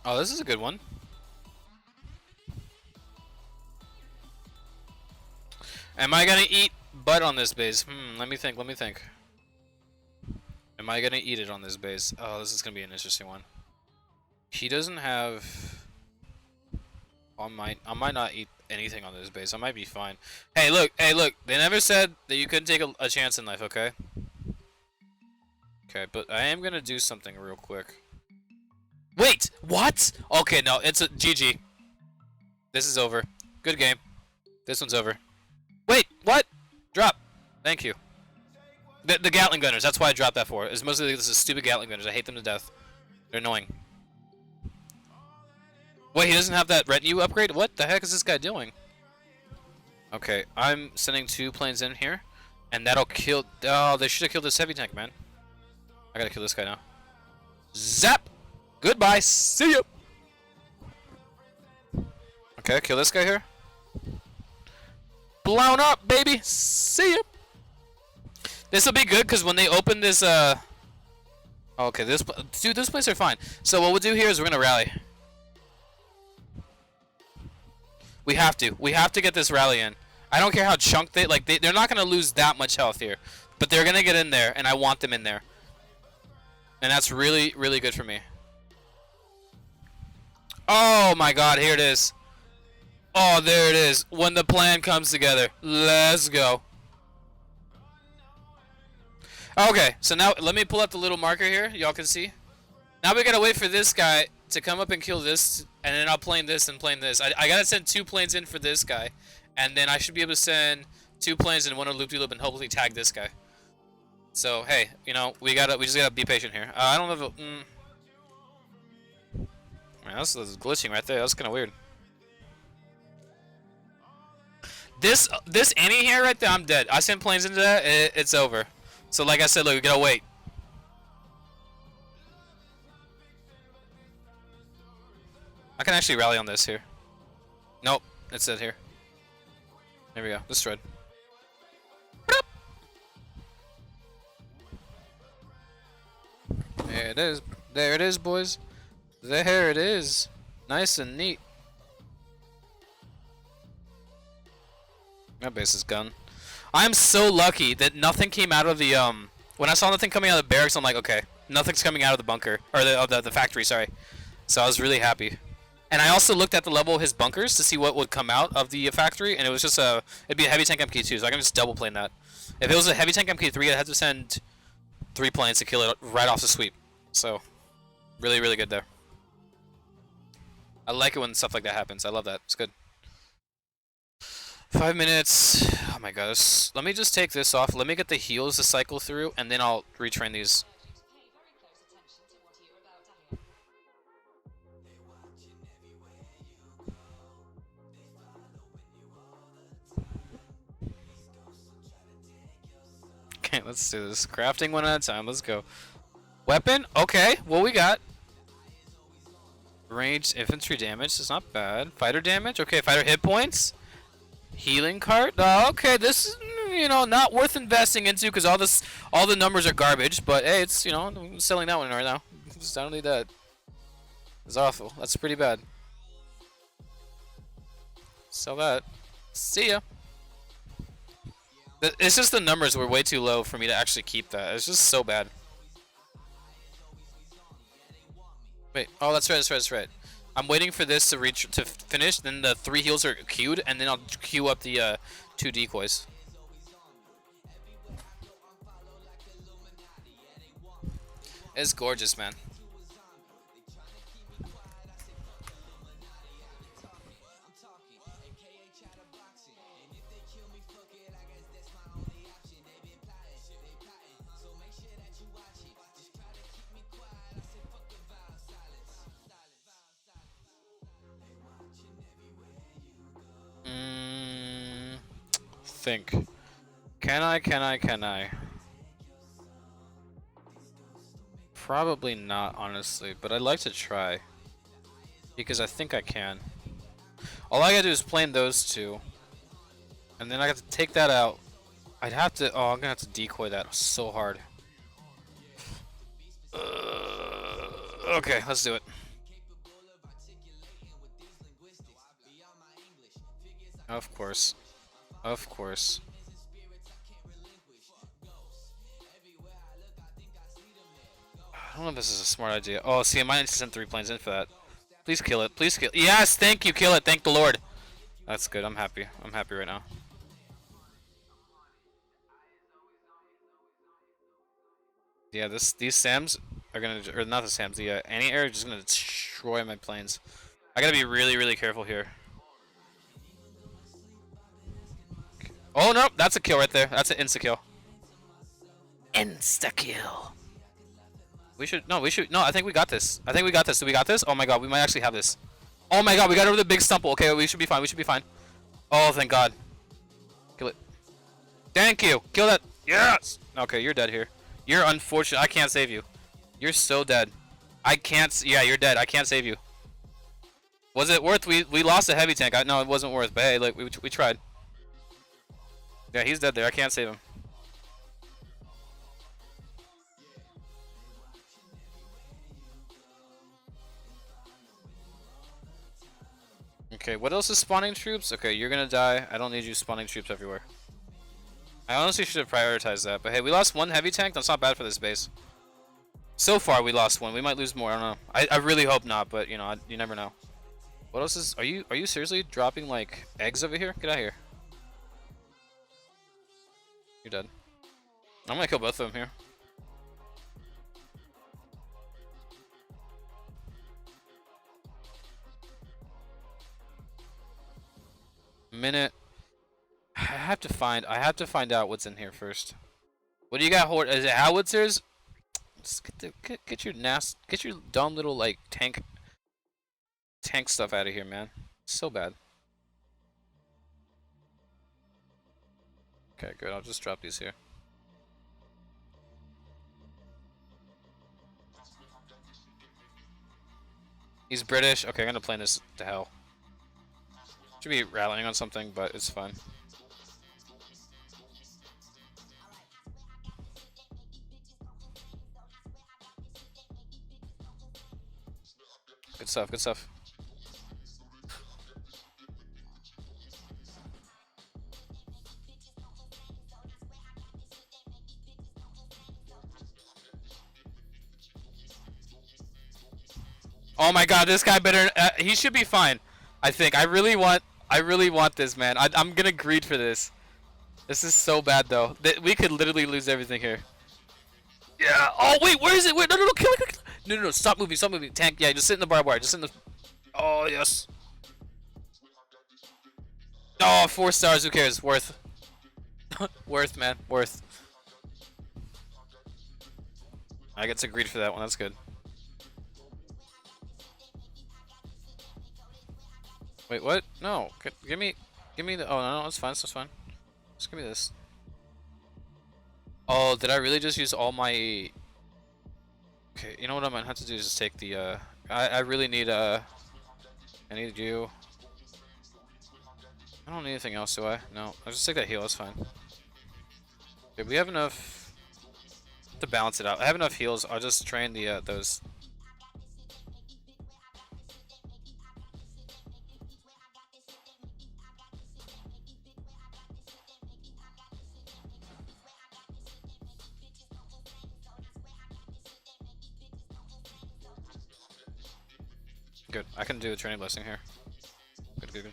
Oh, this is a good one. Am I gonna eat butt on this base? Let me think, let me think. Am I gonna eat it on this base? Oh, this is gonna be an interesting one. He doesn't have... I might not eat anything on this base. I might be fine. Hey, look, they never said that you couldn't take a chance in life, okay? Okay, but I am gonna do something real quick. Wait, what? Okay, no, it's a GG. This is over. Good game. This one's over. Wait, what? Drop. Thank you. The Gatling gunners, that's why I dropped that for. It's mostly this is stupid Gatling gunners. I hate them to death. They're annoying. Wait, he doesn't have that retinue upgrade? What the heck is this guy doing? Okay, I'm sending 2 planes in here. And that'll kill... Oh, they should have killed this heavy tank, man. I gotta kill this guy now. Zap! Goodbye. See ya. Okay, kill this guy here. Blown up, baby. See ya. This will be good because when they open this, okay, this place are fine. So what we'll do here is we're gonna rally. We have to get this rally in. I don't care how chunked they're not gonna lose that much health here, but they're gonna get in there, and I want them in there. And that's really, really good for me. Oh my god, here it is. Oh, there it is. When the plan comes together. Let's go. Okay, so now let me pull up the little marker here. Y'all can see. Now we gotta wait for this guy to come up and kill this, and then I'll plane this and plane this. I gotta send 2 planes in for this guy, and then I should be able to send 2 planes and 1 on loop-de-loop and hopefully tag this guy. So hey, you know, we just gotta be patient here. I don't know if it, Man, that's glitching right there. That's kind of weird. This Annie here right there, I'm dead. I sent planes into that, it's over. So like I said, look, we gotta wait. I can actually rally on this here. Nope, it's it here. There we go. Destroyed. There it is. There it is, boys. There it is. Nice and neat. That base is gone. I'm so lucky that nothing came out of the when I saw nothing coming out of the barracks, I'm like, okay, nothing's coming out of the bunker or the factory, sorry. So I was really happy. And I also looked at the level of his bunkers to see what would come out of the factory, and it was just it'd be a heavy tank MK2, so I can just double plane that. If it was a heavy tank MK3, I'd have to send 3 planes to kill it right off the sweep. So really, really good there. I like it when stuff like that happens. I love that. It's good. 5 minutes. Oh my gosh. Let me just take this off. Let me get the heals to cycle through, and then I'll retrain these. Okay, let's do this. Crafting one at a time. Let's go. Weapon? Okay. What we got? Ranged infantry damage is not bad. Fighter damage? Okay, fighter hit points. Healing cart? Okay, this is, you know, not worth investing into because all the numbers are garbage. But hey, it's, you know, I'm selling that one right now. Just I don't need that. It's awful. That's pretty bad. Sell that. See ya. It's just the numbers were way too low for me to actually keep that. It's just so bad. Wait. Oh, that's right. That's right. That's right. I'm waiting for this to finish. Then the 3 heals are queued, and then I'll queue up the 2 decoys. It's gorgeous, man. Think. Can I? Probably not, honestly, but I'd like to try. Because I think I can. All I gotta do is plan those 2. And then I got to take that out. I'd have to, oh, I'm gonna have to decoy that so hard. Okay, let's do it. Of course. Of course. I don't know if this is a smart idea. Oh, see, I might need to send 3 planes in for that. Please kill it. Please kill it. Yes, thank you. Kill it. Thank the Lord. That's good. I'm happy. I'm happy right now. Yeah, these SAMs are gonna, or not the SAMs, the anti-air are just gonna destroy my planes. I gotta be really, really careful here. Oh no, that's a kill right there. That's an insta kill. Insta kill. We should no. I think we got this. I think we got this. Do we got this? Oh my god, we might actually have this. Oh my god, we got over the big stumble. Okay, we should be fine. We should be fine. Oh, thank god. Kill it. Thank you. Kill that. Yes. Okay, you're dead here. You're unfortunate. I can't save you. You're so dead. I can't. Yeah, you're dead. I can't save you. Was it worth? We lost a heavy tank. No, it wasn't worth. But hey, like we tried. Yeah, he's dead there. I can't save him. Okay, what else is spawning troops? Okay, you're gonna die. I don't need you spawning troops everywhere. I honestly should have prioritized that. But hey, we lost 1 heavy tank. That's not bad for this base. So far, we lost 1. We might lose more. I don't know. I really hope not, but you know, you never know. What else is? Are you seriously dropping like eggs over here? Get out of here. You're dead. I'm gonna kill both of them here. Minute. I have to find out what's in here first. What do you got, Horde? Is it howitzers? Just get your dumb little like tank stuff out of here, man. It's so bad. Okay, good. I'll just drop these here. He's British. Okay, I'm gonna plan this to hell. Should be rallying on something, but it's fine. Good stuff, good stuff. Oh my god, this guy better, he should be fine. I think. I really want this, man. I'm gonna greed for this. This is so bad, though. We could literally lose everything here. Yeah. Oh, wait, where is it? Wait, no, kill it. No, stop moving, Tank, yeah, just sit in the barbed wire. Just sit in the... Oh, yes. Oh, 4 stars. Who cares? Worth. Worth, man. Worth. I get to greed for that one. That's good. Wait, what? No. Give me the. Oh, no, it's fine. It's fine. Just give me this. Oh, did I really just use all my... Okay, you know what I might have to do is just take the, I really need, I need you. I don't need anything else, do I? No, I'll just take that heal, that's fine. Okay, we have enough to balance it out. I have enough heals, I'll just train the, those. Good, I can do the training blessing here. Good, good, good.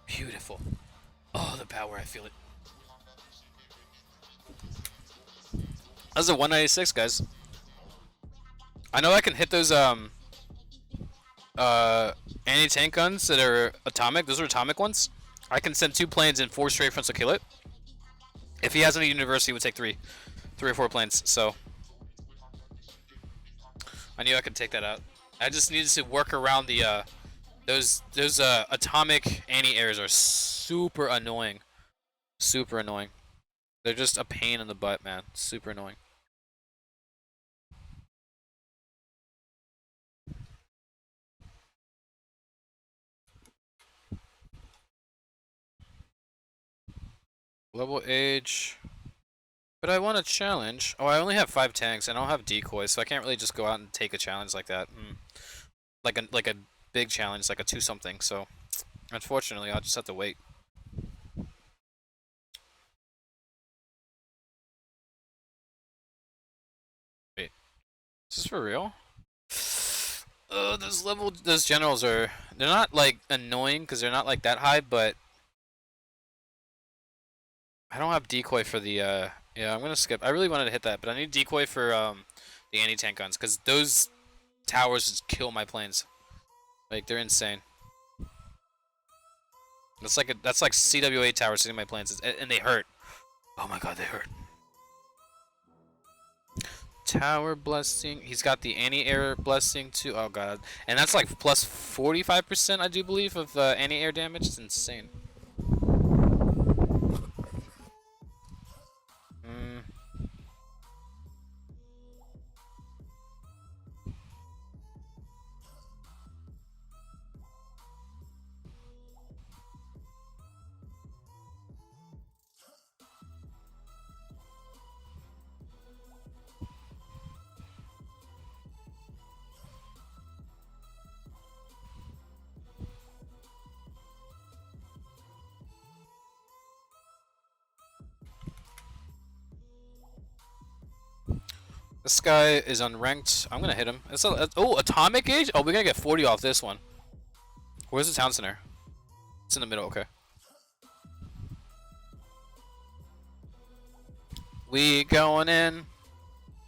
Beautiful. Oh, the power, I feel it. That's a 196, guys. I know I can hit those, anti-tank guns that are atomic. Those are atomic ones. I can send 2 planes and 4 straight fronts to kill it. If he has any university, he would take 3 or 4 planes, so I knew I could take that out. I just needed to work around the those atomic anti-airs are super annoying. Super annoying. They're just a pain in the butt, man. Super annoying. Level age. But I want a challenge. Oh, I only have 5 tanks and I don't have decoys, so I can't really just go out and take a challenge like that. Like a big challenge, like a 2 something. So unfortunately, I'll just have to wait. Wait, is this for real? Those generals are, they're not like annoying because they're not like that high, but I don't have decoy for the yeah, I'm gonna skip. I really wanted to hit that, but I need decoy for the anti-tank guns because those towers just kill my planes. Like they're insane. That's like CWA towers hitting my planes, and they hurt. Oh my god, they hurt. Tower blessing. He's got the anti-air blessing too. Oh god, and that's like plus 45%, I do believe, of anti-air damage. It's insane. This guy is unranked. I'm gonna hit him. Oh, atomic age. Oh, we're gonna get 40 off this one. Where's the town center? It's in the middle. Okay. We going in.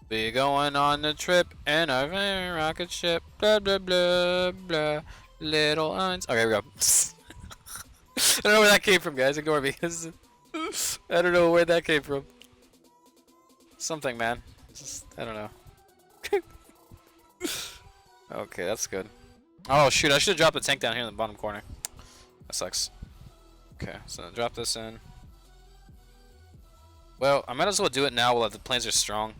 We going on the trip in a rocket ship. Blah blah blah blah. Little uns. Okay, here we go. I don't know where that came from, guys. Ignore me. I don't know where that came from. Something, man. I don't know. Okay, that's good. Oh shoot, I should have dropped the tank down here in the bottom corner. That sucks. Okay, so drop this in. Well, I might as well do it now while the planes are strong.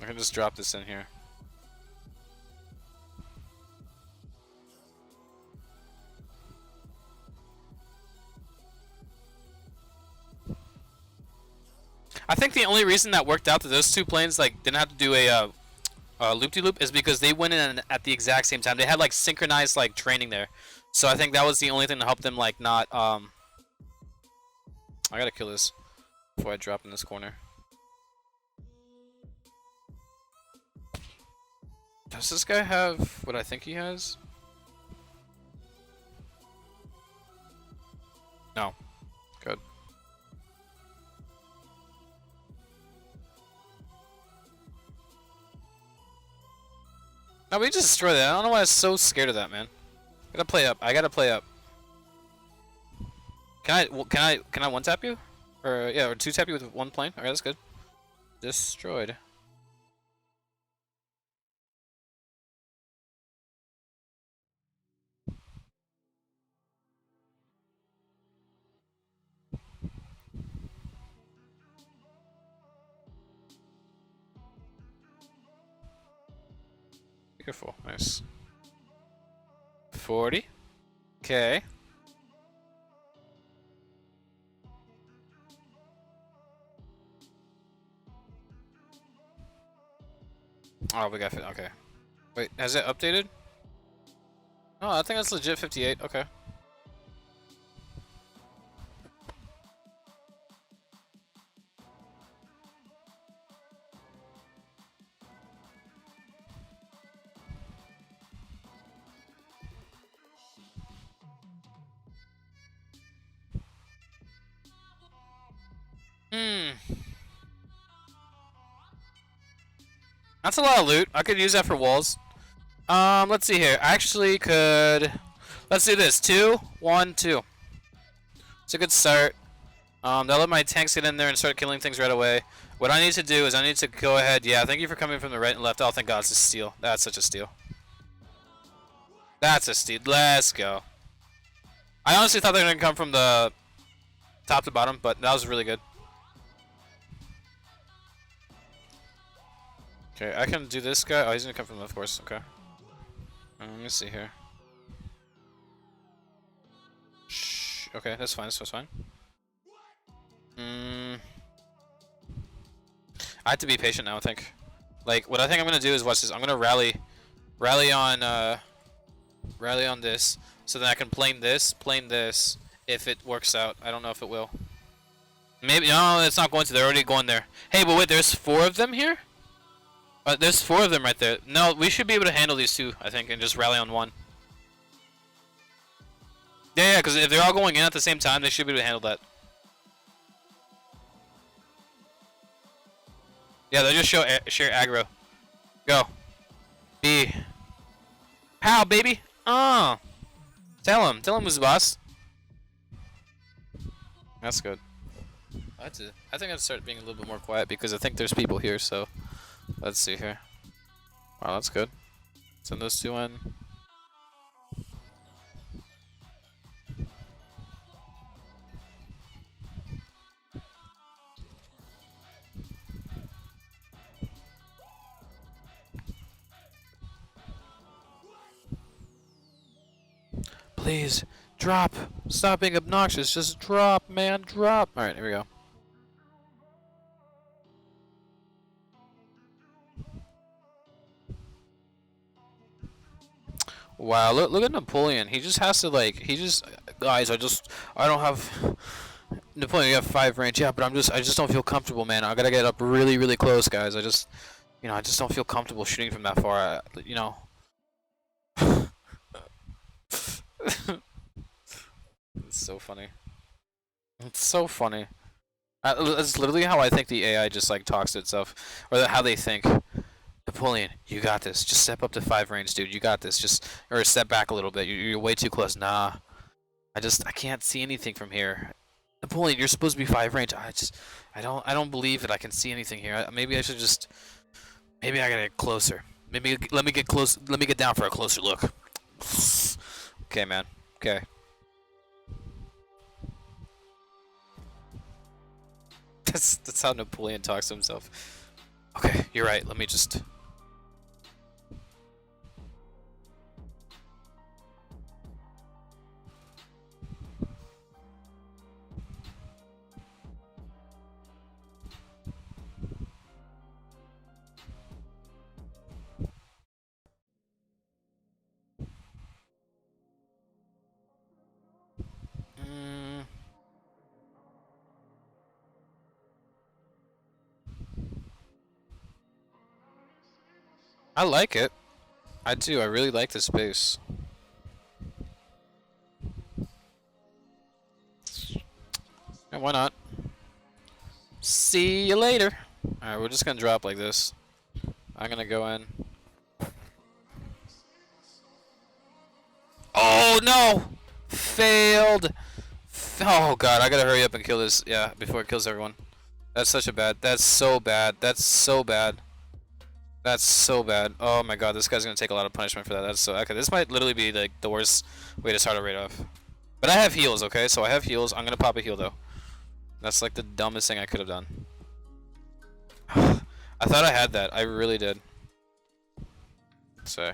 I can just drop this in here. I think the only reason that worked out that those 2 planes like didn't have to do a loop-de-loop is because they went in at the exact same time. They had like synchronized like training there, so I think that was the only thing to help them like not. I gotta kill this before I drop in this corner. Does this guy have what I think he has? No. Good. No, we just destroyed that. I don't know why I was so scared of that, man. I gotta play up. I gotta play up. Can I one tap you? Or yeah, or two tap you with one plane? Alright, that's good. Destroyed. Careful. Nice. 40. Okay. Oh, we got it. Okay. Wait, has it updated? Oh, I think that's legit 58. Okay. That's a lot of loot. I could use that for walls. Let's see here. I actually could. Let's do this. 2, 1, 2. It's a good start. They'll let my tanks get in there and start killing things right away. What I need to do is I need to go ahead. Yeah, thank you for coming from the right and left. Oh, thank God, it's a steal. That's such a steal. That's a steal. Let's go. I honestly thought they were going to come from the top to bottom, but that was really good. Okay, I can do this guy. Oh, he's going to come from the left, of course. Okay. Let me see here. Shh. Okay, that's fine. That's fine. I have to be patient now, I think. Like, what I think I'm gonna do is watch this. I'm gonna rally on this, so then I can plane this, if it works out. I don't know if it will. Maybe, no, it's not going to. They're already going there. Hey, but wait, there's 4 of them here? There's 4 of them right there. No, we should be able to handle these 2, I think, and just rally on 1. Yeah, because if they're all going in at the same time, they should be able to handle that. Yeah, they'll just share aggro. Go. B. Pow, baby. Tell him who's the boss. That's good. I think I'd start being a little bit more quiet because I think there's people here. So let's see here. Wow, that's good. Send those 2 in. Please, drop. Stop being obnoxious. Just drop, man. Drop. Alright, here we go. Wow, look at Napoleon. He just has to, like, guys, I don't have, Napoleon, you have 5 range. Yeah, but I just don't feel comfortable, man. I gotta get up really, really close, guys. I just don't feel comfortable shooting from that far, you know. It's so funny. It's so funny. That's literally how I think the AI just like talks to itself, or how they think. Napoleon, you got this. Just step up to 5 range, dude. You got this. Or step back a little bit. You're way too close. Nah, I can't see anything from here. Napoleon, you're supposed to be 5 range. I don't believe it. I can see anything here. Maybe I should just, maybe I gotta get closer. Maybe let me get close. Let me get down for a closer look. Okay, man. Okay. That's how Napoleon talks to himself. Okay, you're right. Let me just. I like it. I do. I really like this space. Yeah, why not? See you later. Alright, we're just gonna drop like this. I'm gonna go in. no! Failed! Oh god, I gotta hurry up and kill this, yeah, before it kills everyone. That's such a bad, that's so bad, that's so bad. That's so bad. Oh my god, this guy's gonna take a lot of punishment for that. That's so, okay, this might literally be like the worst way to start a raid off. But I have heals, okay? So I have heals. I'm gonna pop a heal though. That's like the dumbest thing I could have done. I thought I had that. I really did. Sorry.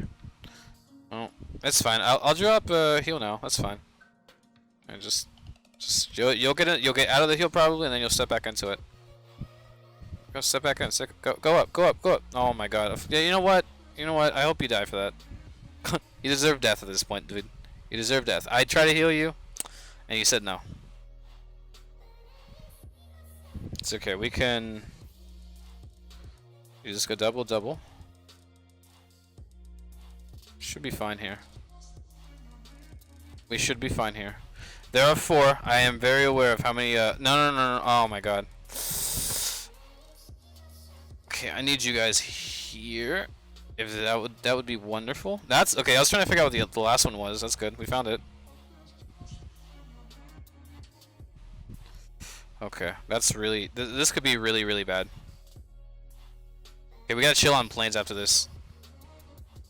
Oh, it's fine. I'll drop heal now. That's fine. And just you'll get it. You'll get out of the heal probably, and then you'll step back into it. Go step back in. Go up. Go up. Go up. Oh my god. Yeah. You know what? You know what? I hope you die for that. You deserve death at this point, dude. You deserve death. I tried to heal you, and you said no. It's okay. We can. You just go double. Should be fine here. We should be fine here. There are 4. I am very aware of how many. No. Oh my god. Okay, I need you guys here. If that would be wonderful. That's okay. I was trying to figure out what the last one was. That's good. We found it. Okay, that's really. This could be really bad. Okay, we gotta chill on planes after this.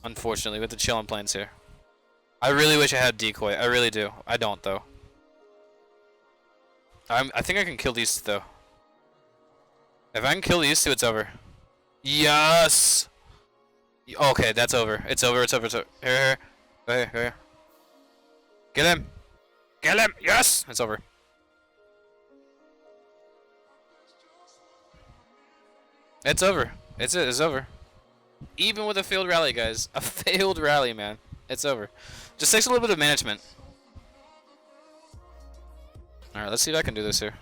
Unfortunately, we have to chill on planes here. I really wish I had decoy. I really do. I don't though. I think I can kill these though. If I can kill these 2, it's over. Yes. Okay, that's over. It's over. It's over. It's over. Here. Go here. Get him. Get him. Yes. It's over. It's over. It's over. Even with a failed rally, guys. A failed rally, man. It's over. Just takes a little bit of management. Alright, let's see if I can do this here.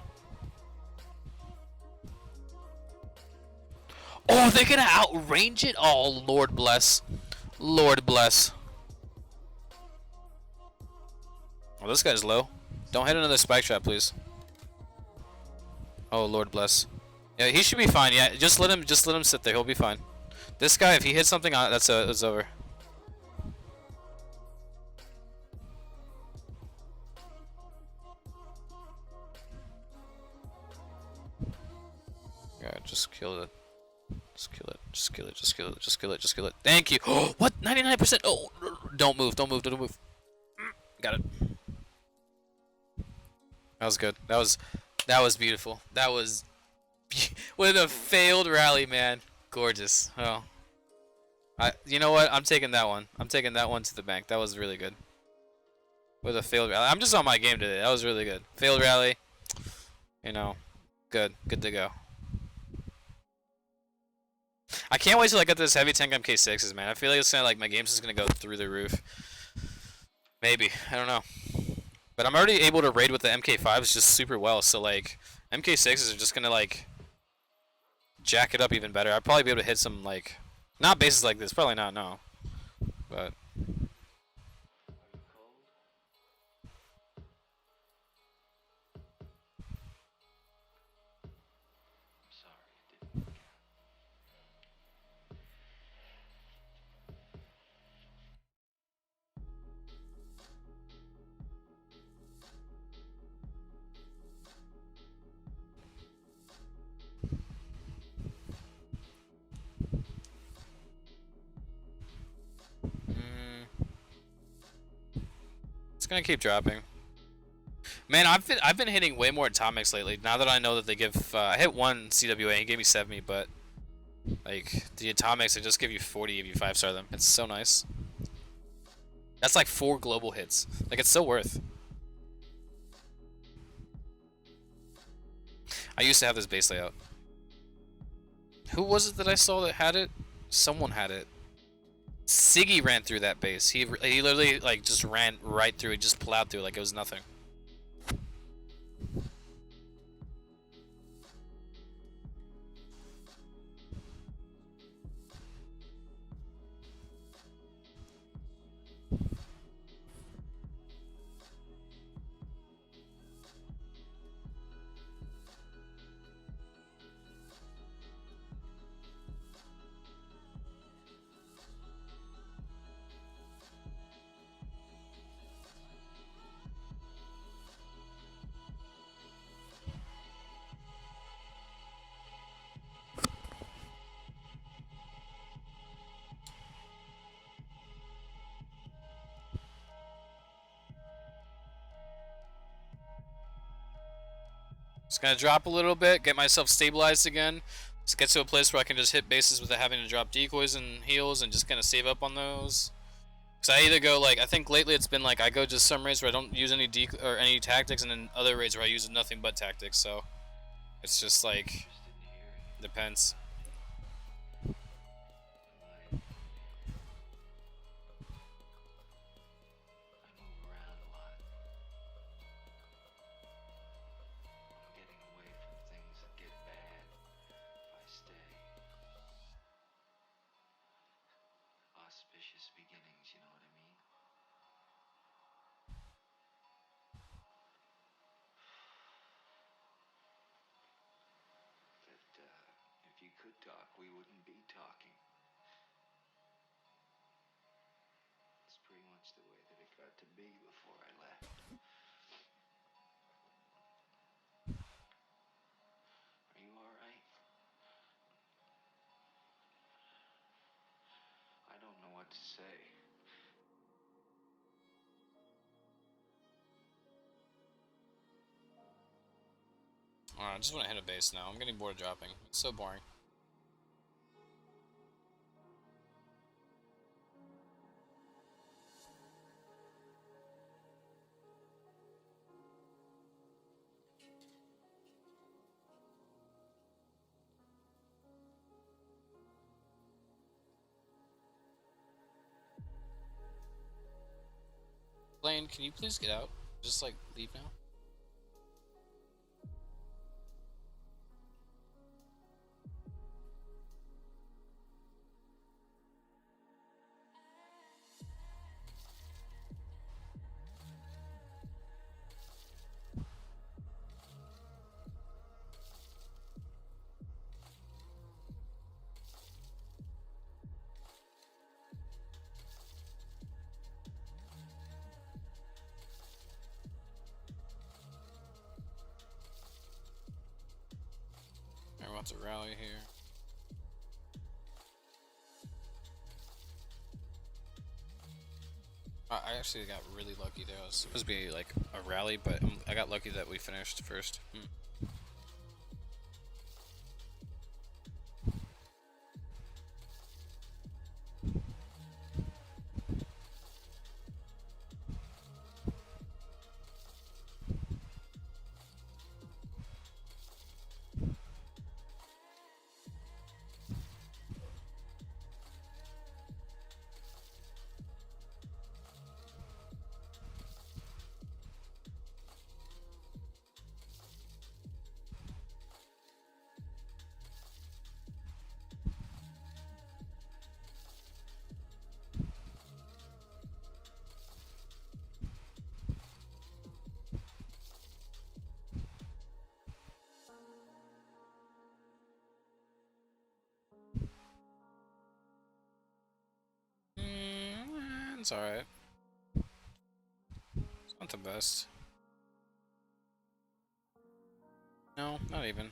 Oh, they're gonna outrange it? Oh, Lord bless. Lord bless. Oh, this guy's low. Don't hit another spike trap, please. Oh, Lord bless. Yeah, he should be fine. Yeah, just let him sit there. He'll be fine. This guy, if he hits something on it, it's over. Yeah, just kill it. Just kill it. Just kill it. Just kill it. Just kill it. Just kill it. Thank you. Oh, what? 99%. Oh, don't move. Don't move. Don't move. Got it. That was good. That was beautiful. That was with a failed rally, man. Gorgeous. Oh. You know what? I'm taking that one. I'm taking that one to the bank. That was really good. With a failed rally. I'm just on my game today. That was really good. Failed rally. You know, good. Good to go. I can't wait till I get this heavy tank MK6s, man. I feel like it's gonna, like, my game's just gonna go through the roof. Maybe. I don't know. But I'm already able to raid with the MK5s just super well, so, like, MK6s are just gonna, like, jack it up even better. I'd probably be able to hit some, like, not bases like this. Probably not, no. But it's gonna keep dropping. Man, I've been hitting way more atomics lately. Now that I know that they give, I hit 1 CWA. He gave me 70, but like the atomics, they just give you 40 if you 5-star them. It's so nice. That's like 4 global hits. Like, it's so worth. I used to have this base layout. Who was it that I saw that had it? Someone had it. Siggy ran through that base. He literally, like, just ran right through it, just plowed through it like it was nothing. Just gonna drop a little bit, get myself stabilized again. Just get to a place where I can just hit bases without having to drop decoys and heals and just kind of save up on those. Cause I either go like, I think lately it's been like I go just some raids where I don't use any or any tactics, and then other raids where I use nothing but tactics. So it's just like depends. Alright, I just want to hit a base now. I'm getting bored of dropping. It's so boring. Blaine, can you please get out? Just like leave now? I want to rally here. I actually got really lucky there. It was supposed to be like a rally, but I got lucky that we finished first. It's alright. It's not the best. No, not even.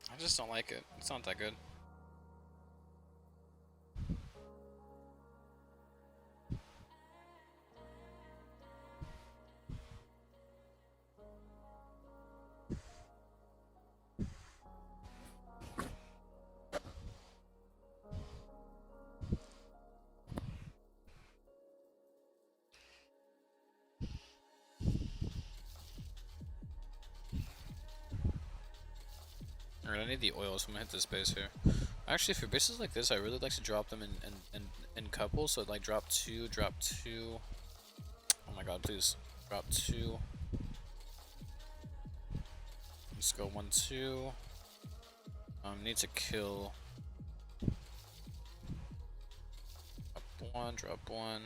I just don't like it. It's not that good. Alright, I need the oil, so I'm gonna hit this base here. Actually, for bases like this, I really like to drop them in couples. So like drop two. Oh my god, please. Drop two. Let's go 1, 2. Need to kill. Drop one.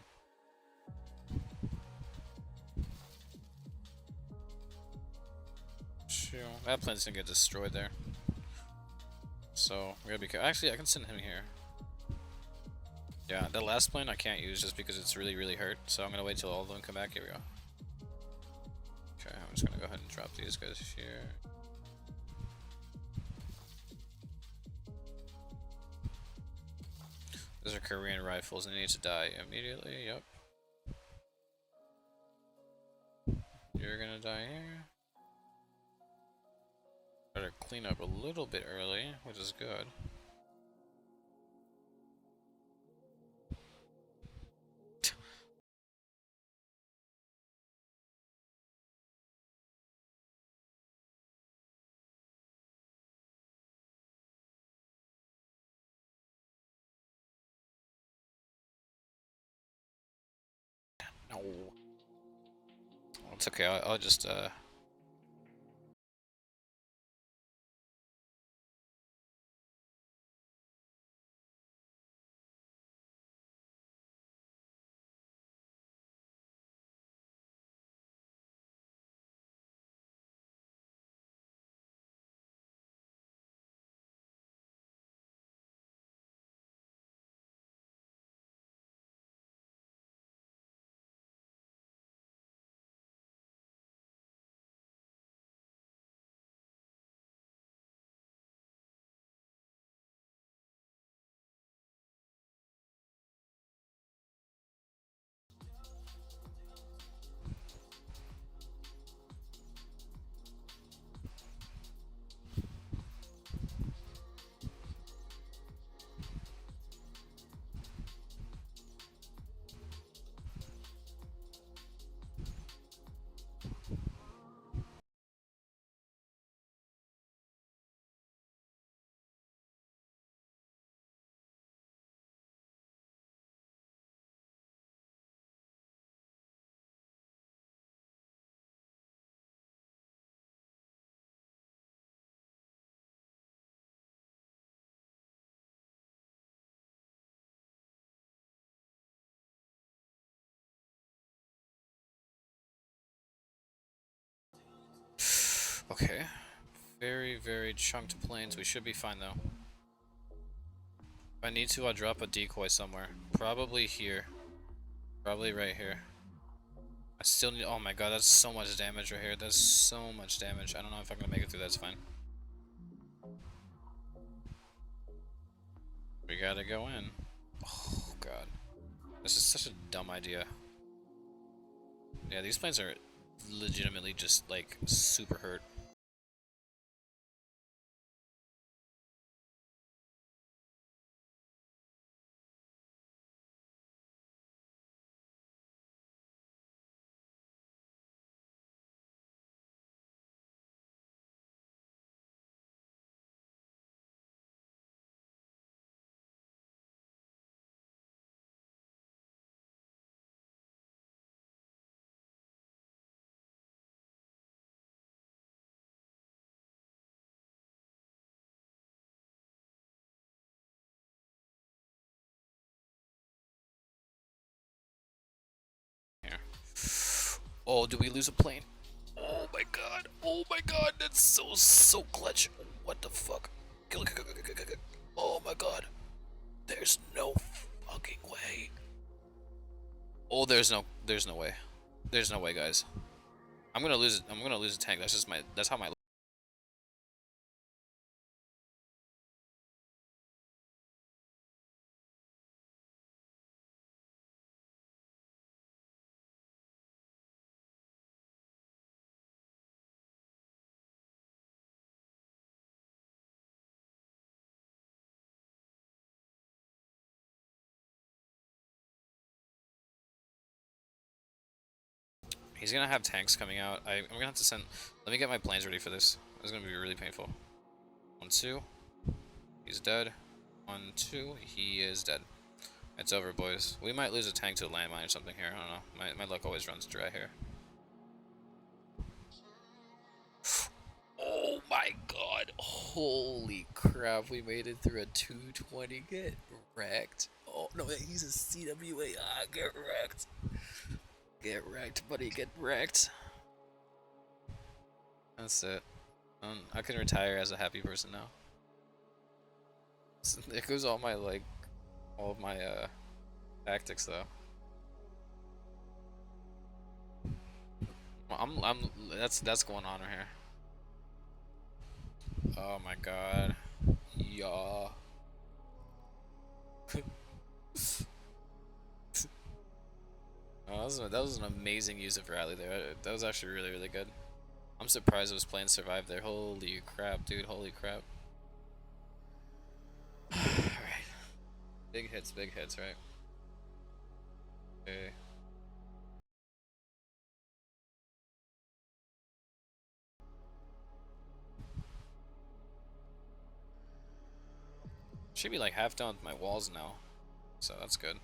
Shoot. That plane's gonna get destroyed there. So, we gotta be careful. Actually, I can send him here. Yeah, that last plane I can't use just because it's really, really hurt. So I'm gonna wait till all of them come back. Here we go. Okay, I'm just just gonna go ahead and drop these guys here. Those are Korean rifles and they need to die immediately, yep. You're gonna die here. Better clean up a little bit early, which is good. No. It's okay, I'll just okay. Very, very chunked planes. We should be fine though. If I need to, I'll drop a decoy somewhere. Probably here. Probably right here. I still need. Oh my god, that's so much damage right here. That's so much damage. I don't know if I'm gonna make it through. That's fine. We gotta go in. Oh god. This is such a dumb idea. Yeah, these planes are legitimately just like super hurt. Here. Oh, do we lose a plane? Oh my god. Oh my god. That's so clutch. What the fuck? Oh my god. There's no fucking way. Oh, there's no way. There's no way, guys. I'm gonna lose it. I'm gonna lose a tank. That's just my. That's how my. He's gonna have tanks coming out. I'm gonna have to send. Let me get my planes ready for this. This is gonna be really painful. 1, 2. He's dead. 1, 2. He is dead. It's over, boys. We might lose a tank to a landmine or something here. I don't know. My luck always runs dry here. Oh my god. Holy crap. We made it through a 220. Get wrecked. Oh, no, he's a CWA. Ah, get wrecked. Get wrecked, buddy. Get wrecked. That's it. I can retire as a happy person now. There goes all my, like, all of my, tactics, though. That's going on right here. Oh my god. Yeah. Oh, that was an amazing use of rally there. That was actually really, really good. I'm surprised those planes survived there. Holy crap, dude. Holy crap. Alright. Big hits, right? Okay. Should be like half done with my walls now. So that's good.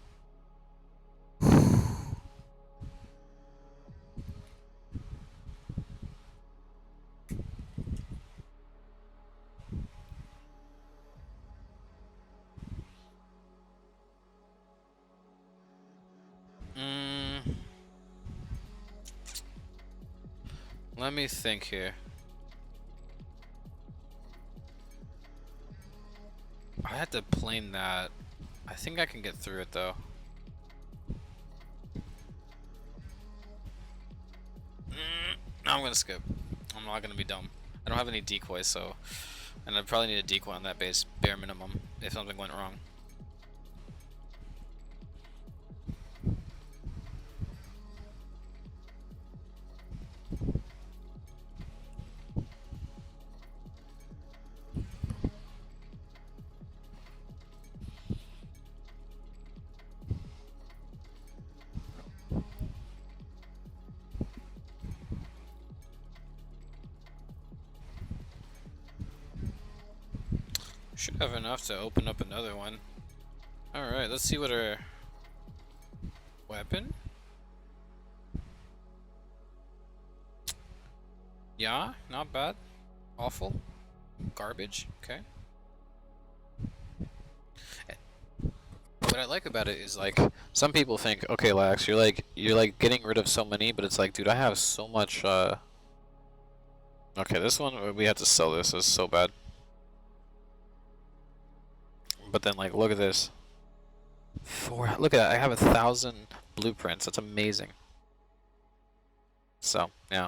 Let me think here. I had to plane that. I think I can get through it though. No, I'm gonna skip. I'm not gonna be dumb. I don't have any decoys, so, and I probably need a decoy on that base, bare minimum, if something went wrong. Should have enough to open up another one. Alright, let's see what our weapon. Yeah, not bad. Awful. Garbage. Okay. What I like about it is like some people think, okay, Lax, you're like getting rid of so many, but it's like, dude, I have so much. Okay, this one we have to sell this. It's so bad. But then like, look at this. Look at that. I have 1,000 blueprints. That's amazing. So yeah.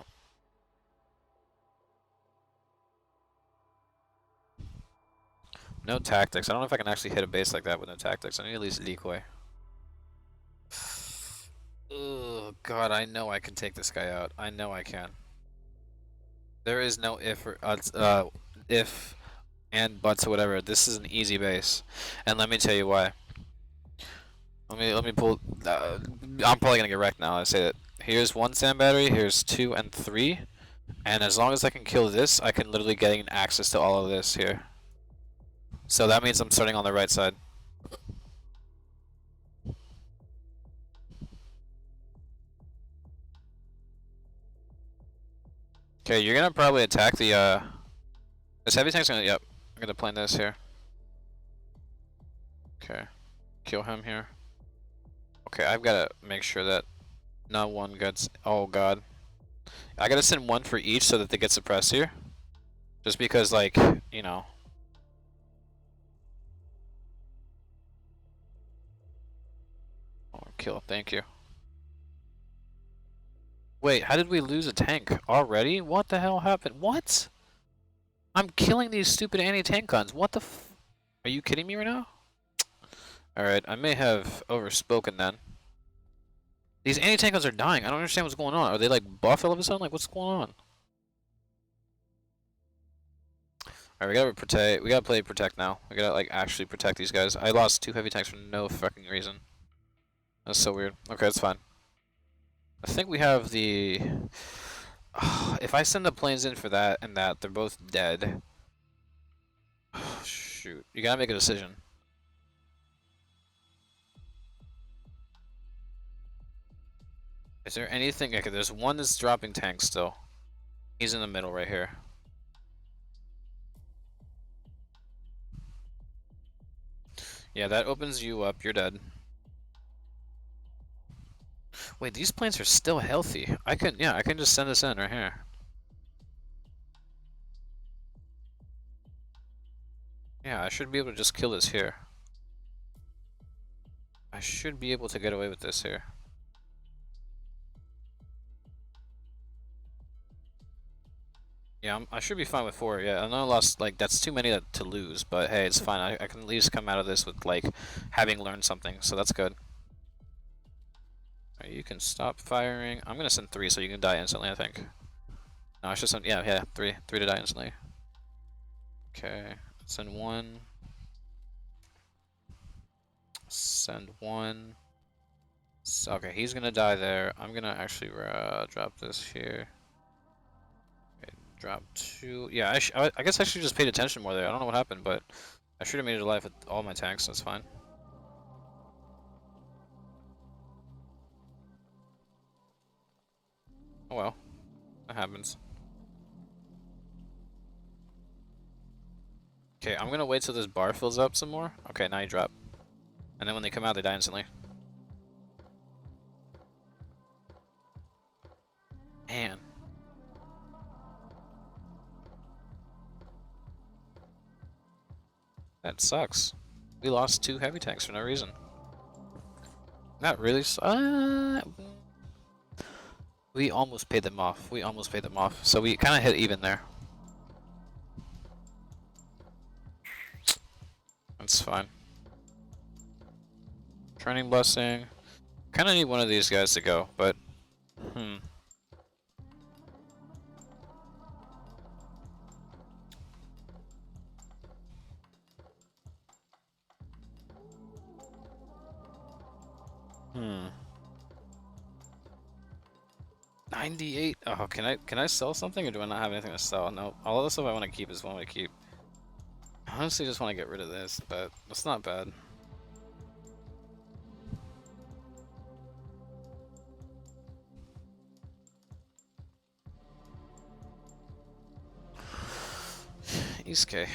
No tactics. I don't know if I can actually hit a base like that with no tactics. I need at least a decoy. Oh god, I know I can take this guy out. I know I can. There is no if and buts or whatever. This is an easy base, and let me tell you why. Let me pull. I'm probably gonna get wrecked now. I say that. Here's one sand battery. Here's 2 and 3, and as long as I can kill this, I can literally gain access to all of this here. So that means I'm starting on the right side. Okay, you're gonna probably attack the this heavy tank's gonna, yep. I'm gonna plan this here. Okay. Kill him here. Okay, I've gotta make sure that not one gets, oh god. I gotta send one for each so that they get suppressed here. Just because, like, you know. Oh, kill, thank you. Wait, how did we lose a tank already? What the hell happened? What? I'm killing these stupid anti-tank guns. What the f— Are you kidding me right now? Alright, I may have overspoken then. These anti-tank guns are dying. I don't understand what's going on. Are they like buff all of a sudden? Like, what's going on? Alright, we gotta protect. We gotta play protect now. We gotta like actually protect these guys. I lost 2 heavy tanks for no fucking reason. That's so weird. Okay, that's fine. I think we have the. If I send the planes in for that and that, they're both dead. Shoot, you gotta make a decision. Is there anything? Okay, there's one that's dropping tanks still. He's in the middle right here. Yeah, that opens you up. You're dead. Wait, these planes are still healthy. I can just send this in right here. Yeah, I should be able to just kill this here. I should be able to get away with this here. Yeah, I should be fine with 4. Yeah, I know I lost, like, that's too many to lose, but hey, it's fine. I can at least come out of this with, like, having learned something, so that's good. Alright, you can stop firing. I'm gonna send 3 so you can die instantly, I think. No, I should send, yeah, 3. 3 to die instantly. Okay, send 1. Send 1. So, okay, he's gonna die there. I'm gonna actually drop this here. Okay, drop 2. Yeah, I guess I should just paid attention more there. I don't know what happened, but I should have made it alive with all my tanks. That's fine. Oh well, that happens. Okay, I'm gonna wait till this bar fills up some more. Okay, now you drop. And then when they come out, they die instantly. Man. That sucks. We lost 2 heavy tanks for no reason. Not really. We almost paid them off. We almost paid them off. So we kind of hit even there. That's fine. Training blessing. Kind of need one of these guys to go, but hmm. Hmm. 98. Oh, can I sell something or do I not have anything to sell? No. All of the stuff I want to keep is what I want to keep. I honestly just want to get rid of this, but it's not bad. East K.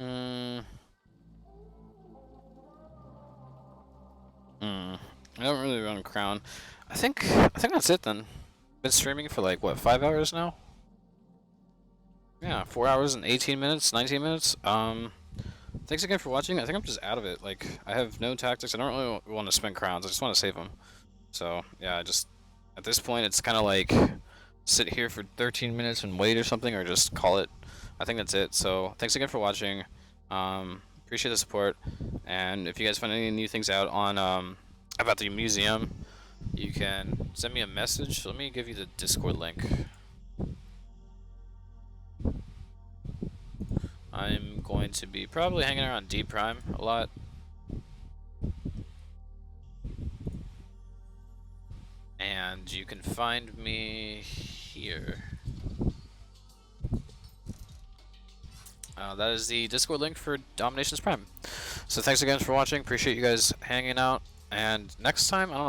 Hmm. Hmm. I don't really run Crown. I think that's it then. Been streaming for like what, 5 hours now? Yeah, 4 hours and 18 minutes, 19 minutes. Thanks again for watching. I think I'm just out of it. Like, I have no tactics. I don't really want to spend crowns. I just want to save them. So, yeah, at this point, it's kind of like sit here for 13 minutes and wait or something, or just call it. I think that's it. So, thanks again for watching. Appreciate the support. And if you guys find any new things out on about the museum, you can send me a message. Let me give you the Discord link. I'm going to be probably hanging around D Prime a lot. And you can find me here. That is the Discord link for DomiNations Prime. So thanks again for watching. Appreciate you guys hanging out. And next time, I don't know.